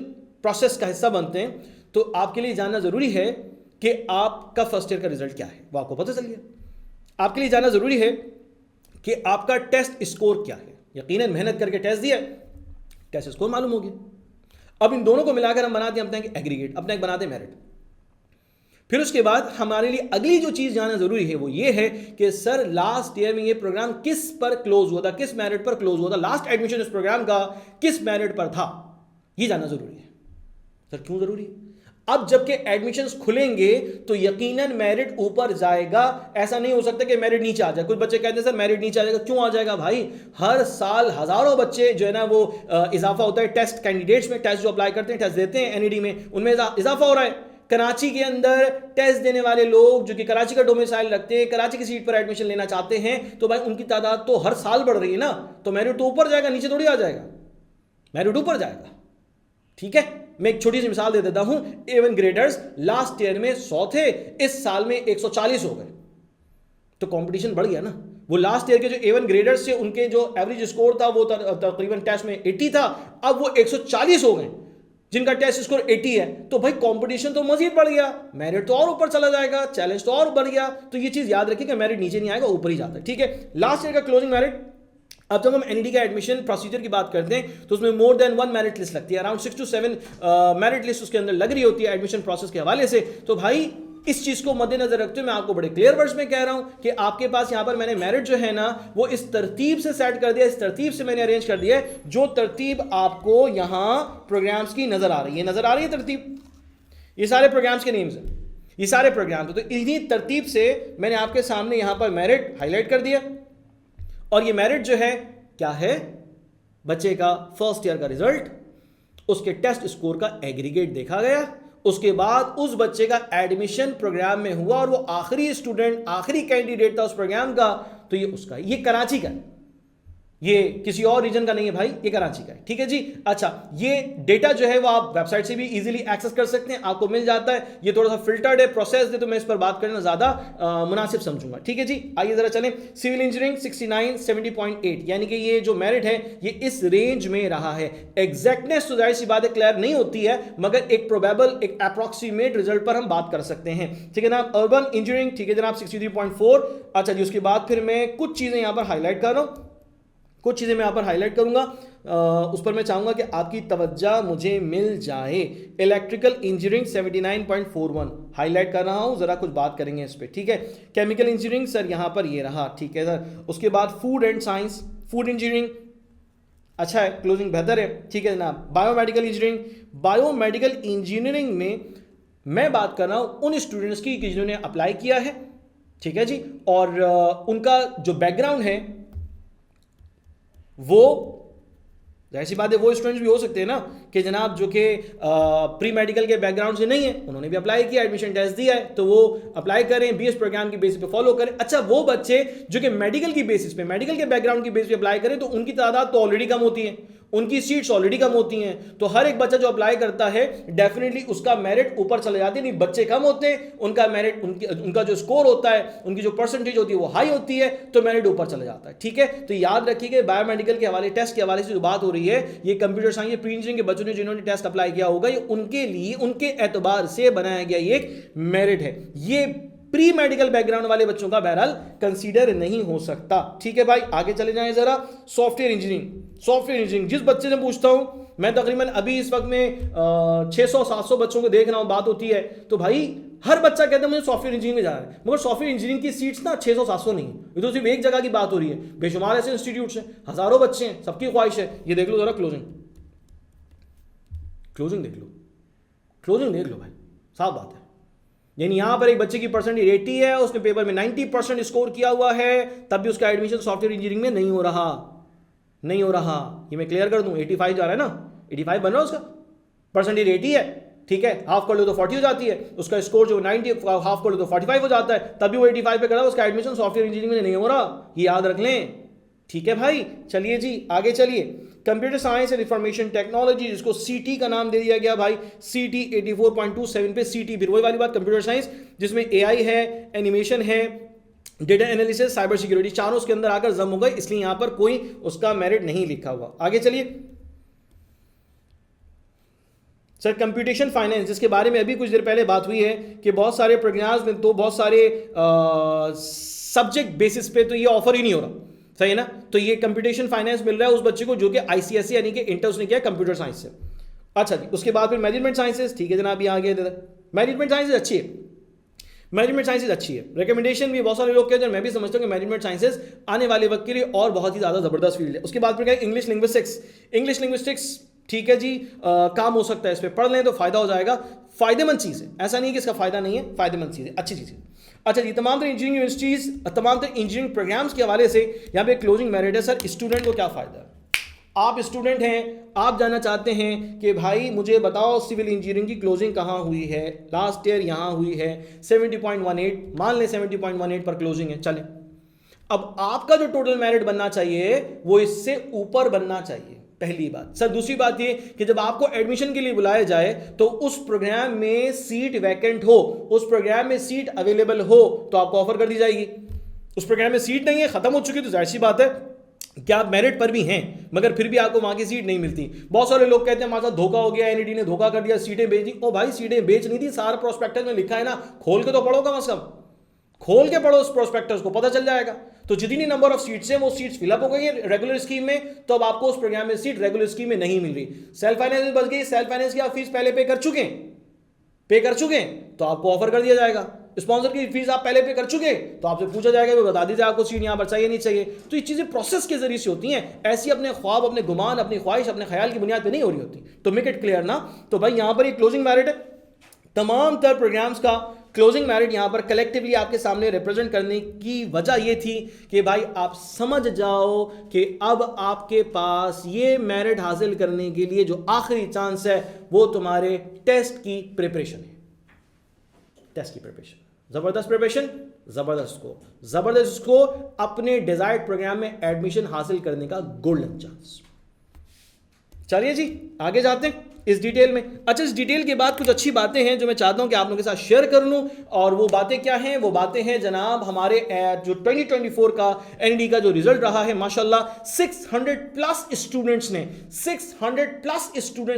प्रोसेस का हिस्सा बनते हैं तो आपके लिए जानना जरूरी है कि आपका फर्स्ट ईयर का रिजल्ट क्या है, वो आपको पता चल गया। आपके लिए जानना जरूरी है कि आपका टेस्ट स्कोर क्या है। यकीनन मेहनत करके टेस्ट दिया, टेस्ट स्कोर मालूम हो गया। अब इन दोनों को मिलाकर हम बनाते हैं अपना एग्रीगेट, अपना एक बनाते हैं मेरिट। फिर उसके बाद हमारे लिए अगली जो चीज जानना जरूरी है वो ये है कि सर लास्ट ईयर में ये प्रोग्राम किस पर क्लोज हुआ था, किस मेरिट पर क्लोज हुआ था, लास्ट एडमिशन इस प्रोग्राम का किस मेरिट पर था, ये जानना जरूरी है। सर क्यों जरूरी है? अब जबकि एडमिशंस खुलेंगे तो यकीनन मेरिट ऊपर जाएगा। ऐसा नहीं हो सकता कि मेरिट नीचे आ जाए। कुछ बच्चे कहते हैं सर मेरिट नीचे आ जाएगा, क्यों आ जाएगा भाई? हर साल हजारों बच्चे जो है ना वो इजाफा होता है टेस्ट कैंडिडेट्स में, टेस्ट जो अप्लाई करते हैं, टेस्ट देते हैं एनईडी में, उनमें इजाफा हो रहा है। कराची के अंदर टेस्ट देने वाले लोग जो कि कराची का डोमिसाइल रखते हैं, कराची की सीट पर एडमिशन लेना चाहते हैं, तो भाई उनकी तादाद तो हर साल बढ़ रही है ना, तो मेरिट तो ऊपर जाएगा, नीचे थोड़ी आ जाएगा, मेरिट ऊपर जाएगा। ठीक है, मैं एक छोटी सी मिसाल दे देता हूं। A1 ग्रेडर्स लास्ट ईयर में 100 थे, इस साल में 140 हो गए, तो कंपटीशन बढ़ गया ना। वो लास्ट ईयर के जो A1 ग्रेडर्स थे उनके जो एवरेज स्कोर था वो तकरीबन टेस्ट में 80 था, अब वो 140 हो गए जिनका टेस्ट स्कोर 80 है। तो भाई कंपटीशन तो मजीद बढ़ गया, मेरिट तो और ऊपर चला जाएगा, चैलेंज तो और बढ़ गया। तो ये चीज याद रखिए कि मेरिट नीचे नहीं आएगा, ऊपर ही जाता है। ठीक है, लास्ट ईयर का क्लोजिंग मेरिट। अब जब हम एनईडी का एडमिशन प्रोसीजर की बात करते हैं तो उसमें मोर देन 1 मेरिट लिस्ट लगती है, अराउंड 6 to 7 मेरिट लिस्ट उसके अंदर लग रही होती है एडमिशन प्रोसेस के हवाले से। तो भाई इस चीज को मद्देनजर रखते हुए मैं आपको बड़े क्लियर वर्ड्स में कह रहा हूं कि आपके पास यहां पर मैंने मेरिट जो है ना वो इस तरतीब से सेट कर दिया, इस तरतीब से मैंने अरेंज कर दिया है जो तरतीब आपको यहां प्रोग्राम्स की नजर आ रही है। नजर आ रही है तरतीब? ये सारे प्रोग्राम्स के नेम्स हैं, ये सारे प्रोग्राम। तो इन्हीं तरतीब से मैंने आपके सामने यहां पर मेरिट हाईलाइट कर दिया। और ये मेरिट जो है क्या है? बच्चे का फर्स्ट ईयर का रिजल्ट, उसके टेस्ट स्कोर का एग्रीगेट देखा गया, उसके बाद उस बच्चे का एडमिशन प्रोग्राम में हुआ और वो आखिरी स्टूडेंट, आखिरी कैंडिडेट था उस प्रोग्राम का, तो ये उसका, ये कराची का है, ये किसी और रीजन का नहीं है भाई, ये कराची का है। ठीक है जी। अच्छा, ये डेटा जो है वो आप वेबसाइट से भी इजीली एक्सेस कर सकते हैं, आपको मिल जाता है। ये थोड़ा सा फिल्टर्ड है, प्रोसेस है, तो मैं इस पर बात करना ज्यादा मुनासिब समझूंगा। ठीक है जी, आइए जरा चलें। सिविल इंजीनियरिंग 69 70.8, यानी कि ये जो मेरिट है ये इस रेंज में रहा है। एग्जैक्टनेस तो जाहिर सी बात है क्लियर नहीं होती है, मगर एक प्रोबेबल, एक अप्रोक्सीमेट रिजल्ट पर हम बात कर सकते हैं। ठीक है जनाब। अर्बन इंजीनियरिंग, ठीक है जनाब, 63.4। अच्छा जी, उसके बाद फिर मैं कुछ चीजें यहां पर हाईलाइट कर रहा हूं, कुछ चीज़ें मैं यहाँ पर हाईलाइट करूंगा, उस पर मैं चाहूंगा कि आपकी तवज्जो मुझे मिल जाए। इलेक्ट्रिकल इंजीनियरिंग 79.41 हाईलाइट कर रहा हूं, जरा कुछ बात करेंगे इस पर। ठीक है, केमिकल इंजीनियरिंग सर यहाँ पर ये रहा। ठीक है सर, उसके बाद food and science, food engineering अच्छा है, क्लोजिंग बेहतर है। ठीक है जनाब। बायोमेडिकल इंजीनियरिंग, बायोमेडिकल इंजीनियरिंग में मैं बात कर रहा हूँ उन स्टूडेंट्स की जिन्होंने अप्लाई किया है, ठीक है जी, और उनका जो बैकग्राउंड है वो, जाहिर सी बात है वो स्टूडेंट्स भी हो सकते हैं ना कि जनाब जो कि प्री मेडिकल के बैकग्राउंड से नहीं है, उन्होंने भी अप्लाई किया, एडमिशन टेस्ट दिया है, तो वो अप्लाई करें, बीएस प्रोग्राम की बेसिस पे फॉलो करें। अच्छा, वो बच्चे जो कि मेडिकल की बेसिस पे, मेडिकल के बैकग्राउंड की बेसिस पे अप्लाई करें तो उनकी तादाद तो ऑलरेडी कम होती है, उनकी सीट्स ऑलरेडी कम होती हैं, तो हर एक बच्चा जो अप्लाई करता है डेफिनेटली उसका मेरिट ऊपर चले जाते हैं। नहीं, बच्चे कम होते हैं, उनका मेरिट, उनका जो स्कोर होता है, उनकी जो परसेंटेज होती है वो हाई होती है, तो मेरिट ऊपर चला जाता है। ठीक है, तो याद रखिए बायोमेडिकल के हवाले, टेस्ट के हवाले से जो बात हो रही है, ये कंप्यूटर साइंस, प्री इंजीनियरिंग के बच्चों ने जिन्होंने टेस्ट अप्लाई किया होगा, ये उनके लिए, उनके एतबार से बनाया गया ये एक मेरिट है। ये प्री मेडिकल बैकग्राउंड वाले बच्चों का बहरहाल कंसीडर नहीं हो सकता। ठीक है भाई, आगे चले जाएं जरा। सॉफ्टवेयर इंजीनियरिंग, सॉफ्टवेयर इंजीनियरिंग जिस बच्चे से पूछता हूं मैं, तकरीबन अभी इस वक्त में 600-700 बच्चों को देख रहा हूं, बात होती है तो भाई हर बच्चा कहता है मुझे सॉफ्टवेयर इंजीनियरिंग में जाना है, मगर सॉफ्टवेयर इंजीनियरिंग की सीट्स ना 600-700 नहीं, ये तो सिर्फ एक जगह की बात हो रही है। बेशुमार ऐसे इंस्टीट्यूट्स हैं, हजारों बच्चे हैं, सबकी ख्वाहिश है। ये देख लो जरा क्लोजिंग, क्लोजिंग देख लो, क्लोजिंग देख लो भाई, साफ बात है। यानी यहां पर एक बच्चे की परसेंटेज 80 है, उसने पेपर में 90% स्कोर किया हुआ है, तब भी उसका एडमिशन सॉफ्टवेयर इंजीनियरिंग में नहीं हो रहा, नहीं हो रहा। ये मैं क्लियर कर दूं, 85 जा रहा है ना, 85 बन रहा है उसका, परसेंटेज 80 है, ठीक है, हाफ कर लो तो 40 हो जाती है, उसका स्कोर जो 90 हाफ कर लो तो 45 हो जाता है, तभी वो 85 पे करा, उसका एडमिशन सॉफ्टवेयर इंजीनियरिंग में नहीं हो रहा, ये याद रख लें। ठीक है भाई, चलिए जी आगे चलिए। Computer science and information technology, जिसको सीटी का नाम दे दिया गया भाई, सीटी 84.27 पे सीटी, फिर वही वाली बात, कंप्यूटर साइंस जिसमें एआई है, एनिमेशन है, डेटा एनालिसिस, साइबर सिक्योरिटी, चारों उसके अंदर आकर जम हो गए, इसलिए यहां पर कोई उसका मेरिट नहीं लिखा हुआ। आगे चलिए सर। कंप्यूटेशन फाइनेंस, जिसके बारे में अभी कुछ देर पहले बात हुई है कि बहुत सारे प्रोग्राम्स में तो बहुत सारे सब्जेक्ट बेसिस पे तो ये ऑफर ही नहीं हो रहा, सही है ना। तो ये कंप्यूटेशन फाइनेंस मिल रहा है उस बच्चे को जो कि आईसीएसई यानी कि इंटर उसने किया कंप्यूटर साइंस से। अच्छा जी, उसके बाद फिर मैनेजमेंट साइंसेस, ठीक है जनाब, ये आगे मैनेजमेंट साइंसेस अच्छी है, मैनेजमेंट साइंसेस अच्छी है। रिकमेंडेशन भी बहुत सारे लोग कहते हैं, मैं भी समझता हूँ कि मैनेजमेंट साइंसेस आने वाले वक्त के लिए और बहुत ही ज़्यादा ज़बरदस्त फील्ड है। उसके बाद फिर इंग्लिश लिंग्विस्टिक्स, इंग्लिश लिंग्विस्टिक्स ठीक है जी, काम हो सकता है, इस पर पढ़ लें तो फायदा हो जाएगा। फायदेमंद चीज़ है, ऐसा नहीं है कि इसका फायदा नहीं है, फायदेमंद चीज़ है, अच्छी चीज़ है। अच्छा जी, तमाम तरह इंजीनियरिंग यूनिवर्सिटीज़, तमाम तरह इंजीनियरिंग प्रोग्राम्स के हवाले से यहाँ पे क्लोजिंग मेरिट है। सर स्टूडेंट को क्या फ़ायदा है? आप स्टूडेंट हैं, आप जानना चाहते हैं कि भाई मुझे बताओ सिविल इंजीनियरिंग की क्लोजिंग कहाँ हुई है, लास्ट ईयर यहाँ हुई है 70.18, मान लें 70.18 पर क्लोजिंग है, चले। अब आपका जो टोटल मेरिट बनना चाहिए वो इससे ऊपर बनना चाहिए, पहली बात। सर दूसरी बात ये कि जब आपको एडमिशन के लिए बुलाया जाए तो उस प्रोग्राम में सीट वैकेंट हो, उस प्रोग्राम में सीट अवेलेबल हो तो आपको ऑफर कर दी जाएगी। उस प्रोग्राम में सीट नहीं है, खत्म हो चुकी, तो जाहिर सी बात है कि आप मेरिट पर भी हैं मगर फिर भी आपको वहां की सीट नहीं मिलती। बहुत सारे लोग कहते हैं हमारे साथ धोखा हो गया, एनईडी ने धोखा कर दिया, सीटें बेच दी। ओ भाई सीटें बेच नहीं दी, सारा प्रोस्पेक्टस में लिखा है ना, खोल के तो पढ़ो, कम से कम खोल के पढ़ो उस प्रोस्पेक्टस को, पता चल जाएगा। तो जितनी नंबर ऑफ सीट्स हैं वो सीट्स फिलअप हो गई है रेगुलर स्कीम में, तो अब आपको उस प्रोग्राम में सीट रेगुलर स्कीम में नहीं मिल रही। सेल्फ फाइनेंस बच गई, सेल्फ फाइनेंस की आप फीस पहले पे कर चुके हैं तो आपको ऑफर कर दिया जाएगा। स्पॉन्सर की फीस आप पहले पे कर चुके हैं तो आपसे पूछा जाएगा, वो बता दीजिए आपको सीट यहां पर चाहिए नहीं चाहिए। तो ये चीजें प्रोसेस के जरिए से होती हैं, ऐसी अपने ख्वाब, अपने गुमान, अपनी ख्वाहिश, अपने ख्याल की बुनियाद पे नहीं हो रही होती। तो मेक इट क्लियर ना। तो भाई यहां पर ये क्लोजिंग मेरिट है, तमाम तर प्रोग्राम्स का क्लोजिंग मेरिट यहां पर कलेक्टिवली आपके सामने रिप्रेजेंट करने की वजह यह थी कि भाई आप समझ जाओ कि अब आपके पास ये मेरिट हासिल करने के लिए जो आखिरी चांस है वो तुम्हारे टेस्ट की प्रिपरेशन है। टेस्ट की प्रिपरेशन, जबरदस्त प्रिपरेशन, जबरदस्त स्कोर, अपने डिजायर्ड प्रोग्राम में एडमिशन हासिल करने का गोल्डन चांस। चलिए जी आगे जाते हैं इस डिटेल में। अच्छा, इस डिटेल के बाद कुछ अच्छी बातें हैं जो मैं चाहता हूं कि आप लोगों के साथ शेयर कर लूं, और वो बातें क्या हैं? वो बातें हैं जनाब हमारे जो 2024 का एनईडी का जो रिजल्ट रहा है, माशाल्लाह 600 प्लस स्टूडेंट्स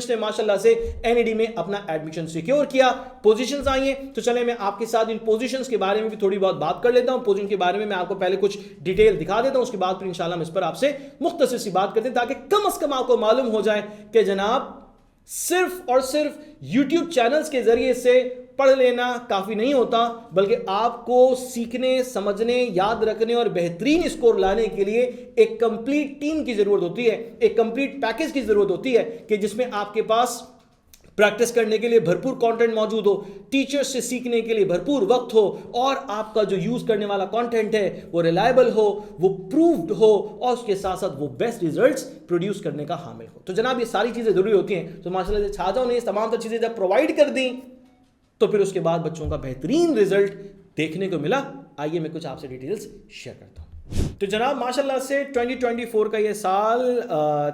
ने माशाल्लाह से एनईडी में अपना एडमिशन सिक्योर किया। पोजीशंस आई हैं, तो चले मैं आपके साथ इन पोजीशंस के बारे में भी थोड़ी बहुत बात कर लेता हूं। पोजीशन के बारे में मैं आपको पहले कुछ डिटेल दिखा देता हूं, उसके बाद फिर इंशाल्लाह हम इस पर आपसे मुख्तसर सी बात करते हैं, ताकि कम से कम आपको मालूम हो जाए कि जनाब सिर्फ और सिर्फ YouTube चैनल्स के जरिए से पढ़ लेना काफी नहीं होता, बल्कि आपको सीखने, समझने, याद रखने और बेहतरीन स्कोर लाने के लिए एक कंप्लीट टीम की जरूरत होती है, एक कंप्लीट पैकेज की जरूरत होती है कि जिसमें आपके पास प्रैक्टिस करने के लिए भरपूर कंटेंट मौजूद हो, टीचर्स से सीखने के लिए भरपूर वक्त हो, और आपका जो यूज करने वाला कंटेंट है वो रिलायबल हो, वो प्रूव्ड हो, और उसके साथ साथ वो बेस्ट रिजल्ट्स प्रोड्यूस करने का हामिल हो। तो जनाब ये सारी चीजें जरूरी होती हैं। तो माशाल्लाह से छाजाओं ने तमाम तर चीजें जब प्रोवाइड कर दी तो फिर उसके बाद बच्चों का बेहतरीन रिजल्ट देखने को मिला। आइए मैं कुछ आपसे डिटेल्स शेयर करता हूं। तो जनाब माशाल्लाह से 2024 का ये साल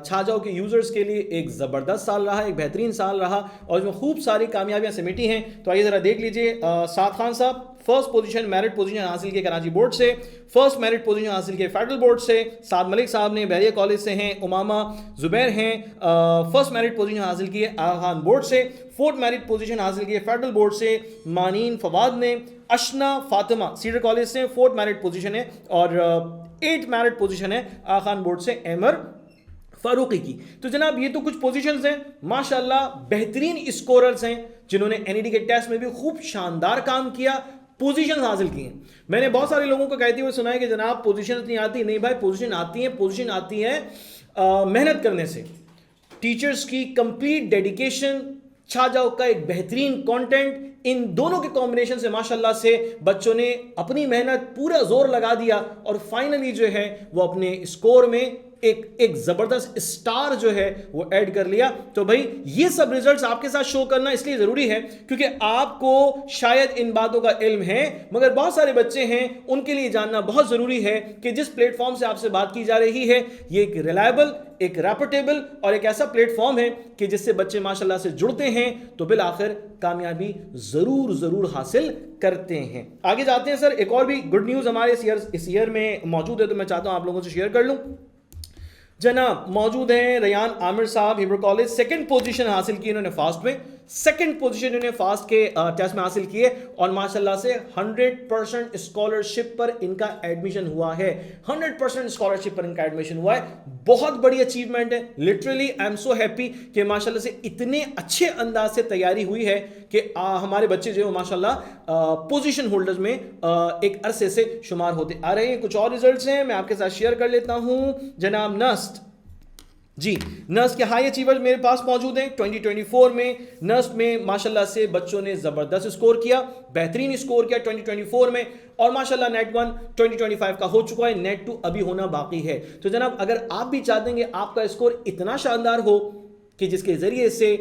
छाजाओं के यूजर्स के लिए एक ज़बरदस्त साल रहा, एक बेहतरीन साल रहा, और इसमें खूब सारी कामयाबियां समेटी हैं। तो आइए ज़रा देख लीजिए। साद खान साहब फर्स्ट पोजीशन मेरिट पोजीशन हासिल किए कराची बोर्ड से, फर्स्ट मेरिट पोजीशन हासिल किए फेडरल बोर्ड से। साद मलिक साहब ने बहरिया कॉलेज से हैं। उमामा जुबैर हैं, फर्स्ट मेरिट पोजीशन हासिल किए आगा खान बोर्ड से, फोर्थ मेरिट पोजीशन हासिल किए फेडरल बोर्ड से। मानीन फवाद ने, अशना फातिमा सीडर कॉलेज से फोर्थ मेरिट पोजीशन है, और 8th मेरिट पोजीशन है आगा खान बोर्ड से एमर फारूकी की। तो जनाब ये तो कुछ पोजीशंस हैं, माशाल्लाह बेहतरीन स्कोरर्स हैं जिन्होंने एनईडी के टेस्ट में भी खूब शानदार काम किया, पोजीशन हासिल की हैं। मैंने बहुत सारे लोगों को कहते हुए सुना है कि जनाब पोजीशन नहीं आती। नहीं भाई, पोजीशन आती है मेहनत करने से, टीचर्स की कंप्लीट डेडिकेशन, छाजाओं का एक बेहतरीन कंटेंट, इन दोनों के कॉम्बिनेशन से माशाल्लाह से बच्चों ने अपनी मेहनत पूरा जोर लगा दिया, और फाइनली जो है वो अपने स्कोर में एक जबरदस्त स्टार जो है वो ऐड कर लिया। तो भाई ये सब रिजल्ट्स आपके साथ शो करना इसलिए जरूरी है क्योंकि आपको शायद इन बातों का इल्म है, मगर बहुत सारे बच्चे हैं उनके लिए जानना बहुत जरूरी है कि जिस प्लेटफॉर्म से आपसे बात की जा रही है ये एक रिलायबल, एक रेपुटेबल और एक ऐसा प्लेटफॉर्म है कि जिससे बच्चे माशाल्लाह से जुड़ते हैं तो बिल आखिर कामयाबी जरूर हासिल करते हैं। आगे जाते हैं सर। एक और भी गुड न्यूज हमारे इस ईयर में मौजूद है, तो मैं चाहता हूं आप लोगों से शेयर कर लूं। जनाब मौजूद हैं रयान आमिर साहब, हिब्रू कॉलेज, सेकंड पोजीशन हासिल की इन्होंने फास्ट में, सेकंड पोजीशन इन्होंने फास्ट के टेस्ट में हासिल की है, और माशाल्लाह से 100% स्कॉलरशिप पर इनका एडमिशन हुआ है। 100% स्कॉलरशिप पर इनका एडमिशन हुआ है। बहुत बड़ी अचीवमेंट है, literally I am so happy कि माशाल्लाह से इतने अच्छे अंदाज से तैयारी हुई है कि हमारे बच्चे जो है माशाल्लाह पोजीशन होल्डर्स में एक अरसे से शुमार होते आ रहे हैं। कुछ और रिजल्ट्स हैं मैं आपके साथ शेयर कर लेता हूं। जनाब नस्ट जी, नर्स के हाई अचीवर्स मेरे पास मौजूद हैं। 2024 में नर्स में माशाल्लाह से बच्चों ने ज़बरदस्त स्कोर किया, बेहतरीन स्कोर किया 2024 में, और माशाल्लाह नेट 1 2025 का हो चुका है, नेट 2 अभी होना बाकी है। तो जनाब अगर आप भी चाहते हैं कि आपका स्कोर इतना शानदार हो कि जिसके ज़रिए से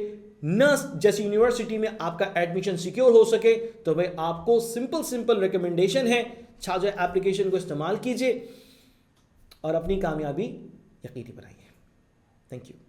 नर्स जैसी यूनिवर्सिटी में आपका एडमिशन सिक्योर हो सके, तो भाई आपको सिंपल रिकमेंडेशन है, छाजो एप्लीकेशन को इस्तेमाल कीजिए और अपनी कामयाबी यकीनी बनाइए। Thank you.